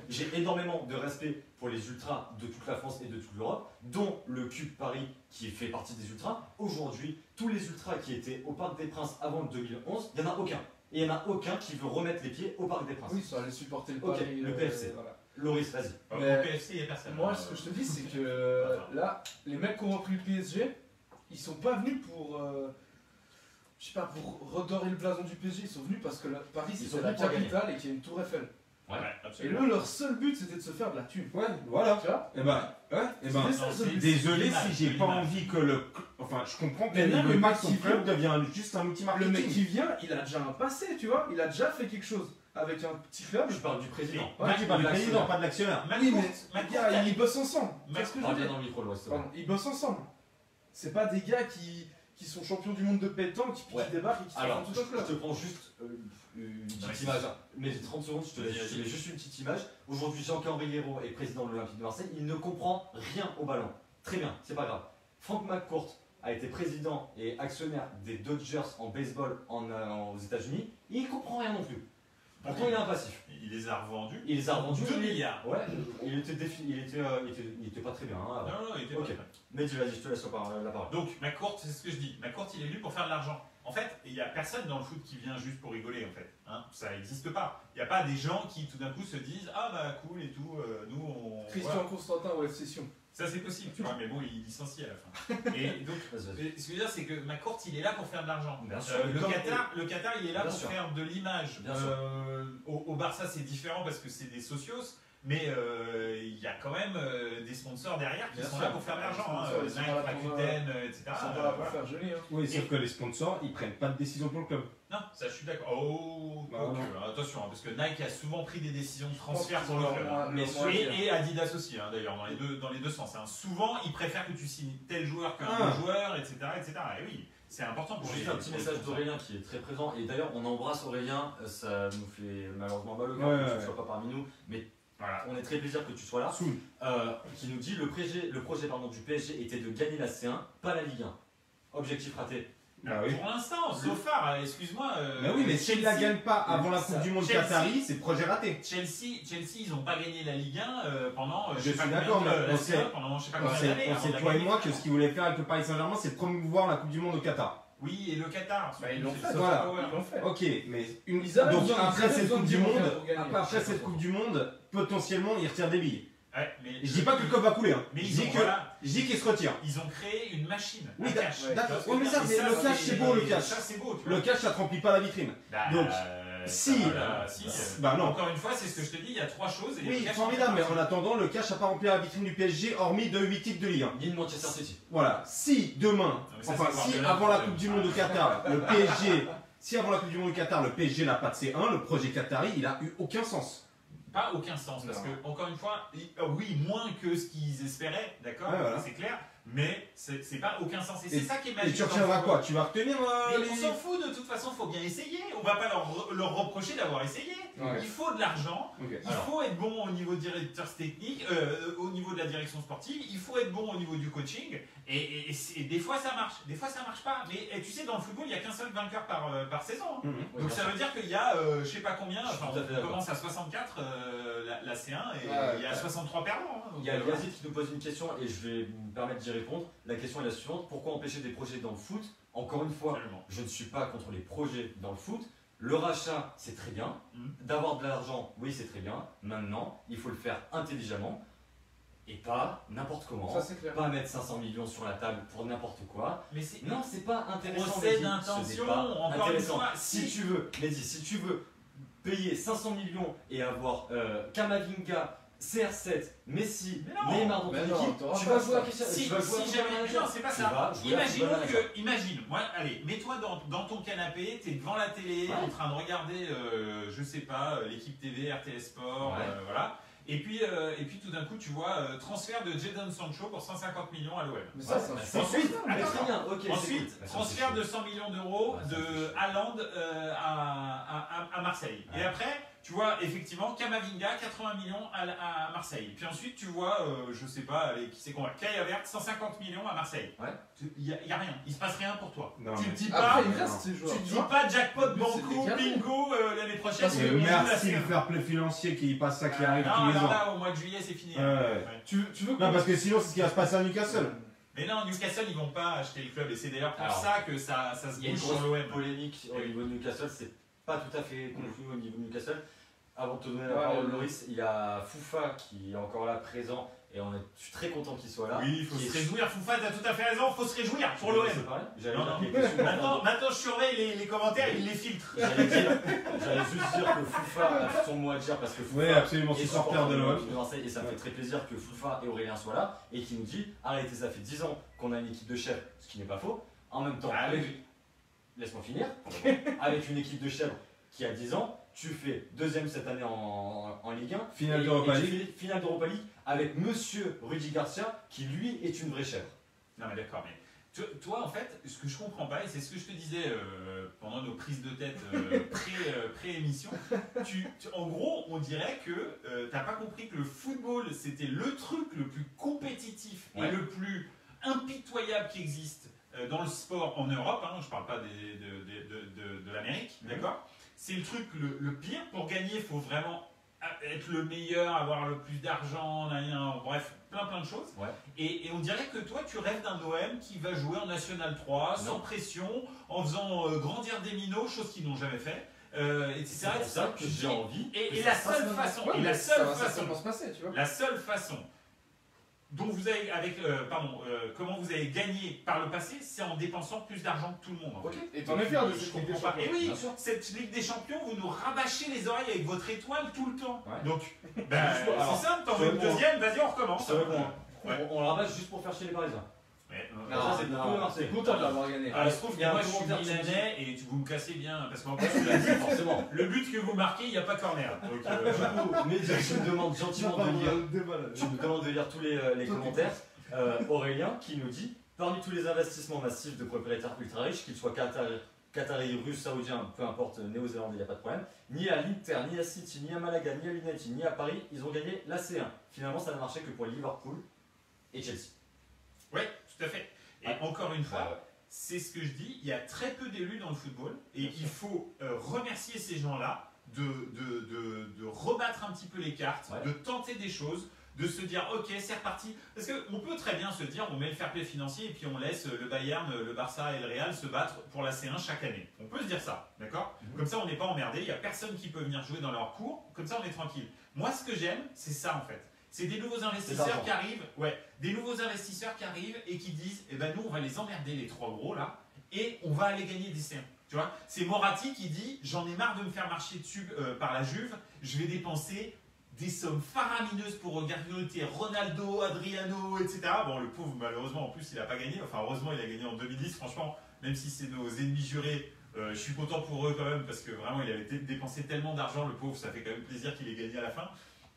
J'ai énormément de respect pour les ultras de toute la France et de toute l'Europe, dont le Cube Paris qui fait partie des ultras. Aujourd'hui, tous les ultras qui étaient au Parc des Princes avant le 2011, il n'y en a aucun. Et il n'y en a aucun qui veut remettre les pieds au Parc des Princes. Oui, ça allait supporter le Paris. Le PFC. Loris, vas-y. Le PFC, il n'y a personne. Moi, ce que je te dis, c'est que là, les mecs qui ont repris le PSG, ils sont pas venus pour. Je sais pas, pour redorer le blason du PSG, ils sont venus parce que Paris, c'est la capitale et qu'il y a une tour Eiffel. Ouais, et eux, leur seul but, c'était de se faire de la thune. Ouais, voilà. Tu vois? Désolé si j'ai pas envie que le. Enfin, je comprends que le pas que son club devient juste un outil marketing. Le mec qui vient, il a déjà un passé, tu vois. Il a déjà fait quelque chose avec un petit club. Je parle du président. Ouais, tu parles du président, pas de l'actionnaire. Oui, mais les gars, ils bossent ensemble. Qu'est-ce que je veux dire? Ils bossent ensemble. C'est pas des gars qui sont champions du monde de pétanque, qui débarquent et qui font tout un club. Je te prends juste une petite image. Mais 30 secondes, je te laisse juste une petite image. Aujourd'hui, Jean-Henri Hérault est président de l'Olympique de Marseille. Il ne comprend rien au ballon. Très bien, c'est pas grave. Frank McCourt a été président et actionnaire des Dodgers en baseball aux États-Unis. Il ne comprend rien non plus. Pourtant, il a un passif. Il les a revendus. Il les a revendus 2 milliards. Ouais, il était pas très bien. Hein, Non, il était pas très bien. Mais vas-y, je te laisse la parole. Donc, McCourt, c'est ce que je dis. McCourt, il est venu pour faire de l'argent. En fait, il n'y a personne dans le foot qui vient juste pour rigoler, en fait. Hein, ça n'existe pas. Il n'y a pas des gens qui, tout d'un coup, se disent « Ah, bah, cool et tout, nous, on... » Christian Constantin au FC Sion. Ça, c'est possible, tu vois, mais bon, il licencie à la fin. Et donc, ce que je veux dire, c'est que McCourt, il est là pour faire de l'argent. Le Qatar, il est là pour faire de l'image. Au Barça, c'est différent parce que c'est des socios. Mais il y a quand même des sponsors derrière qui sont là pour faire de l'argent. Nike, Rakuten, etc. Ils sont pas là pour faire joli. Oui, sauf que les sponsors, ils prennent pas de décision pour le club. Non, ça je suis d'accord. Attention, parce que Nike a souvent pris des décisions de transfert pour le club. Et Adidas aussi, d'ailleurs, dans les deux sens. Souvent, ils préfèrent que tu signes tel joueur qu'un autre joueur, etc. Et oui, c'est important pour Juste un petit message d'Aurélien qui est très présent. Et d'ailleurs, on embrasse Aurélien. Ça nous fait malheureusement mal au cœur que tu ne sois pas parmi nous. Mais voilà, on est très plaisir que tu sois là. Qui nous dit le projet du PSG était de gagner la C1, pas la Ligue 1. Objectif raté. Pour l'instant, Sofar, excuse-moi. Mais oui, mais s'il ne la gagne pas avant la Coupe du Monde Qatari, c'est projet raté. Chelsea, ils n'ont pas gagné la Ligue 1 pendant. Je suis d'accord, mais on sait, toi et moi, que ce qu'ils voulaient faire avec le Paris Saint-Germain, c'est de promouvoir la Coupe du Monde au Qatar. Oui, et le Qatar. Ils l'ont fait. Voilà. Ils l'ont fait. Ok, mais donc après cette Coupe du Monde, potentiellement, ils retirent des billes. Ouais, mais je dis pas que le club va couler. Mais je dis qu'il se retire. Ils ont créé une machine. Oui, d'accord. Oui, mais le cash, c'est beau, le cash. Le cash, ça ne remplit pas la vitrine. Donc, non. Encore une fois, c'est ce que je te dis, il y a trois choses. Oui, formidable, mais en attendant, le cash n'a pas rempli la vitrine du PSG, hormis de 8 titres de Ligue 1. Ni de Manchester City. Voilà. Si demain, si avant la Coupe du Monde au Qatar, le PSG n'a pas de C1, le projet Qatari, il n'a eu aucun sens. Pas aucun sens, parce que, encore une fois, oui, moins que ce qu'ils espéraient, d'accord, c'est clair, mais c'est pas aucun sens. Et c'est ça qui est magique. Et tu retiendras quoi? Tu vas retenir on s'en fout, de toute façon, il faut bien essayer. On va pas leur reprocher d'avoir essayé. Il faut de l'argent, il faut être bon au niveau des directeurs techniques, au niveau de la direction sportive, il faut être bon au niveau du coaching, et des fois ça marche, des fois ça marche pas. Mais tu sais, dans le football, il n'y a qu'un seul vainqueur par saison. Donc ça veut dire qu'il y a, je sais pas combien, on commence à 64 la C1, et il y a 63 perdants. Il y a Yazid qui nous pose une question, et je vais me permettre d'y répondre. La question est la suivante: pourquoi empêcher des projets dans le foot? Encore une fois, je ne suis pas contre les projets dans le foot. Le rachat, c'est très bien. D'avoir de l'argent, oui, c'est très bien. Maintenant, il faut le faire intelligemment et pas n'importe comment. Ça, c'est clair. Pas mettre 500 millions sur la table pour n'importe quoi. Mais non, c'est pas intéressant. Procès d'intention, encore une fois. Si tu veux payer 500 millions et avoir Kamavinga, CR7, Messi, Neymar dans ton équipe, tu vas jouer à Cristiano. Non, c'est pas ça. Imagine, moi, allez, mets-toi dans ton canapé, t'es devant la télé, en train de regarder, je sais pas, l'équipe TV, RTL Sport, voilà. Et puis tout d'un coup, tu vois, transfert de Jadon Sancho pour 150 millions à l'OM. Mais ça, ensuite, ensuite, transfert de 100 millions d'euros de Haaland à Marseille. Et après, tu vois, effectivement, Kamavinga, 80 millions à Marseille. Puis ensuite, tu vois, je sais pas, qui c'est qu'on va, Kai Havertz, 150 millions à Marseille. Il n'y a rien, il se passe rien pour toi. Non, tu ne dis pas jackpot, banco, bingo l'année prochaine. Merci le fair play financier qui passe ça qui arrive tous les ans. Là, au mois de juillet, c'est fini. Tu veux non, parce que sinon, c'est ce qui va se passer à Newcastle. Mais non, Newcastle, ils vont pas acheter le club. Et c'est d'ailleurs pour ça que ça se bouge sur l'OM. l'OM. Polémique au niveau de Newcastle, c'est pas tout à fait conclu au niveau de Newcastle. Avant de te donner la parole, Loris, il y a Foufa qui est encore là présent et je suis très content qu'il soit là. Oui, il faut se réjouir. Foufa, t'as tout à fait raison, il faut se réjouir pour l'OM. Maintenant, je surveille les commentaires, il les filtre. J'allais juste dire que Foufa a son mot à dire parce que Foufa absolument, est supporter de l'OM et ça me fait très plaisir que Foufa et Aurélien soient là et qui nous dit arrêtez, ça fait 10 ans qu'on a une équipe de chèvres, ce qui n'est pas faux. En même temps, laisse-moi finir, avec une équipe de chèvres qui a 10 ans. Tu fais deuxième cette année en Ligue 1. Finale d'Europa League. Finale d'Europa League avec Monsieur Rudy Garcia qui lui est une vraie chèvre. Non mais d'accord, mais toi en fait, ce que je comprends pas, et c'est ce que je te disais pendant nos prises de tête pré-émission, en gros on dirait que t'as pas compris que le football c'était le truc le plus compétitif et le plus impitoyable qui existe dans le sport en Europe, je parle pas de l'Amérique, d'accord ? c'est le truc le pire. Pour gagner, il faut vraiment être le meilleur, avoir le plus d'argent, bref, plein de choses. Ouais. Et on dirait que toi, tu rêves d'un OM qui va jouer en National 3, sans pression, en faisant grandir des minots, chose qu'ils n'ont jamais fait. C'est pour ça que j'ai envie. Et la seule façon, la seule façon dont vous avez, comment vous avez gagné par le passé, c'est en dépensant plus d'argent que tout le monde. Ok. Et t'en es fier de Je cette Ligue des comprends pas. Champions. Et oui, cette Ligue des Champions, vous nous rabâchez les oreilles avec votre étoile tout le temps. Ouais. Donc, c'est simple, t'en veux une deuxième, vas-y, on recommence. On la rabâche juste pour faire chier les Parisiens. C'est content de l'avoir gagné. Il se trouve que moi je suis milanais et vous me cassez bien parce qu'en plus tu l'as dit forcément. Le but que vous marquez, il n'y a pas corner. Donc, mais je me demande gentiment de lire tous les commentaires. Aurélien qui nous dit parmi tous les investissements massifs de propriétaires ultra riches, qu'ils soient qataris, russes, saoudiens, peu importe, néo-zélandais, il n'y a pas de problème, ni à l'Inter, ni à City, ni à Malaga, ni à l'United, ni à Paris, ils ont gagné la C1. Finalement, ça n'a marché que pour Liverpool et Chelsea. Oui, tout à fait. Et encore une fois, c'est ce que je dis, il y a très peu d'élus dans le football et il faut remercier ces gens-là de rebattre un petit peu les cartes, de tenter des choses, de se dire ok c'est reparti. Parce qu'on peut très bien se dire on met le fair play financier et puis on laisse le Bayern, le Barça et le Real se battre pour la C1 chaque année. On peut se dire ça, d'accord? Comme ça on n'est pas emmerdé, il n'y a personne qui peut venir jouer dans leur cours, comme ça on est tranquille. Moi ce que j'aime, c'est ça en fait. C'est des nouveaux investisseurs qui arrivent, des nouveaux investisseurs qui arrivent et qui disent eh ben nous on va les emmerder les trois gros là et on va aller gagner des C1. Tu vois, c'est Moratti qui dit j'en ai marre de me faire marcher dessus par la Juve, je vais dépenser des sommes faramineuses pour recruter Ronaldo, Adriano, etc. Bon, le pauvre, malheureusement, en plus, il n'a pas gagné. Enfin, heureusement, il a gagné en 2010. Franchement, même si c'est nos ennemis jurés, je suis content pour eux quand même, parce que vraiment, il avait dépensé tellement d'argent, le pauvre, ça fait quand même plaisir qu'il ait gagné à la fin.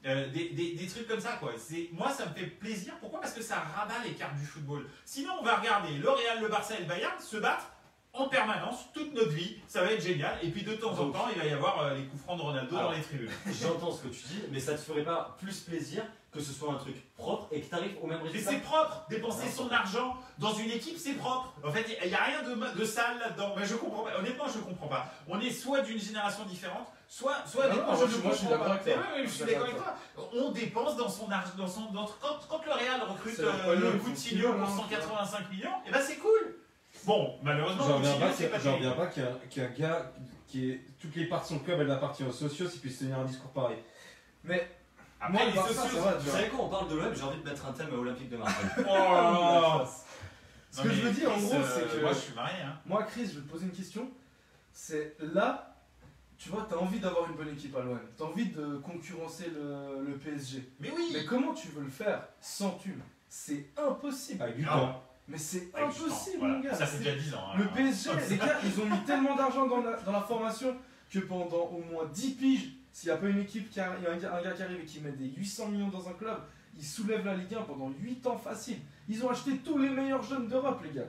Des trucs comme ça, quoi. Moi, ça me fait plaisir. Pourquoi? Parce que ça rabat les cartes du football. Sinon, on va regarder le Real, le Barça et le Bayern se battre en permanence, toute notre vie, ça va être génial. Et puis de temps en temps, il va y avoir les coups francs de Ronaldo dans les tribunes. J'entends ce que tu dis, mais ça te ferait pas plus plaisir que ce soit un truc propre et que tu arrives au même résultat? Mais c'est propre, dépenser son argent dans une équipe, c'est propre. En fait, il n'y a rien de sale là-dedans. Mais je comprends pas. Honnêtement, je comprends pas. On est soit d'une génération différente, soit moi je suis d'accord avec toi. Oui, je suis d'accord avec toi. On dépense dans son argent, quand le Real recrute Coutinho pour 185 millions, et ben c'est cool. Bon, malheureusement, j'en reviens pas qu'un gars qui est toutes les parts de son club, elle appartient aux socios, il puisse tenir un discours pareil. Mais après, moi, les socios, vous savez quoi, on parle de l'OM, j'ai envie de mettre un thème olympique de Marseille. Ce que je veux dire en gros, c'est que. Moi, je suis marié. Hein. Moi, Chris, je vais te poser une question. C'est là, tu vois, t'as envie d'avoir une bonne équipe à l'OM. T'as envie de concurrencer le PSG. Mais oui. Mais comment tu veux le faire sans thune? C'est impossible. Avec du temps. Mais c'est impossible, mon gars. Ça fait déjà 10 ans. Hein, le PSG, les gars, ils ont mis tellement d'argent dans la formation que pendant au moins 10 piges, s'il n'y a pas une équipe, il y a un gars qui arrive et qui met des 800 millions dans un club, ils soulèvent la Ligue 1 pendant 8 ans facile. Ils ont acheté tous les meilleurs jeunes d'Europe, les gars.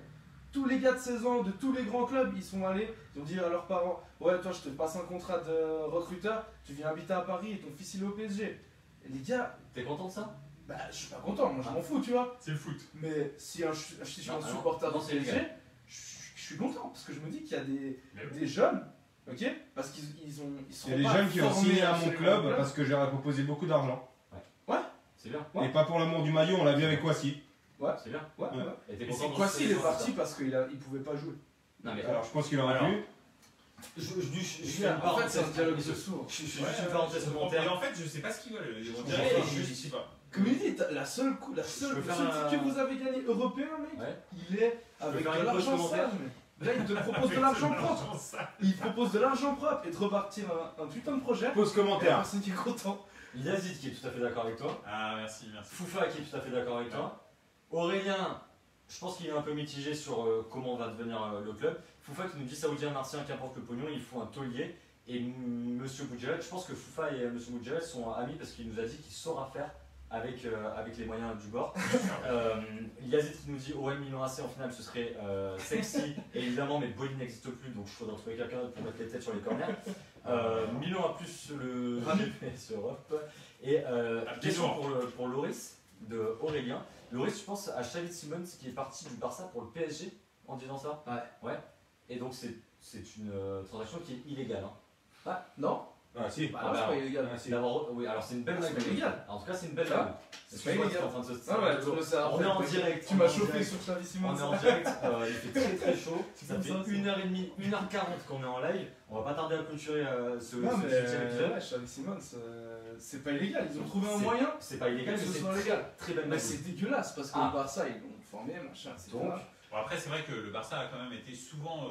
Tous les gars de 16 ans, de tous les grands clubs, ils sont allés, ils ont dit à leurs parents ouais, toi, je te passe un contrat de recruteur, tu viens habiter à Paris et ton fils il est au PSG. Et les gars. T'es content de ça? Bah, je suis pas content, moi je m'en fous, tu vois. C'est le foot. Mais si je suis un supporter du PSG, je suis content parce que je me dis qu'il y a des jeunes, ok? Parce qu'ils sont. Il y a des jeunes qui ont signé à mon club parce que j'aurais proposé beaucoup d'argent. Ouais. C'est bien. Et pas pour l'amour du maillot, on l'a vu avec Kwasi. Ouais. C'est bien. Ouais. Et t'es Mais content c'est Kwasi, il est parti parce qu'il pouvait pas jouer. Non, mais alors je pense qu'il aurait pu. Je fais En fait, c'est un dialogue de sourds. Je suis une parenthèse volontaire. Et en fait, je sais pas ce qu'ils veulent. On dirait je sais pas. Comme il dit, la seule titre que vous avez gagné européen, mec, il est avec de l'argent sale, mec. Là, il te propose de l'argent propre. Il propose de l'argent propre et de repartir un putain de projet. Pose commentaire. Personne qui est content. Yazid qui est tout à fait d'accord avec toi. Ah, merci. Foufa qui est tout à fait d'accord avec toi. Aurélien, je pense qu'il est un peu mitigé sur comment va devenir le club. Foufa qui nous dit Saoudien, Martien, qu'importe le pognon, il faut un taulier. Et Monsieur Boudjelal, je pense que Foufa et Monsieur Boudjelal sont amis parce qu'il nous a dit qu'il saura faire avec les moyens du bord. Yazid qui nous dit OM Milan AC en finale, ce serait sexy, évidemment, mais Bolly n'existe plus, donc il faudra trouver quelqu'un pour mettre les têtes sur les corners. Milan a plus le GPS Europe. Et question pour Loris de Aurélien. Loris, je pense à Xavi Simons qui est parti du Barça pour le PSG en disant ça. Ouais. Et donc c'est une transaction qui est illégale. Hein. Ah, non. Ah, si. Bah, alors, c'est pas illégal. Ah, si. Oui, alors c'est une belle Ah, c'est blague. pas illégal. En tout cas, c'est une belle Ah, blague. c'est pas Excuse-moi, illégal. en train de se... Ah ouais, tourne ça On après. est en direct. Tu on est m'as en chauffé direct. sur Travis Simons. On est en direct, il fait très très chaud, C'est ça comme fait ça, c'est- 1h30, 1h40 qu'on est en live, on va pas tarder à clôturer ce Non, mais 7ème épisode. ouais, Travis Simmons, c'est pas illégal. Ils ont trouvé un moyen C'est pas illégal, que mais ce c'est soit très, légal. très belle Mais blague. c'est dégueulasse parce que Ah. le Barça, ils l'ont formé, machin, etc. Donc, Bon, après, c'est vrai que le Barça a quand même été souvent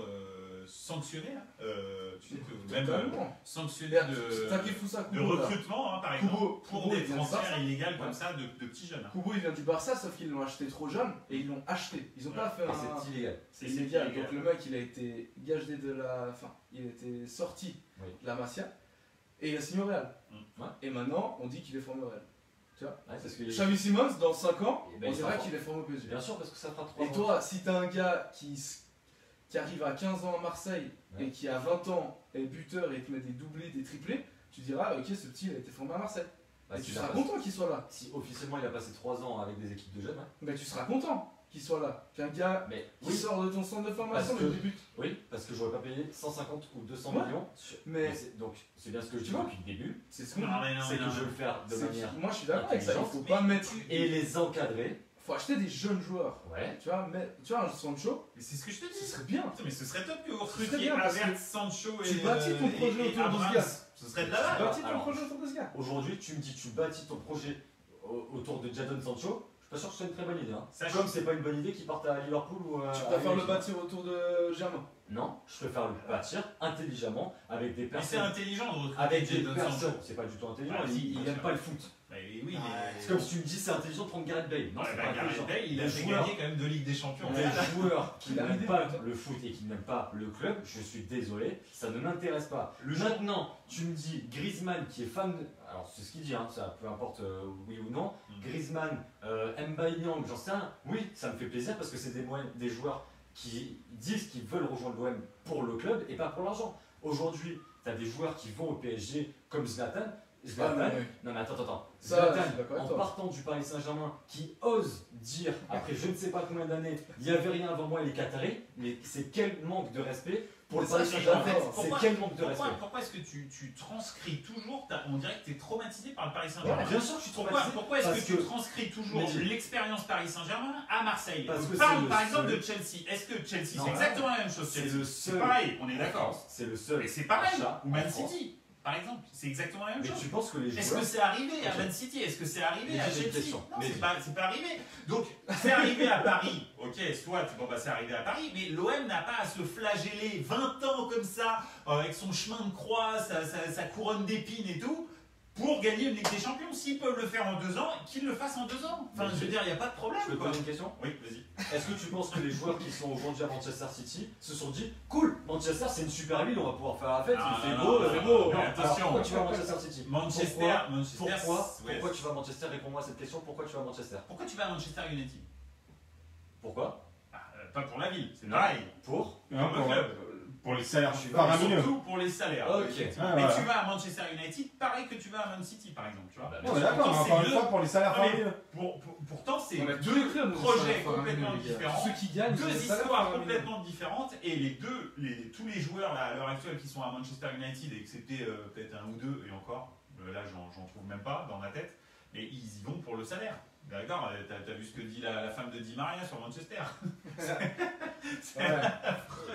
sanctionné, hein. Tu sais que même Totalement. sanctionné T'as qui fout ça, de Kubo, là. recrutement, hein, par exemple, Kubo, pour Kubo, des il vient du transferts Barça. illégaux comme Ouais. ça de petits jeunes. Hein. Kubo, il vient du Barça, sauf qu'ils l'ont acheté trop jeune et ils l'ont acheté. Ils ont pas fait et un. c'est illégal. C'est illégal. Donc le mec, il a été gagé de la. Enfin, il a été sorti Oui. de la Masia et il a signé au Real. Ouais. Et maintenant, on dit qu'il est formé au Real. Tu vois Ouais, parce que Xavi Simons, dans 5 ans, Eh ben, on il sera dirait fort. qu'il est formé au PSG. Bien sûr, parce que ça fera 3 ans. Et toi, si t'as un gars qui arrive à 15 ans à Marseille Ouais. et qui à 20 ans est buteur et te met des doublés, des triplés, tu diras ok, ce petit il a été formé à Marseille. Bah, et si tu il a seras passé- content qu'il soit là. Si officiellement il a passé 3 ans avec des équipes de jeunes, hein. Mais tu seras content qu'il soit là. Qu'un gars Mais qui oui, sort de ton centre de formation Parce que- le débute. oui, parce que j'aurais pas payé 150 ou 200 Ouais. millions. Mais Donc c'est bien ce que je Tu dis vois depuis le début, c'est ce qu'on Non, dit. mais non, c'est mais que non. je veux le faire de C'est manière. que- Moi je suis d'accord avec ça. Il faut intelligente. pas mettre. Et les encadrer. Faut acheter des jeunes joueurs. Ouais. Tu vois, mais tu vois, un Sancho, Mais c'est ce que je te ce dis. serait bien. Putain, mais ce serait top que vous serait recrutiez bien, parce Havertz, que Sancho tu et bâtis ton projet et autour de ce Abrams. gars. Ce serait de Tu la balle. bâtis ton alors- projet autour de ce gars. Aujourd'hui, tu me dis tu bâtis ton projet autour de Jadon Sancho. Je suis pas sûr que ce soit une très bonne idée. Hein. Ça, Comme c'est pas une bonne idée qu'il parte à Liverpool ou à. Tu à préfères le United. bâtir autour de Germain. Non, je préfère le bâtir intelligemment avec des Mais c'est personnes. intelligent de recruter Avec des Jadon personnes. Sancho. C'est pas du tout intelligent. Ah, si, il bien aime sûr. pas le foot. Bah, oui, Ah, mais. C'est comme si tu me dis c'est intelligent de prendre Gareth Bale. Non, Ouais, c'est bah, pas Gareth intelligent. Bale, il a Les fait joueurs- gagner quand même 2 Ligues des Champions. Les joueurs qui Il a n'aiment mis pas des buts. le foot et qui n'aiment pas le club, je suis désolé, ça ne m'intéresse pas. Maintenant, tu me dis Griezmann qui est fan de... Alors c'est ce qu'il dit, hein, ça peu importe oui ou non. Griezmann, Mbaye Niang, j'en sais rien. Oui, ça me fait plaisir parce que c'est des joueurs qui disent qu'ils veulent rejoindre l'OM pour le club et pas pour l'argent. Aujourd'hui, tu as des joueurs qui vont au PSG comme Zlatan. Ah, mais- Non mais attends. Ça, Zlatan, je suis d'accord avec en toi. partant du Paris Saint-Germain, qui ose dire, après je ne sais pas combien d'années, il n'y avait rien avant moi et les Qataris, mais c'est quel manque de respect pour Mais le Paris ça, je suis Saint-Germain. d'accord. C'est Pourquoi- quel manque de respect. Pourquoi est-ce que tu transcris toujours on dirait que tu es traumatisé par le Paris Saint-Germain. Bien sûr que je suis Pourquoi, traumatisé. pourquoi est-ce parce que tu transcris toujours Mais- l'expérience Paris Saint-Germain à Marseille Parce que Parle c'est le par exemple seul- de Chelsea. Est-ce que Chelsea, Non, c'est exactement la même chose C'est Chelsea le C'est seul. pareil, on est en d'accord. France, c'est le seul. Mais c'est pareil. achat Ou en Man France. City, par exemple. C'est exactement la même Mais chose. tu penses que les Est-ce joueurs. que c'est arrivé à Ok. Man City Est-ce que c'est arrivé Mais à j'ai une Chelsea question. Non, Mais- c'est pas arrivé. Donc, c'est arrivé à Paris. Ok, soit, bon, bah, c'est arrivé à Paris, mais l'OM n'a pas à se flageller 20 ans comme ça, avec son chemin de croix, sa couronne d'épines et tout, pour gagner une Ligue des Champions. S'ils peuvent le faire en 2 ans, qu'ils le fassent en 2 ans. Enfin, Mais je veux dire, il n'y a pas de problème. Je peux te Quoi. poser une question. Oui, vas-y. Est-ce que tu penses que les joueurs qui sont aujourd'hui à Manchester City se sont dit cool, Manchester c'est une super ville, on va pouvoir faire la fête, Ah, il fait non, beau, non, c'est non, beau. mais Alors, attention. pourquoi tu vas à Manchester City Manchester, Pourquoi ouais. tu vas à Manchester Réponds-moi à cette question, pourquoi tu vas à Manchester Pourquoi tu vas à Manchester United Pourquoi Pas pour la ville, c'est Non. pareil. Pour Hein, Pour le club. pour les salaires Je suis faramineux. Surtout pour les salaires. Ok. Ah, Mais voilà. tu vas à Manchester United, pareil que tu vas à Man City, par exemple. Tu vois. Bah, Ouais, d'accord, mais Pourtant, encore c'est une deux- fois, pour les salaires Non, mais- faramineux. Pourtant, c'est On a tous deux les clubs, projets nous, complètement les gars. différents. Ceux qui gagnent, Deux ils ont des salaires histoires faramineux. complètement différentes et tous les joueurs là, à l'heure actuelle qui sont à Manchester United, excepté peut-être un ou deux et encore, là j'en trouve même pas dans ma tête, mais ils y vont pour le salaire. D'accord, t'as vu ce que dit la femme de Di Maria sur Manchester. Ouais.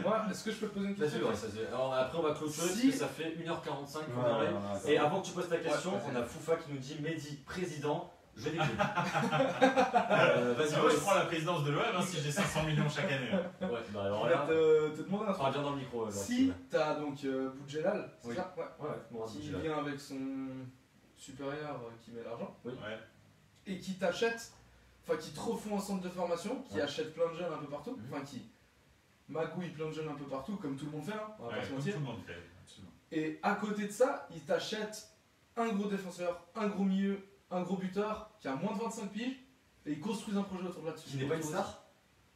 Moi, est-ce que je peux te poser une Vas-y, question ouais, ça, alors après on va clôturer Si- parce que ça fait 1h45 qu'on Ouais, en est. ouais, ouais, Et ouais. avant que tu poses ta question, Ouais, on a Foufa qui nous dit Mehdi, président, je l'écoute. Vas-y, Ah ouais, je Boris. prends la présidence de l'OM si j'ai 500 millions chaque année. Ouais, bah alors Je là, vais te demander un on truc. parle bien dans le micro. Boris, Si t'as donc Boudjelal, c'est Oui. ça Ouais. Ouais, Mourad Qui Boudjelal. vient avec son supérieur qui met l'argent Ouais. et qui t'achète, enfin qui te refont un centre de formation, qui Ouais. achète plein de jeunes un peu partout, Mhm. enfin qui magouille plein de jeunes un peu partout, comme tout le monde fait, hein, on va Ouais, pas se comme mentir. tout le monde fait, absolument. Et à côté de ça, il t'achète un gros défenseur, un gros milieu, un gros buteur qui a moins de 25 piges et ils construisent un projet autour de là-dessus. Qui n'est pas une star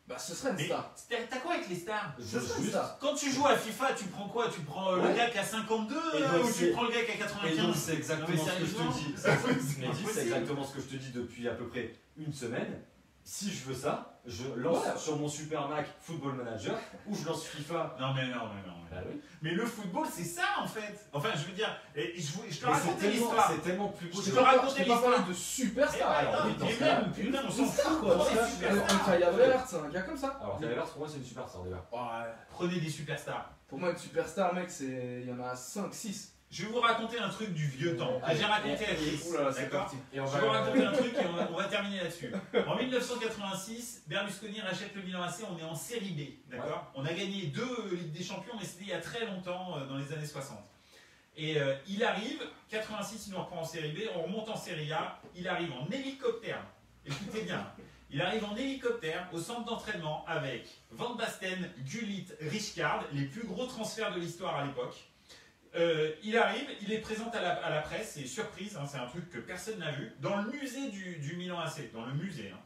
Bah ce serait une Mais star. t'as quoi avec les stars Je Ce serait une juste- star. Quand tu joues à FIFA, tu prends quoi Tu prends le Ouais. gars qui a 52 Et donc, ou tu c'est- prends le gars qui a Et donc 95 c'est exactement Non, mais ce que je sérieusement te dis. C'est Mehdi, c'est possible. exactement ce que je te dis depuis à peu près une semaine. si je veux ça, je lance sur mon Super Mac Football Manager ou je lance FIFA. Non. Bah oui. Mais le football, c'est ça en fait. Enfin, je veux dire, je te Mais raconte l'histoire. C'est tellement plus beau. Je te raconte Je t'ai pas parlé de superstar. alors, oui, dans ce cas, putain, on s'en Star, fout. quoi. Prenez des superstars. Kai Havertz, c'est un gars comme ça. Alors, Taylor, pour moi, c'est une superstar déjà. Prenez des superstars. Pour moi, une superstar, mec, il y en a 5, 6. Je vais vous raconter un truc du vieux temps que j'ai raconté à Chris. Oula, c'est D'accord. parti. Et on Je vais vous raconter un truc et on va terminer là-dessus. En 1986, Berlusconi rachète le Milan AC, on est en série B, d'accord. On a gagné 2 Ligues des Champions, mais c'était il y a très longtemps, dans les années 60. Et il arrive, 86, il nous reprend en série B, on remonte en série A, il arrive en hélicoptère. Écoutez bien, il arrive en hélicoptère au centre d'entraînement avec Van Basten, Gullit, Rijkaard, les plus gros transferts de l'histoire à l'époque. Il arrive, il est présent à la presse, c'est surprise, hein, c'est un truc que personne n'a vu, dans le musée du Milan AC, dans le musée. Hein.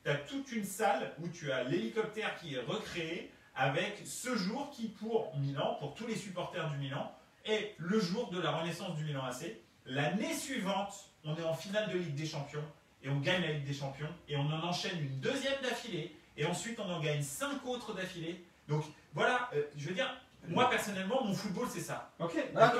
Tu as toute une salle où tu as l'hélicoptère qui est recréé avec ce jour qui, pour Milan, pour tous les supporters du Milan, est le jour de la renaissance du Milan AC. L'année suivante, on est en finale de Ligue des Champions et on gagne la Ligue des Champions et on en enchaîne une deuxième d'affilée et ensuite on en gagne 5 autres d'affilée. Donc voilà, je veux dire, moi personnellement, mon football c'est ça. Ok,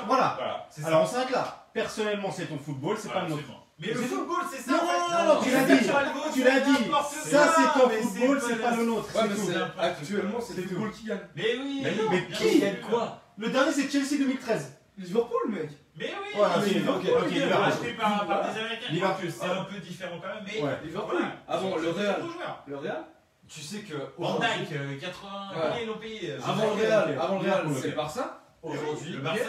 voilà. C'est ça. Alors on s'arrête là. Personnellement, c'est ton football, c'est pas le nôtre. Absolument. Mais le football c'est ça. Non, en fait. non, tu l'as dit. Tu l'as dit. Ça, c'est ton football, c'est pas le nôtre. Ouais, C'est mais tout. actuellement, c'est le C'est football qui gagne. Mais oui. Mais bien qui sûr. gagne quoi? Le dernier, c'est Chelsea 2013. Liverpool, mec. Mais oui. Voilà, mais c'est Liverpool, ok, il est Liverpool. racheté par des Américains. Liverpool. C'est un peu différent quand même, mais Ouais. Liverpool. voilà. Avant, le C'est des Real. gros joueurs. Le Real. Tu sais que Van aujourd'hui, Dijk, 80 Ouais. années, ils l'ont payé. Avant le Real, Liverpool, c'est ok. le Barça. aujourd'hui, Le Barça,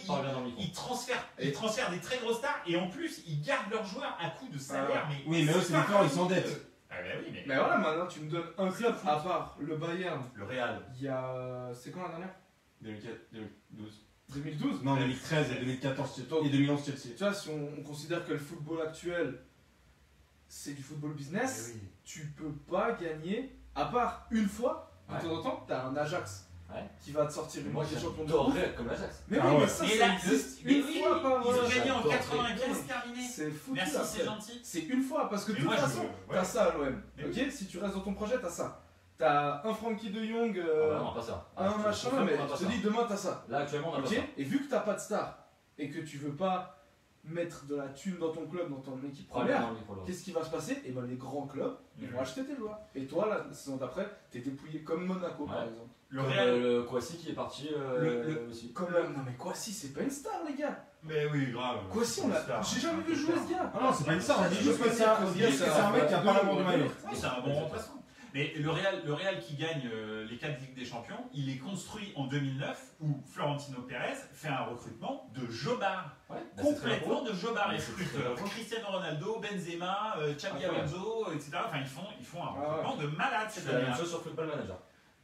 parle bien dans le micro. ils transfèrent des très grosses stars et en plus, ils gardent leurs joueurs à coup de salaire. Mais Oui, mais eux, c'est différent, ils s'endettent. Ah, bah oui, mais. Mais voilà, maintenant, tu me donnes un club à part le Bayern. Le Real. Il y a. C'est quand la dernière 2004, 2012. 2012. Non, 2013 et 2014 et 2011 Chelsea. Tu vois, si on considère que le football actuel, c'est du football business, tu peux pas gagner, à part une fois, de temps en temps, t'as un Ajax qui va te sortir une Moi, Ligue des Champions de j'adorerais comme l'Ajax. Mais Ah oui, ouais. mais ça, Mais ça là, existe mais une oui, fois par ils ont gagné en J'adore. 95, terminé. C'est foutu. Merci, après. c'est gentil. C'est une fois, parce que de Mais toute moi, je façon, veux- t'as ouais. ça à l'OM. Mais Ok, si tu restes dans ton projet, t'as ça. T'as un Frankie de Jong, Ah bah non, pas ça. un Je machin, confirme mais qu'on a pas je te ça. dis, demain t'as ça. Là, actuellement, on a pas Ok, ça. et vu que t'as pas de star et que tu veux pas mettre de la thune dans ton club, dans ton équipe Parle bien première, dans le micro, là. qu'est-ce qui va se passer? Et ben les grands clubs, ils vont acheter tes joueurs. Et toi, la saison d'après, t'es dépouillé comme Monaco par Ouais. exemple. Le Comme Real. le Kouassi qui est parti aussi. Comme non mais quoi si c'est pas une star les gars. Mais oui, grave. Quoi si on l'a. J'ai jamais vu jouer ce gars. Ah non, c'est pas une star, on dit juste que c'est un mec qui a pas l'amour de maillot. Oui, c'est un bon remplaçant. Mais le Real qui gagne les 4 Ligues des Champions, il est construit en 2009 où Florentino Pérez fait un recrutement de jobard. Ouais, Complètement de jobard. Mais Il c'est recrute très bien. Cristiano Ronaldo, Benzema, Xabi Incroyable. Alonso, etc. Enfin, ils font un Ah ouais. recrutement de malade. C'est la même chose sur Football Manager.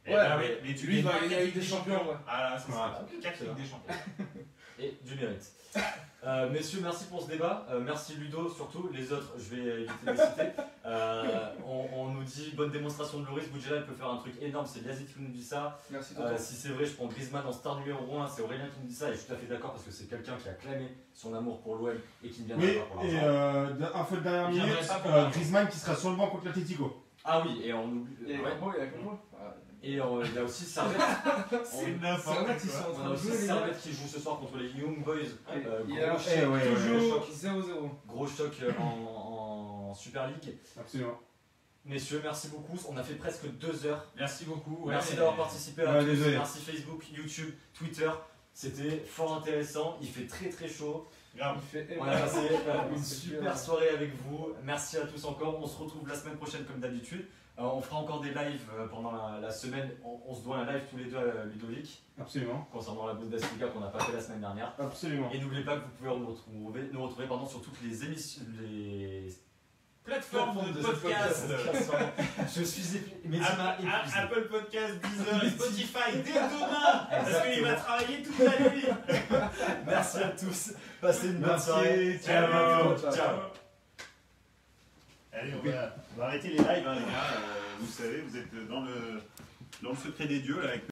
Eh ben Ouais, oui, mais tu lui, il gagnes va pas gagner la quatre Ligue des Champions, ouais. Ah là, c'est ça. Ouais. 4 Ligues des Champions. Et du mérite. Messieurs, merci pour ce débat. Merci Ludo, surtout. Les autres, je vais éviter de les citer. On nous dit bonne démonstration de Loris. Boudjela, il peut faire un truc énorme. C'est Yazid qui nous dit ça. Merci Tonton. Si c'est vrai, je prends Griezmann en star numéro 1. C'est Aurélien qui nous dit ça. Et je suis tout à fait d'accord parce que c'est quelqu'un qui a clamé son amour pour l'OM et qui ne viendra Oui, pas pour et l'argent. un feu de dernière Il viendrait minute, pas pour l'argent. Griezmann qui sera sur le banc contre l'Atlético. Ah oui, et on oublie. Il y a ouais. Combo, il y a Combo. Et il y a aussi Servette. C'est n'importe Servette, ils sont quoi. en On train a de aussi jouer les gars. Servette qui joue ce soir contre les Young Boys. Il y a Gros choc, Eh ouais, toujours choc. 0-0. Gros choc en Super League. Absolument. Messieurs, merci beaucoup. On a fait presque 2 heures. Merci beaucoup. Merci Ouais, d'avoir participé à Ouais, tous. désolé. Merci Facebook, YouTube, Twitter. C'était fort intéressant. Il fait très très chaud. Grave. Il fait On a passé une super soirée avec vous. Merci à tous encore. On se retrouve la semaine prochaine comme d'habitude. On fera encore des lives pendant la semaine. On se doit un live tous les deux à Ludovic Absolument. concernant la Bundesliga qu'on n'a pas fait la semaine dernière. Absolument. Et n'oubliez pas que vous pouvez nous retrouver sur toutes les émissions, les Plateforme de ce podcast. Je suis épuisé. Apple Podcast, Deezer et Spotify dès demain parce qu'il va travailler toute la nuit. Merci à tous. Passez une bonne Merci, soirée. ciao. Ciao. Allez, on va arrêter les lives, hein, les gars. Vous savez, vous êtes dans le secret des dieux là, avec